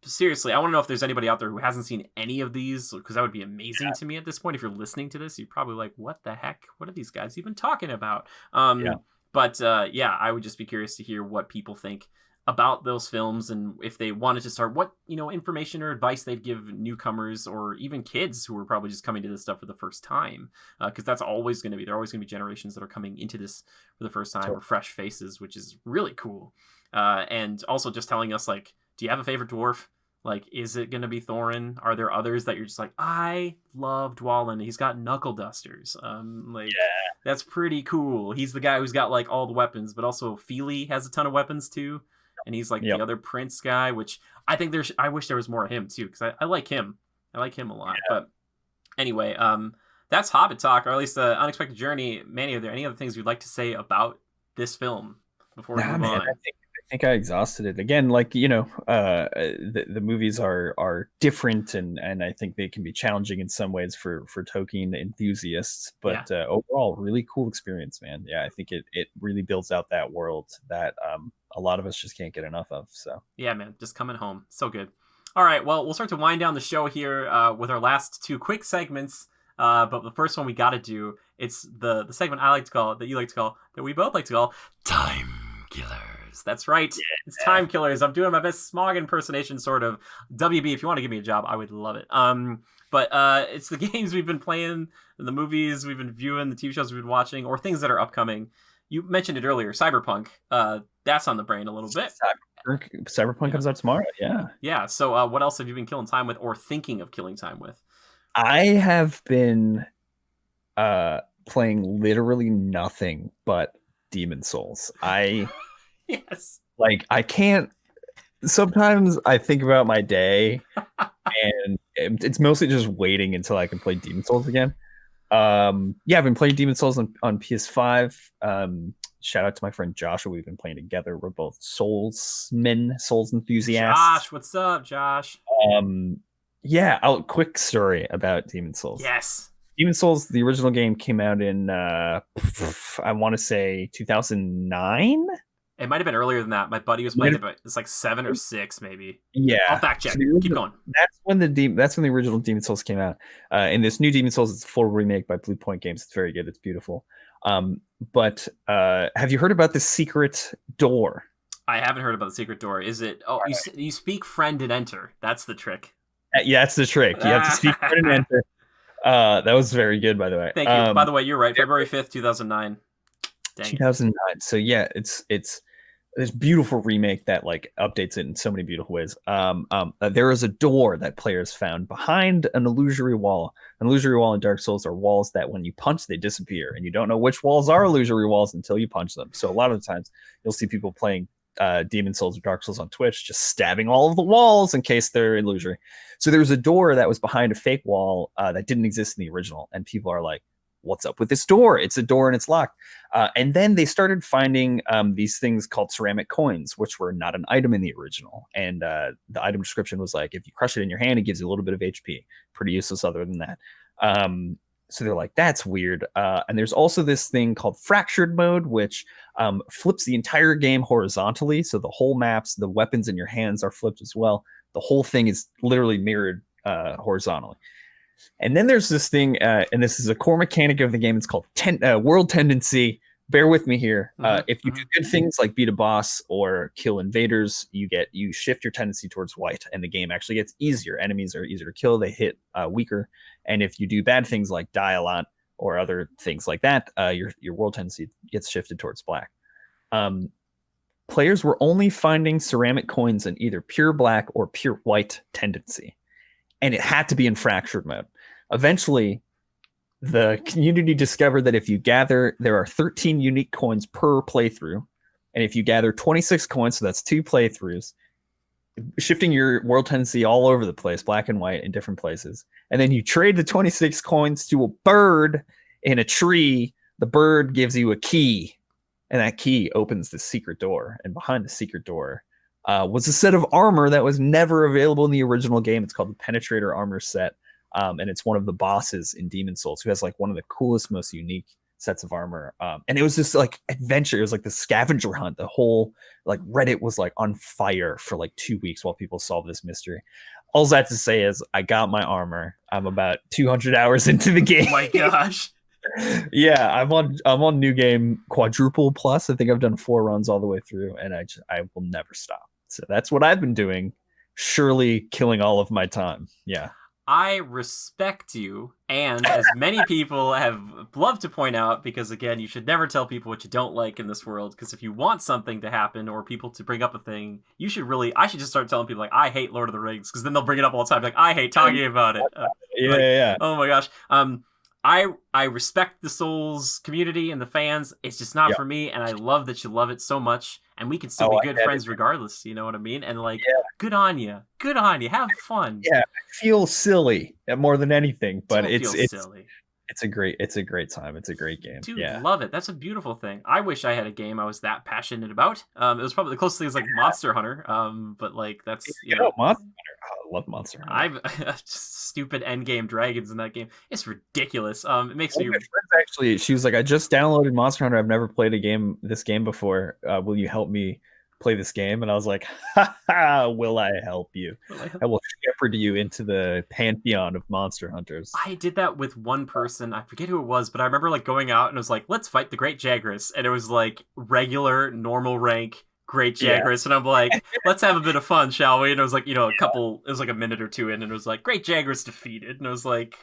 seriously, I want to know if there's anybody out there who hasn't seen any of these, because that would be amazing to me at this point. If you're listening to this, you're probably like, what the heck? What are these guys even talking about? But I would just be curious to hear what people think about those films, and if they wanted to start, what information or advice they'd give newcomers, or even kids who are probably just coming to this stuff for the first time, because that's always going to be, there are always going to be generations that are coming into this for the first time, or fresh faces, which is really cool. And also just telling us, like, do you have a favorite dwarf? Like, is it going to be Thorin? Are there others that you're just like, I love Dwalin, he's got knuckle dusters, that's pretty cool. He's the guy who's got like all the weapons, but also Feely has a ton of weapons too. And he's like the other prince guy, which I think I wish there was more of him too, because I like him. I like him a lot. But anyway, that's Hobbit talk, or at least the Unexpected Journey. Manny, are there any other things you'd like to say about this film before we move on? I think I exhausted it. Again, like, the movies are different, and I think they can be challenging in some ways for Tolkien enthusiasts, but overall, really cool experience, man. I think it really builds out that world that a lot of us just can't get enough of. So yeah, man, just coming home, so good. All right, well, we'll start to wind down the show here with our last 2 quick segments. But the first one we got to do, it's the segment I like to call, that you like to call, that we both like to call Time Killers. That's right. It's Time Killers. I'm doing my best Smaug impersonation, sort of. WB, if you want to give me a job, I would love it. But it's the games we've been playing, the movies we've been viewing, the TV shows we've been watching, or things that are upcoming. You mentioned it earlier, Cyberpunk. That's on the brain a little bit. Cyberpunk comes out tomorrow. Yeah. So what else have you been killing time with, or thinking of killing time with? I have been playing literally nothing but Demon Souls. Yes. I can't. Sometimes I think about my day, and it's mostly just waiting until I can play Demon Souls again. Yeah, I've been playing Demon Souls on PS5. Shout out to my friend Joshua. We've been playing together. We're both Souls enthusiasts. Josh, what's up, Josh? Um, yeah, quick story about Demon Souls. Yes. Demon Souls, the original game came out in I want to say 2009. It might have been earlier than that. My buddy was playing it, but it's like 7 or 6, maybe. Yeah, I'll fact check. Keep going. That's when the original Demon Souls came out. And this new Demon Souls is a full remake by Blue Point Games. It's very good. It's beautiful. But have you heard about the secret door? I haven't heard about the secret door. Is it? Oh, you speak friend and enter. That's the trick. Yeah, that's the trick. You have to speak friend and enter. That was very good, by the way. Thank you. By the way, you're right. February 5th, 2009. Dang. 2009. So yeah, it's this beautiful remake that like updates it in so many beautiful ways. There is a door that players found behind an illusory wall. An illusory wall in Dark Souls are walls that when you punch, they disappear, and you don't know which walls are illusory walls until you punch them. So a lot of the times you'll see people playing Demon Souls or Dark Souls on Twitch just stabbing all of the walls in case they're illusory. So there was a door that was behind a fake wall that didn't exist in the original, and people are like, what's up with this door? It's a door and it's locked. And then they started finding these things called ceramic coins, which were not an item in the original. And the item description was like, if you crush it in your hand, it gives you a little bit of HP. Pretty useless other than that. So they're like, that's weird. And there's also this thing called fractured mode, which flips the entire game horizontally. So the whole maps, the weapons in your hands are flipped as well. The whole thing is literally mirrored horizontally. And then there's this thing, and this is a core mechanic of the game. It's called world tendency. Bear with me here. If you do good things like beat a boss or kill invaders, you shift your tendency towards white, and the game actually gets easier. Enemies are easier to kill. They hit weaker. And if you do bad things like die a lot or other things like that, your world tendency gets shifted towards black. Players were only finding ceramic coins in either pure black or pure white tendency. And it had to be in fractured mode. Eventually, the community discovered that if you gather, there are 13 unique coins per playthrough. And if you gather 26 coins, so that's 2 playthroughs, shifting your world tendency all over the place, black and white in different places. And then you trade the 26 coins to a bird in a tree. The bird gives you a key, and that key opens the secret door. And behind the secret door was a set of armor that was never available in the original game. It's called the Penetrator Armor Set, and it's one of the bosses in Demon Souls who has like one of the coolest, most unique sets of armor. And it was just like adventure. It was like the scavenger hunt. The whole like Reddit was like on fire for like 2 weeks while people solved this mystery. All that to say is I got my armor. I'm about 200 hours into the game. Oh my gosh. Yeah, I'm on New Game Quadruple Plus. I think I've done 4 runs all the way through, and I will never stop. So that's what I've been doing, surely killing all of my time. Yeah. I respect you, and as many people have loved to point out, because again, you should never tell people what you don't like in this world, because if you want something to happen or people to bring up a thing, I should just start telling people like, I hate Lord of the Rings, because then they'll bring it up all the time, like, I hate talking about it. Yeah. Oh my gosh. I respect the Souls community and the fans. It's just not for me, and I love that you love it so much, and we can still be good friends regardless, you know what I mean? And like, good on you. Good on you. Have fun. Yeah, I feel silly more than anything, but it's silly. It's a great time. It's a great game. Dude, yeah. Love it. That's a beautiful thing. I wish I had a game I was that passionate about. It was probably the closest thing is like Monster Hunter. But like that's Monster Hunter. Oh, I love Monster Hunter. I've stupid endgame dragons in that game. It's ridiculous. It makes me. My friend actually, she was like, I just downloaded Monster Hunter. I've never played this game before. Will you help me play this game? And I was like, will I help you? I will shepherd you into the pantheon of monster hunters. I did that with one person. I forget who it was, but I remember like going out and it was like, let's fight the Great Jagras. And it was like regular, normal rank Great Jagras. And I'm like, let's have a bit of fun, shall we? And it was like, it was like a minute or two in, and it was like, Great Jagras defeated. And it was like,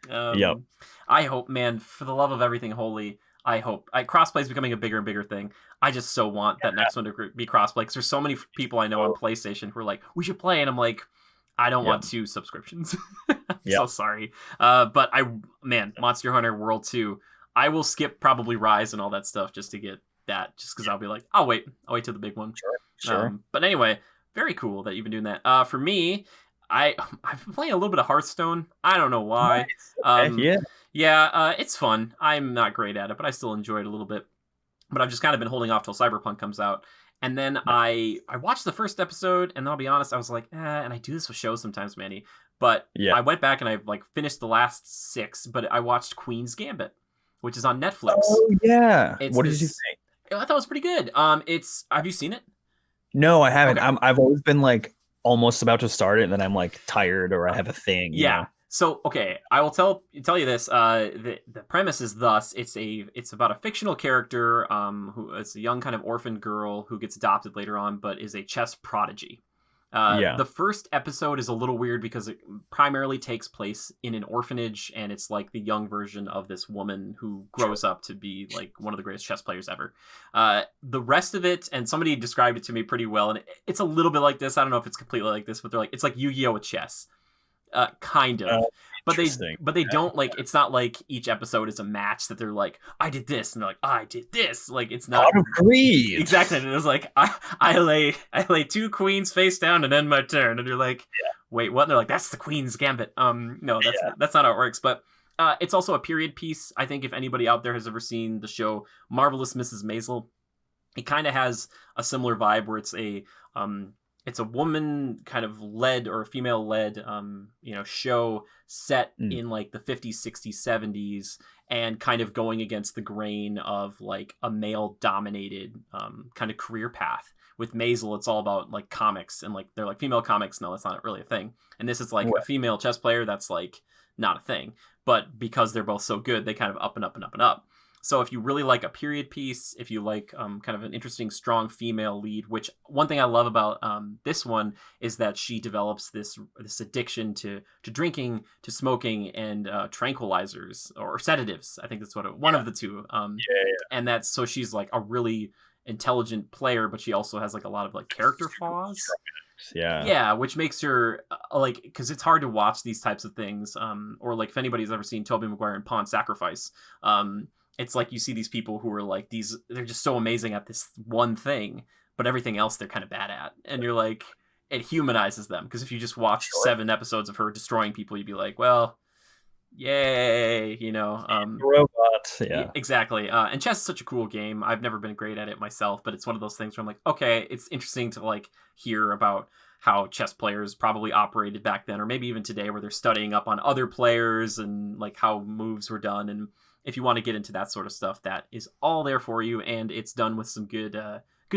I hope, man, for the love of everything holy, I hope crossplay is becoming a bigger and bigger thing. I just so want that next one to be crossplay, because there's so many people I know on PlayStation who are like, we should play, and I'm like, I don't want 2 subscriptions. I'm so sorry. But Monster Hunter World 2, I will skip probably Rise and all that stuff just to get that, just because I'll be like, I'll wait till the big one. Sure. But anyway, very cool that you've been doing that. For me, I've been playing a little bit of Hearthstone. I don't know why. Nice. Okay, Yeah, it's fun. I'm not great at it, but I still enjoy it a little bit. But I've just kind of been holding off till Cyberpunk comes out. And then I watched the first episode, and I'll be honest, I was like, and I do this with shows sometimes, Manny. But yeah. I went back and I like finished the last 6, but I watched Queen's Gambit, which is on Netflix. Oh yeah. It's What did you think? I thought it was pretty good. Have you seen it? No, I haven't. Okay. I've always been like almost about to start it, and then I'm like tired or I have a thing. Yeah. You know? So okay, I will tell you this. The premise is thus: it's about a fictional character who is a young kind of orphaned girl who gets adopted later on, but is a chess prodigy. The first episode is a little weird because it primarily takes place in an orphanage, and it's like the young version of this woman who grows up to be like one of the greatest chess players ever. The rest of it, and somebody described it to me pretty well, and it's a little bit like this. I don't know if it's completely like this, but they're like, it's like Yu-Gi-Oh with chess. Kind of, but they don't like. It's not like each episode is a match that they're like, I did this, and they're like, I did this. Like it's not exactly. And it was like, I lay 2 queens face down and end my turn, and you're like, wait, what? And they're like, that's the Queen's Gambit. No, that's not how it works. But it's also a period piece. I think if anybody out there has ever seen the show Marvelous Mrs. Maisel, it kind of has a similar vibe where it's a woman kind of led or a female led, show set in like the 50s, 60s, 70s, and kind of going against the grain of like a male dominated kind of career path. With Maisel, it's all about like comics and like they're like female comics. No, that's not really a thing. And this is like a female chess player. That's like not a thing. But because they're both so good, they kind of up and up and up and up. So if you really like a period piece, if you like kind of an interesting, strong female lead, which one thing I love about this one is that she develops this addiction to drinking, to smoking, and tranquilizers or sedatives. I think that's one of the two. And that's so she's like a really intelligent player, but she also has like a lot of like character flaws. Yeah, which makes her like, because it's hard to watch these types of things. Or like if anybody's ever seen Tobey Maguire in Pawn Sacrifice. It's like you see these people who are like they're just so amazing at this one thing, but everything else they're kind of bad at. And you're like, it humanizes them. Because if you just watch 7 episodes of her destroying people, you'd be like, well, yay, robot. Yeah, exactly. And chess is such a cool game. I've never been great at it myself, but it's one of those things where I'm like, okay, it's interesting to like hear about how chess players probably operated back then, or maybe even today, where they're studying up on other players and like how moves were done. And if you want to get into that sort of stuff, that is all there for you, and it's done with some good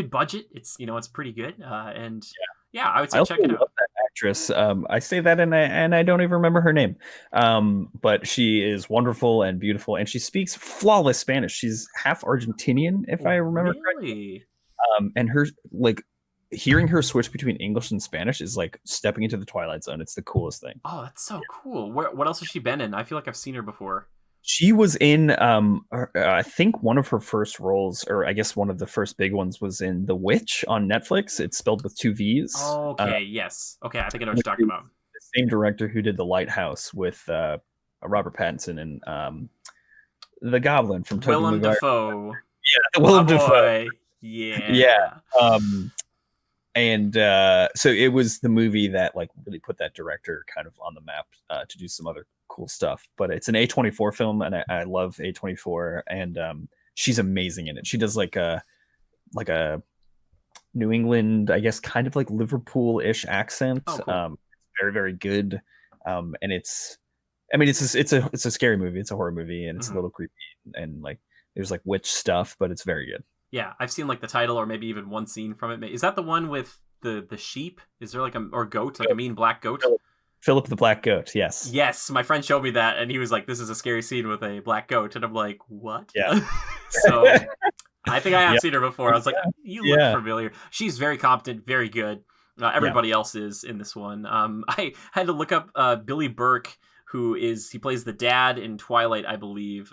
budget. It's it's pretty good, and I would say check it out. Love that actress. I say that, and I don't even remember her name, but she is wonderful and beautiful, and she speaks flawless Spanish. She's half Argentinian, if I remember correctly. And her like hearing her switch between English and Spanish is like stepping into the Twilight Zone. It's the coolest thing. Oh, that's so cool. What else has she been in? I feel like I've seen her before. She was in, I think one of her first roles, or I guess one of the first big ones, was in The Witch on Netflix. It's spelled with 2 V's. Oh, okay, yes. Okay, I think I know what you're talking about. The same director who did The Lighthouse with Robert Pattinson and the Goblin from Tobey Willem Maguire. Dafoe. Yeah, Willem Dafoe. Yeah. And so it was the movie that like really put that director kind of on the map to do some other cool stuff. But it's an A24 film, and I love A24, and she's amazing in it. She does like a New England, I guess, kind of like Liverpool-ish accent. Oh, cool. Very, very good. And it's a scary movie. It's a horror movie, and it's a little creepy, and like there's like witch stuff, but it's very good. Yeah, I've seen like the title or maybe even one scene from it. Is that the one with the sheep? Is there like or goat, like a mean black goat? Philip the Black Goat, yes. Yes, my friend showed me that, and he was like, this is a scary scene with a black goat. And I'm like, what? Yeah. So I think I have seen her before. I was like, you look familiar. She's very competent, very good. Everybody else is in this one. I had to look up Billy Burke, he plays the dad in Twilight, I believe.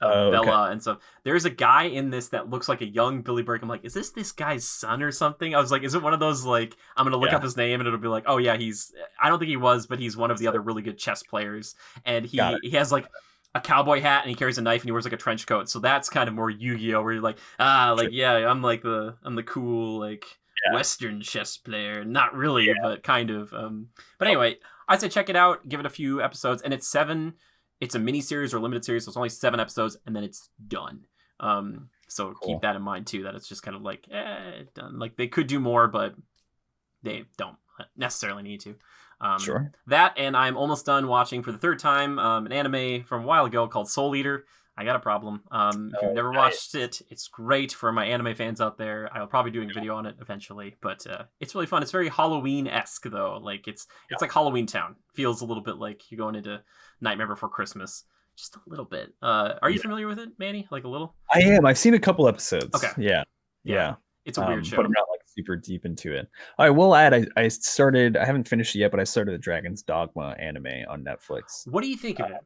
Bella and stuff. There's a guy in this that looks like a young Billy Burke. I'm like, is this guy's son or something? I was like, is it one of those like I'm gonna look up his name and it'll be like, oh yeah, I don't think he was, but he's one of the other really good chess players. And he has like a cowboy hat and he carries a knife and he wears like a trench coat. So that's kind of more Yu-Gi-Oh, where you're like, like yeah, I'm the cool like Western chess player. Not really, but kind of. But anyway, I'd say check it out, give it a few episodes, and it's 7. It's a mini series or limited series, so it's only 7 episodes, and then it's done. So keep that in mind too, that it's just kind of like done. Like they could do more, but they don't necessarily need to. Sure. That, and I'm almost done watching for the 3rd time an anime from a while ago called Soul Eater. I got a problem. If you've never watched it, it's great for my anime fans out there. I'll probably doing a video on it eventually, but it's really fun. It's very Halloween-esque though. Like it's like Halloween Town. Feels a little bit like you're going into Nightmare Before Christmas. Just a little bit. Are you familiar with it, Manny? Like a little? I am. I've seen a couple episodes. Okay. Yeah. It's a weird show. But I'm not like super deep into it. I will add, I haven't finished it yet, but I started the Dragon's Dogma anime on Netflix. What do you think of it?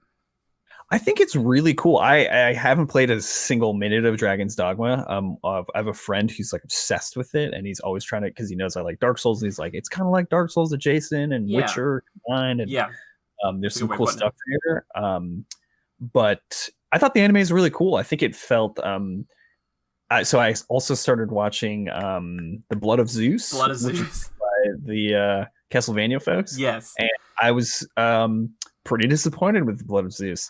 I think it's really cool. I haven't played a single minute of Dragon's Dogma. I have a friend who's like obsessed with it, and he's always trying to, because he knows I like Dark Souls, and he's like, it's kind of like Dark Souls adjacent and Witcher combined, and there's some cool stuff here. But I thought the anime is really cool. I think it felt so I also started watching The Blood of Zeus. Blood of Zeus. By the Castlevania folks. Yes. And I was pretty disappointed with The Blood of Zeus.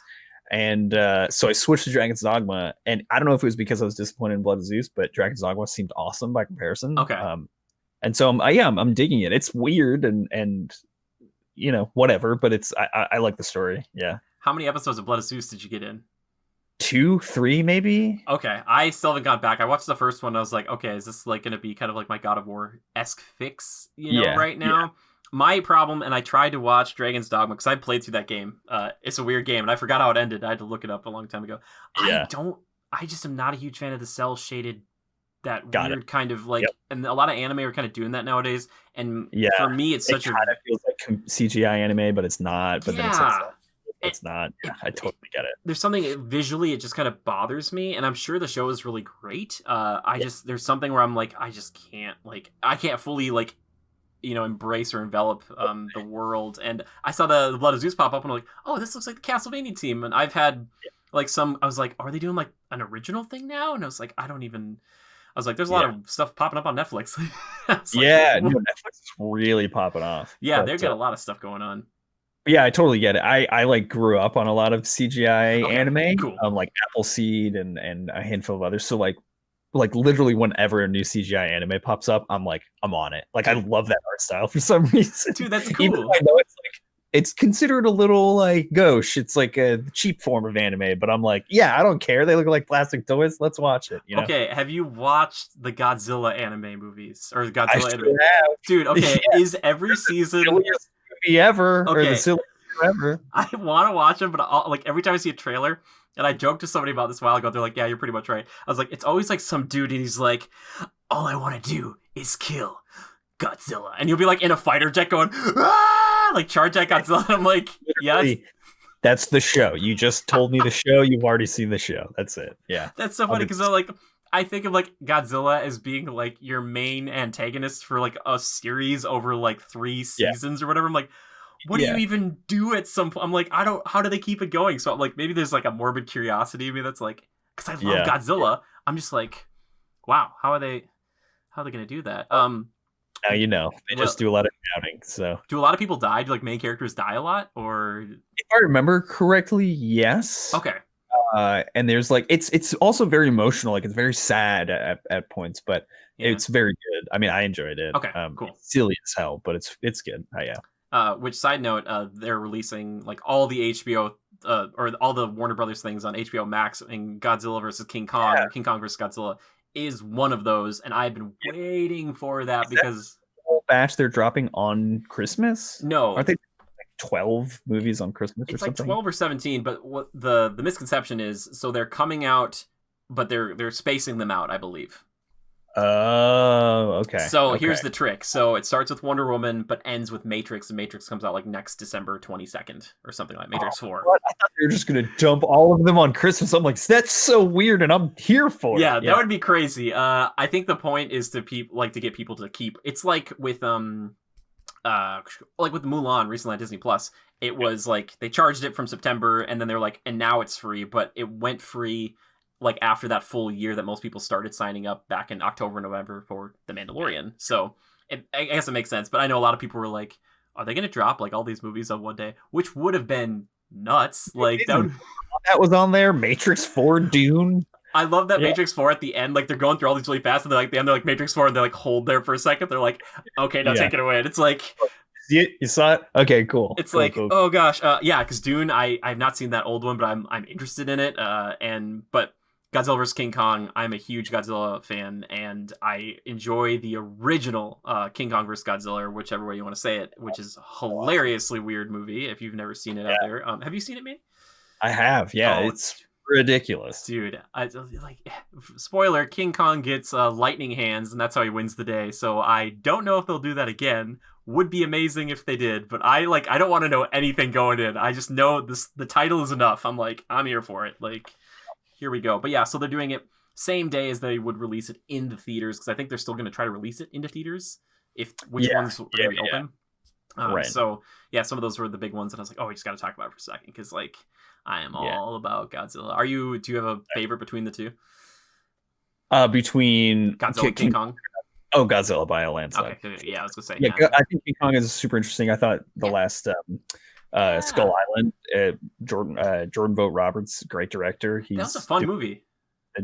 And so I switched to Dragon's Dogma, and I don't know if it was because I was disappointed in Blood of Zeus, but Dragon's Dogma seemed awesome by comparison. Okay. And so I'm digging it. It's weird and you know, whatever, but I like the story. Yeah. How many episodes of Blood of Zeus did you get in? 2, 3, maybe. Okay, I still haven't gone back. I watched the first one. And I was like, okay, is this like going to be kind of like my God of War-esque fix? Right now. Yeah. My problem, and I tried to watch Dragon's Dogma because I played through that game. It's a weird game, and I forgot how it ended. I had to look it up a long time ago. I just am not a huge fan of the cell shaded, weird kind of like, and a lot of anime are kind of doing that nowadays. And for me, it kind of feels like CGI anime, but it's not. But then it's not. Yeah, I totally get it. There's something visually, it just kind of bothers me, and I'm sure the show is really great. There's something where I'm like, I just can't I can't fully embrace or envelop the world. And I saw the Blood of Zeus pop up, and I'm like, oh, this looks like the Castlevania team. And I've had I was like, are they doing like an original thing now? And I was like, there's a lot of stuff popping up on Netflix. Netflix is really popping off. Yeah, they've got a lot of stuff going on. Yeah, I totally get it. I like grew up on a lot of CGI anime, cool. Like Appleseed and a handful of others. So like literally whenever a new CGI anime pops up, I'm on it. Like I love that art style for some reason. Dude, that's cool. Even though I know it's considered a little like gauche. It's like a cheap form of anime, but I'm like, yeah, I don't care. They look like plastic toys. Let's watch it. Okay, have you watched the Godzilla anime movies or the Godzilla anime? Have. Dude, okay, is every season ever or the silly ever? I want to watch them, but every time I see a trailer, and I joked to somebody about this a while ago, they're like, yeah, you're pretty much right. I was like, it's always like some dude and he's like, all I want to do is kill Godzilla, and you'll be like in a fighter jet going like charge at Godzilla. I'm like, yes, that's the show. You just told me the show. You've already seen the show. That's it. Yeah, that's so funny because I think of like Godzilla as being like your main antagonist for like a series over like 3 seasons or whatever. I'm like, what do you even do at some point? I'm like, how do they keep it going? So I'm like, maybe there's like a morbid curiosity in me that's like, because I love Godzilla. I'm just like, wow, how are they going to do that? Now they just do a lot of shouting. So do a lot of people die? Do like main characters die a lot? Or if I remember correctly, yes. Okay. And there's like it's also very emotional. Like it's very sad at points, but it's very good. I mean, I enjoyed it. Okay, cool. It's silly as hell, but it's good. Which side note, they're releasing like all the HBO or all the Warner Brothers things on HBO Max, and Godzilla versus King Kong, or King Kong versus Godzilla is one of those, and I've been waiting for that because the whole batch they're dropping on Christmas. No, aren't they? 12 movies on Christmas or something? It's like 12 or 17, but what the misconception is, so they're coming out, but they're spacing them out, I believe. Oh, okay. So here's the trick. So it starts with Wonder Woman, but ends with Matrix, and Matrix comes out like next December 22nd or something like Matrix 4. What? I thought they were just gonna dump all of them on Christmas. I'm like, that's so weird, and I'm here for it. Yeah, that would be crazy. I think the point is to get people to keep. It's like with like with Mulan recently on Disney Plus, it was like they charged it from September, and then they're like, and now it's free, but it went free like after that full year that most people started signing up back in October, November for The Mandalorian. So I guess it makes sense, but I know a lot of people were like, are they going to drop like all these movies on one day? Which would have been nuts. Like that was on there. Matrix 4, Dune. I love that Matrix 4 at the end, like they're going through all these really fast, and they're like the end, they're like Matrix 4, and they're like hold there for a second. They're like, okay, now take it away. And it's like, you saw it? Okay, cool. It's cool, like, cool. Oh gosh, yeah, because Dune, I've not seen that old one, but I'm interested in it. But Godzilla vs King Kong, I'm a huge Godzilla fan, and I enjoy the original King Kong vs Godzilla, whichever way you want to say it, which is a hilariously weird movie. If you've never seen it out there, have you seen it, Manny? I have. Yeah, it's ridiculous, dude. Spoiler: King Kong gets lightning hands, and that's how he wins the day. So I don't know if they'll do that again. Would be amazing if they did, but I don't want to know anything going in. I just know the title is enough. I'm here for it. Like, here we go. But yeah, so they're doing it same day as they would release it in the theaters, because I think they're still going to try to release it into theaters. Which ones are going to be open? Right. So yeah, some of those were the big ones, and I was like, oh, we just got to talk about it for a second, because like I am all about Godzilla. Do you have a favorite between the two? Between Godzilla and King Kong. Oh, Godzilla by a landslide. Okay, yeah, I was gonna say. Yeah, I think King Kong is super interesting. I thought the last Skull Island, Jordan Vogt Roberts, great director. That was a fun movie.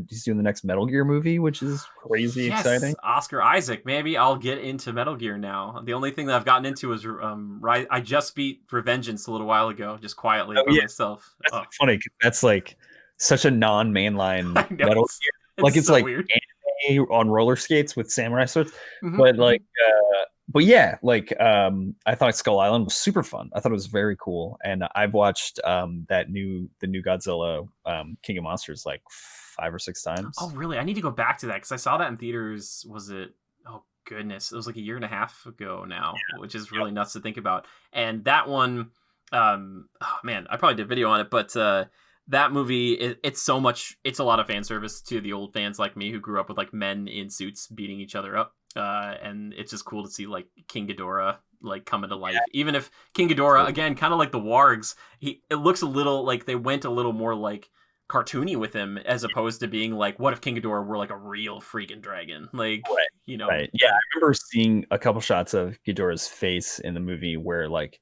He's doing the next Metal Gear movie, which is crazy exciting. Oscar Isaac. Maybe I'll get into Metal Gear now. The only thing that I've gotten into is I just beat Revengeance a little while ago, just quietly by myself. That's funny. That's like such a non-mainline Metal Gear. It's so like weird. Anime on roller skates with samurai swords, but like. But yeah, like I thought Skull Island was super fun. I thought it was very cool, and I've watched the new Godzilla King of Monsters like 5 or 6 times. Oh, really? I need to go back to that because I saw that in theaters. Was it? Oh goodness, it was like a year and a half ago now, which is really nuts to think about. And that one, oh man, I probably did a video on it, but that movie, it's so much. It's a lot of fan service to the old fans like me who grew up with like men in suits beating each other up. And it's just cool to see like King Ghidorah like coming to life. Even if King Ghidorah, again, kind of like the Wargs, it looks a little like they went a little more like cartoony with him, as opposed to being like, what if King Ghidorah were like a real freaking dragon? Like, you know. Right. Yeah, I remember seeing a couple shots of Ghidorah's face in the movie where like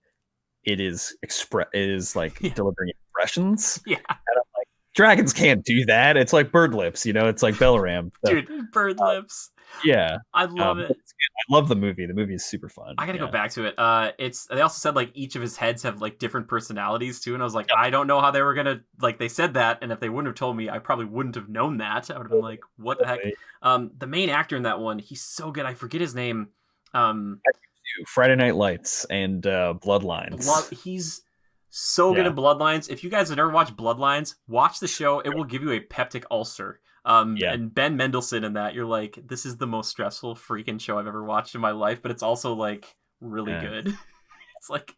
it is like delivering expressions. Yeah. And I'm like, dragons can't do that. It's like bird lips, it's like Belaram. So, dude, bird lips. Yeah, I love it. I love the movie. The movie is super fun. I gotta go back to it. They also said like each of his heads have like different personalities too, and I was like, I don't know how they were gonna like. They said that, and if they wouldn't have told me, I probably wouldn't have known that. I would have been like, what the heck? The main actor in that one, he's so good. I forget his name. Friday Night Lights and Bloodlines. He's so good at Bloodlines. If you guys have never watched Bloodlines, watch the show. It will give you a peptic ulcer. And Ben Mendelsohn in that, you're like, this is the most stressful freaking show I've ever watched in my life, but it's also like really good. It's like,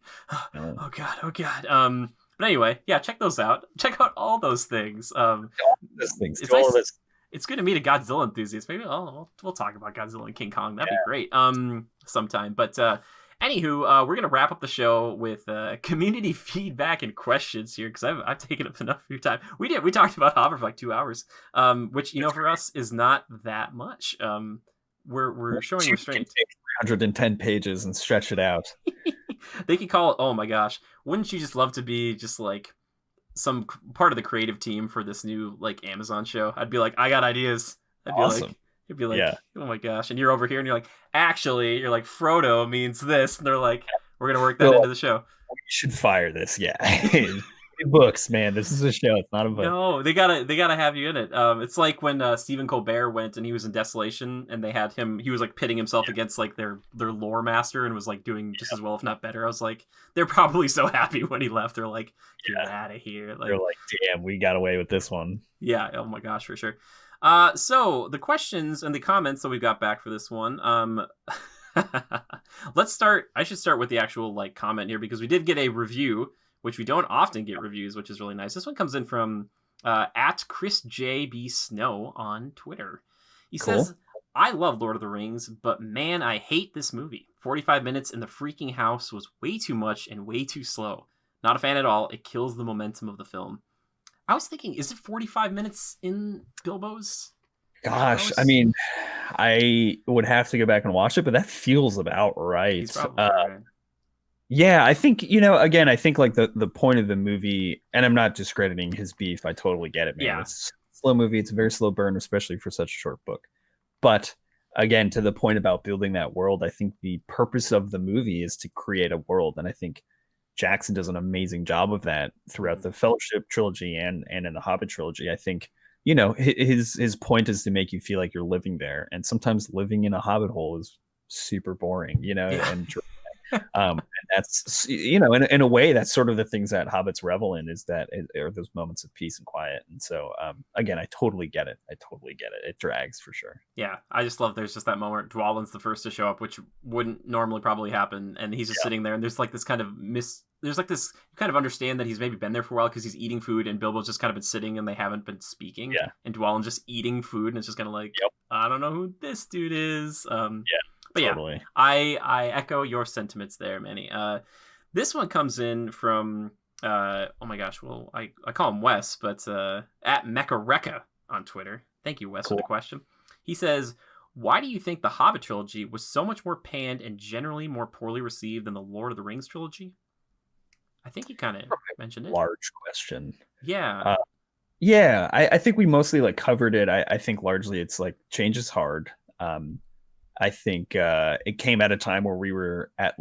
oh god. But anyway, check those out. Check out all those things. It's good to meet a Godzilla enthusiast. Maybe we'll talk about Godzilla and King Kong. That'd be great. Sometime. But anywho, we're gonna wrap up the show with community feedback and questions here, because I've taken up enough of your time. We talked about Hobbit for like 2 hours, which for us is not that much. We're showing restraint. Take 310 pages and stretch it out. They could call it. Oh my gosh! Wouldn't you just love to be just like some part of the creative team for this new like Amazon show? I'd be like, I got ideas. I'd be awesome. Like, you'd be like, oh my gosh. And you're over here and you're like, actually, you're like, Frodo means this. And they're like, we're going to work that into the show. We should fire this. Yeah. Books, man. This is a show. It's not a book. No, they gotta have you in it. It's like when Stephen Colbert went and he was in Desolation, and they had him. He was like pitting himself against like their lore master, and was like doing just as well, if not better. I was like, they're probably so happy when he left. They're like, get out of here. Like, they're like, damn, we got away with this one. Yeah. Oh my gosh, for sure. So the questions and the comments that we got back for this one. Let's start. I should start with the actual like comment here, because we did get a review, which we don't often get reviews, which is really nice. This one comes in from at Chris J.B. Snow on Twitter. He says, I love Lord of the Rings, but man, I hate this movie. 45 minutes in the freaking house was way too much and way too slow. Not a fan at all. It kills the momentum of the film. I was thinking, is it 45 minutes in Bilbo's Gosh, I house? mean, I would have to go back and watch it, but that feels about right. He's probably right. Yeah, I think, you know, again, I think like the point of the movie, and I'm not discrediting his beef. I totally get it, man. Yeah. It's a slow movie. It's a very slow burn, especially for such a short book. But again, to the point about building that world, I think the purpose of the movie is to create a world. And I think Jackson does an amazing job of that throughout the Fellowship trilogy and in the Hobbit trilogy. I think, you know, his point is to make you feel like you're living there. And sometimes living in a Hobbit hole is super boring, you know, Yeah. and and that's, you know, in a way, that's sort of the things that hobbits revel in, is that are those moments of peace and quiet. And so again, I totally get it. It drags for sure. Yeah, I just love there's just that moment. Dwalin's the first to show up, which wouldn't normally probably happen, and he's just sitting there, and there's like this kind of there's like this, you kind of understand that he's maybe been there for a while because he's eating food, and Bilbo's just kind of been sitting and they haven't been speaking. Yeah. And Dwalin's just eating food, and it's just kind of like, I don't know who this dude is. But totally. Yeah, I echo your sentiments there, Manny. This one comes in from oh my gosh, well I call him Wes, but at Mecha on Twitter. Thank you, Wes, for the question. He says, "Why do you think the Hobbit trilogy was so much more panned and generally more poorly received than the Lord of the Rings trilogy?" I think he kind of mentioned it. Large question. Yeah. Yeah, I think we mostly like covered it. I think largely it's like change is hard. I think it came at a time where we were at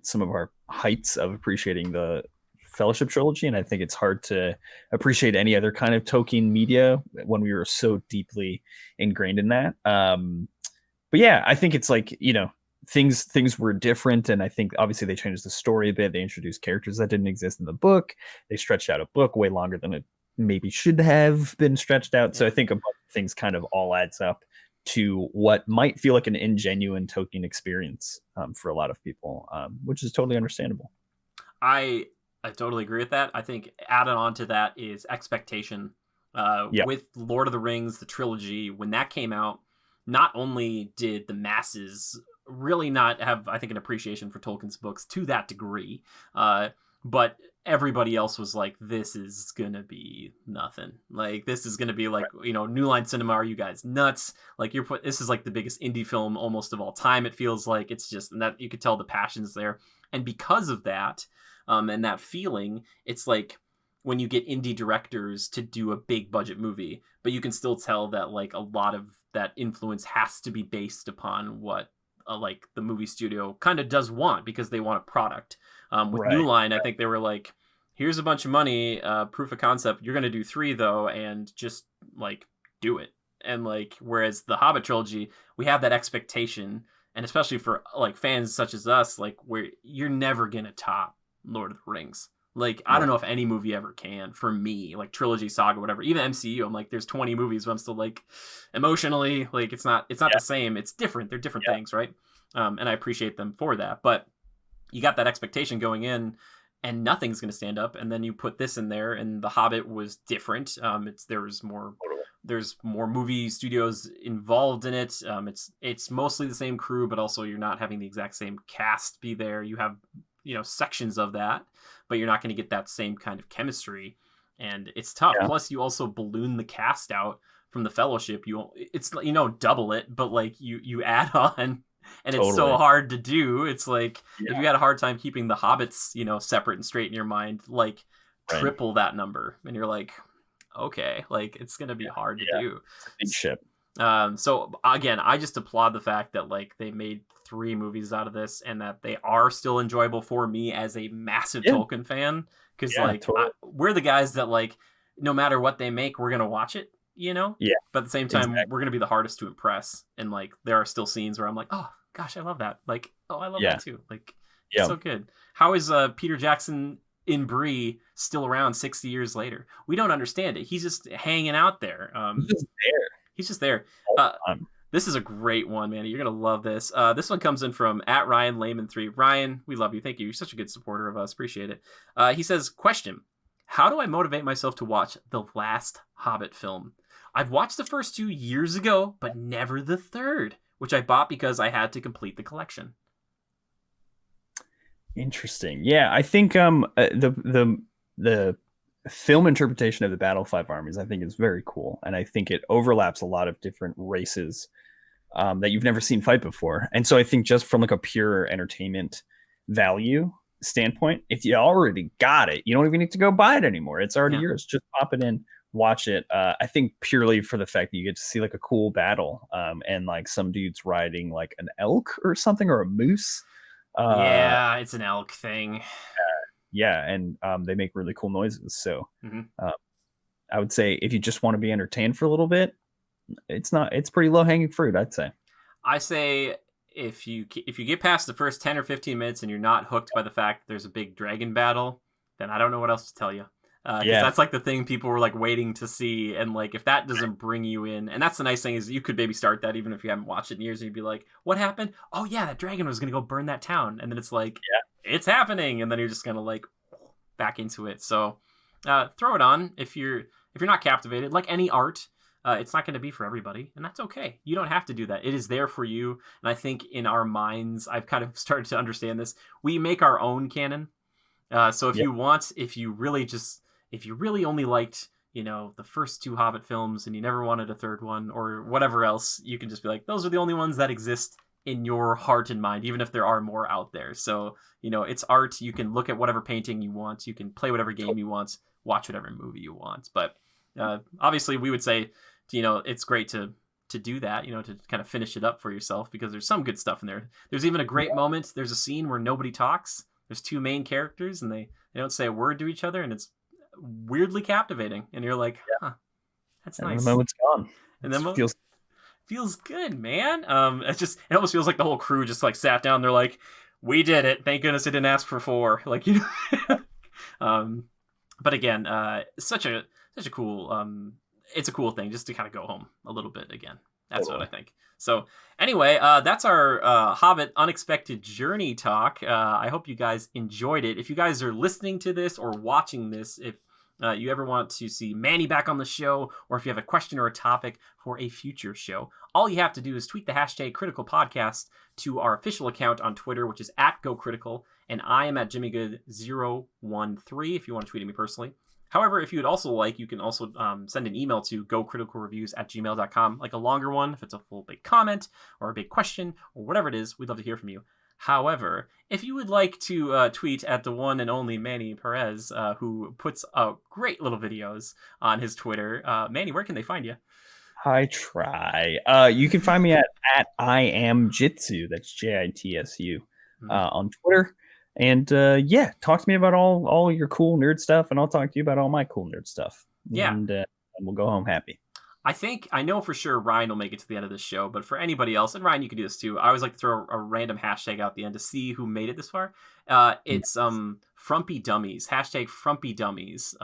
some of our heights of appreciating the Fellowship trilogy, and I think it's hard to appreciate any other kind of Tolkien media when we were so deeply ingrained in that. But yeah, I think it's like, you know, things were different, and I think obviously they changed the story a bit. They introduced characters that didn't exist in the book. They stretched out a book way longer than it maybe should have been stretched out. So I think a bunch of things kind of all adds up to what might feel like an ingenuine Tolkien experience for a lot of people, which is totally understandable. I totally agree with that. I think added on to that is expectation. With Lord of the Rings, the trilogy, when that came out, not only did the masses really not have, I think, an appreciation for Tolkien's books to that degree, but everybody else was like, this is gonna be nothing. Like, this is gonna be like, you know, New Line Cinema, are you guys nuts? Like, this is like the biggest indie film almost of all time, it feels like. It's just, and that you could tell the passion's there. And because of that, and that feeling, it's like when you get indie directors to do a big budget movie, but you can still tell that like a lot of that influence has to be based upon what like the movie studio kind of does want, because they want a product. With New Line, I think they were like, here's a bunch of money, proof of concept. You're going to do 3 though, and just like do it. And like, whereas the Hobbit trilogy, we have that expectation, and especially for like fans such as us, like, where you're never going to top Lord of the Rings. Like, I don't know if any movie ever can, for me, like trilogy, saga, whatever. Even MCU, I'm like, there's 20 movies, but I'm still like, emotionally, like, it's not the same. It's different. They're different things, right? And I appreciate them for that. But you got that expectation going in, and nothing's going to stand up. And then you put this in there, and The Hobbit was different. There's more movie studios involved in it. It's mostly the same crew, but also you're not having the exact same cast be there. You have, you know, sections of that, but you're not going to get that same kind of chemistry, and it's tough. Plus, you also balloon the cast out from the Fellowship. It's, you know, double it, but like you add on. And it's so hard to do. It's like, if you had a hard time keeping the Hobbits, you know, separate and straight in your mind, like triple that number, and you're like, okay, like, it's gonna be hard to do. Big ship. So again, I just applaud the fact that like they made 3 movies out of this, and that they are still enjoyable for me as a massive Tolkien fan, because we're the guys that, like, no matter what they make, we're gonna watch it. You know? Yeah. But at the same time, we're going to be the hardest to impress. And like, there are still scenes where I'm like, oh gosh, I love that. Like, oh, I love that too. Like, it's so good. How is Peter Jackson in Bree still around 60 years later? We don't understand it. He's just hanging out there. He's just there. This is a great one, man. You're going to love this. This one comes in from at Ryan Layman 3. Ryan, we love you. Thank you. You're such a good supporter of us. Appreciate it. He says, question: how do I motivate myself to watch the last Hobbit film? I've watched the first 2 years ago, but never the third, which I bought because I had to complete the collection. Interesting. Yeah, I think the film interpretation of the Battle of Five Armies I think is very cool, and I think it overlaps a lot of different races that you've never seen fight before. And so I think just from like a pure entertainment value standpoint, if you already got it, you don't even need to go buy it anymore. It's already Yeah. yours. Just pop it in, watch it. I think purely for the fact that you get to see like a cool battle, and like some dudes riding like an elk or something or a moose. Uh, Yeah, it's an elk thing. yeah, and they make really cool noises. So Hmm. uh, I would say if you just want to be entertained for a little bit, it's pretty low hanging fruit, I'd say. I say if you get past the first 10 or 15 minutes and you're not hooked by the fact that there's a big dragon battle, then I don't know what else to tell you. Because Yeah, that's like the thing people were like waiting to see, and like if that doesn't bring you in, and that's the nice thing is you could maybe start that even if you haven't watched it in years, and you'd be like, "What happened? Oh yeah, that dragon was gonna go burn that town," and then it's like, "It's happening," and then you're just gonna like back into it. So throw it on if you're not captivated, like any art. It's not going to be for everybody, and that's okay. You don't have to do that. It is there for you. And I think in our minds, I've kind of started to understand this. We make our own canon. So if yeah, you want, if you really only liked, the first two Hobbit films and you never wanted a third one or whatever else, you can just be like, those are the only ones that exist in your heart and mind, even if there are more out there. So, it's art. You can look at whatever painting you want. You can play whatever game you want, watch whatever movie you want. But obviously, we would say, it's great to do that, to kind of finish it up for yourself because there's some good stuff in there. There's even a great moment. There's a scene where nobody talks. There's two main characters and they don't say a word to each other, and it's weirdly captivating. And you're like, huh, that's and the nice. moment's gone. And It then feels good, man. It almost feels like the whole crew just like sat down. They're like, we did it. Thank goodness it didn't ask for four. Like, um, but again, such a cool it's a cool thing just to kind of go home a little bit again. That's what I think. So anyway, that's our Hobbit Unexpected Journey talk. I hope you guys enjoyed it. If you guys are listening to this or watching this, if you ever want to see Manny back on the show, or if you have a question or a topic for a future show, all you have to do is tweet the hashtag Critical Podcast to our official account on Twitter, which is @GoCritical, and I am at JimmyGood013 if you want to tweet at me personally. However, if you would also like, you can also send an email to gocriticalreviews@gmail.com, like a longer one, if it's a full big comment or a big question or whatever it is. We'd love to hear from you. However, if you would like to tweet at the one and only Manny Perez, who puts out great little videos on his Twitter, Manny, where can they find you? I try. You can find me at I am Jitsu. That's JITSU on Twitter. And yeah, talk to me about all your cool nerd stuff, and I'll talk to you about all my cool nerd stuff. Yeah. And we'll go home happy. I know for sure Ryan will make it to the end of this show, but for anybody else, and Ryan, you can do this too. I always like to throw a random hashtag out the end to see who made it this far. It's Frumpy Dummies, hashtag Frumpy Dummies,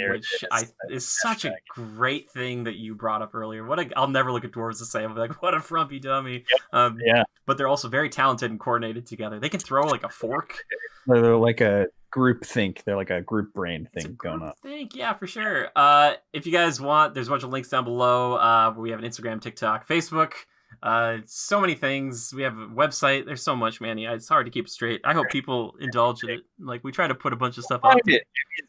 which is such a great thing that you brought up earlier. I'll never look at dwarves the same. I'm like, what a frumpy dummy. Yeah. But they're also very talented and coordinated together. They can throw like a fork. They're like a group think. They're like a group brain thing going on. Yeah, for sure. If you guys want, there's a bunch of links down below. We have an Instagram, TikTok, Facebook. So many things. We have a website. There's so much, Manny. It's hard to keep straight. I hope people indulge in it. Like, we try to put a bunch of stuff out. It's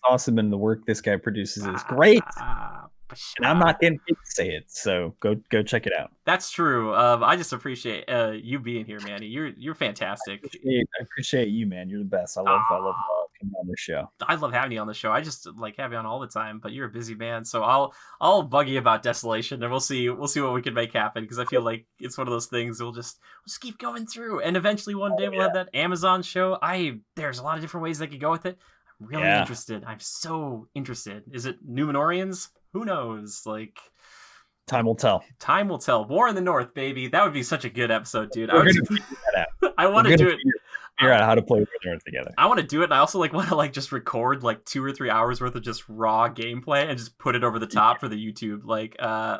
awesome, and the work this guy produces is great. And I'm not getting paid to say it, so go check it out. That's true. I just appreciate you being here, Manny. You're fantastic. I appreciate you, man. You're the best. I love coming on the show. I love having you on the show. I just like have you on all the time, but you're a busy man, so I'll bug you about Desolation, and we'll see what we can make happen, because I feel like it's one of those things we'll just keep going through, and eventually one day we'll have that Amazon show. There's a lot of different ways they could go with it. I'm really interested. I'm so interested. Is it Numenorians? Who knows? Like, time will tell. Time will tell. War in the North, baby. That would be such a good episode, dude. I want to do it. Figure out how to play War in the North together. I want to do it, and I also want to just record 2 or 3 hours worth of just raw gameplay and just put it over the top for the YouTube.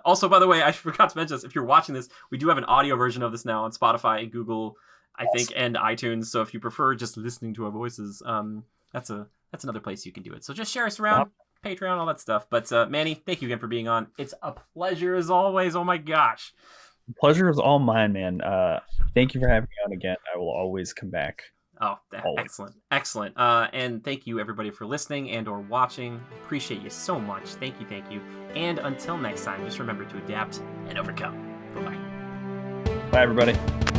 Also, by the way, I forgot to mention this. If you're watching this, we do have an audio version of this now on Spotify and Google, I think, and iTunes. So if you prefer just listening to our voices, that's another place you can do it. So just share us around. Patreon, all that stuff. But Manny, thank you again for being on. It's a pleasure as always. Oh my gosh. The pleasure is all mine, man. Thank you for having me on again. I will always come back. Oh, Always. excellent. And thank you everybody for listening and or watching. Appreciate you so much. Thank you. And until next time, just remember to adapt and overcome. Bye-bye. Bye, everybody.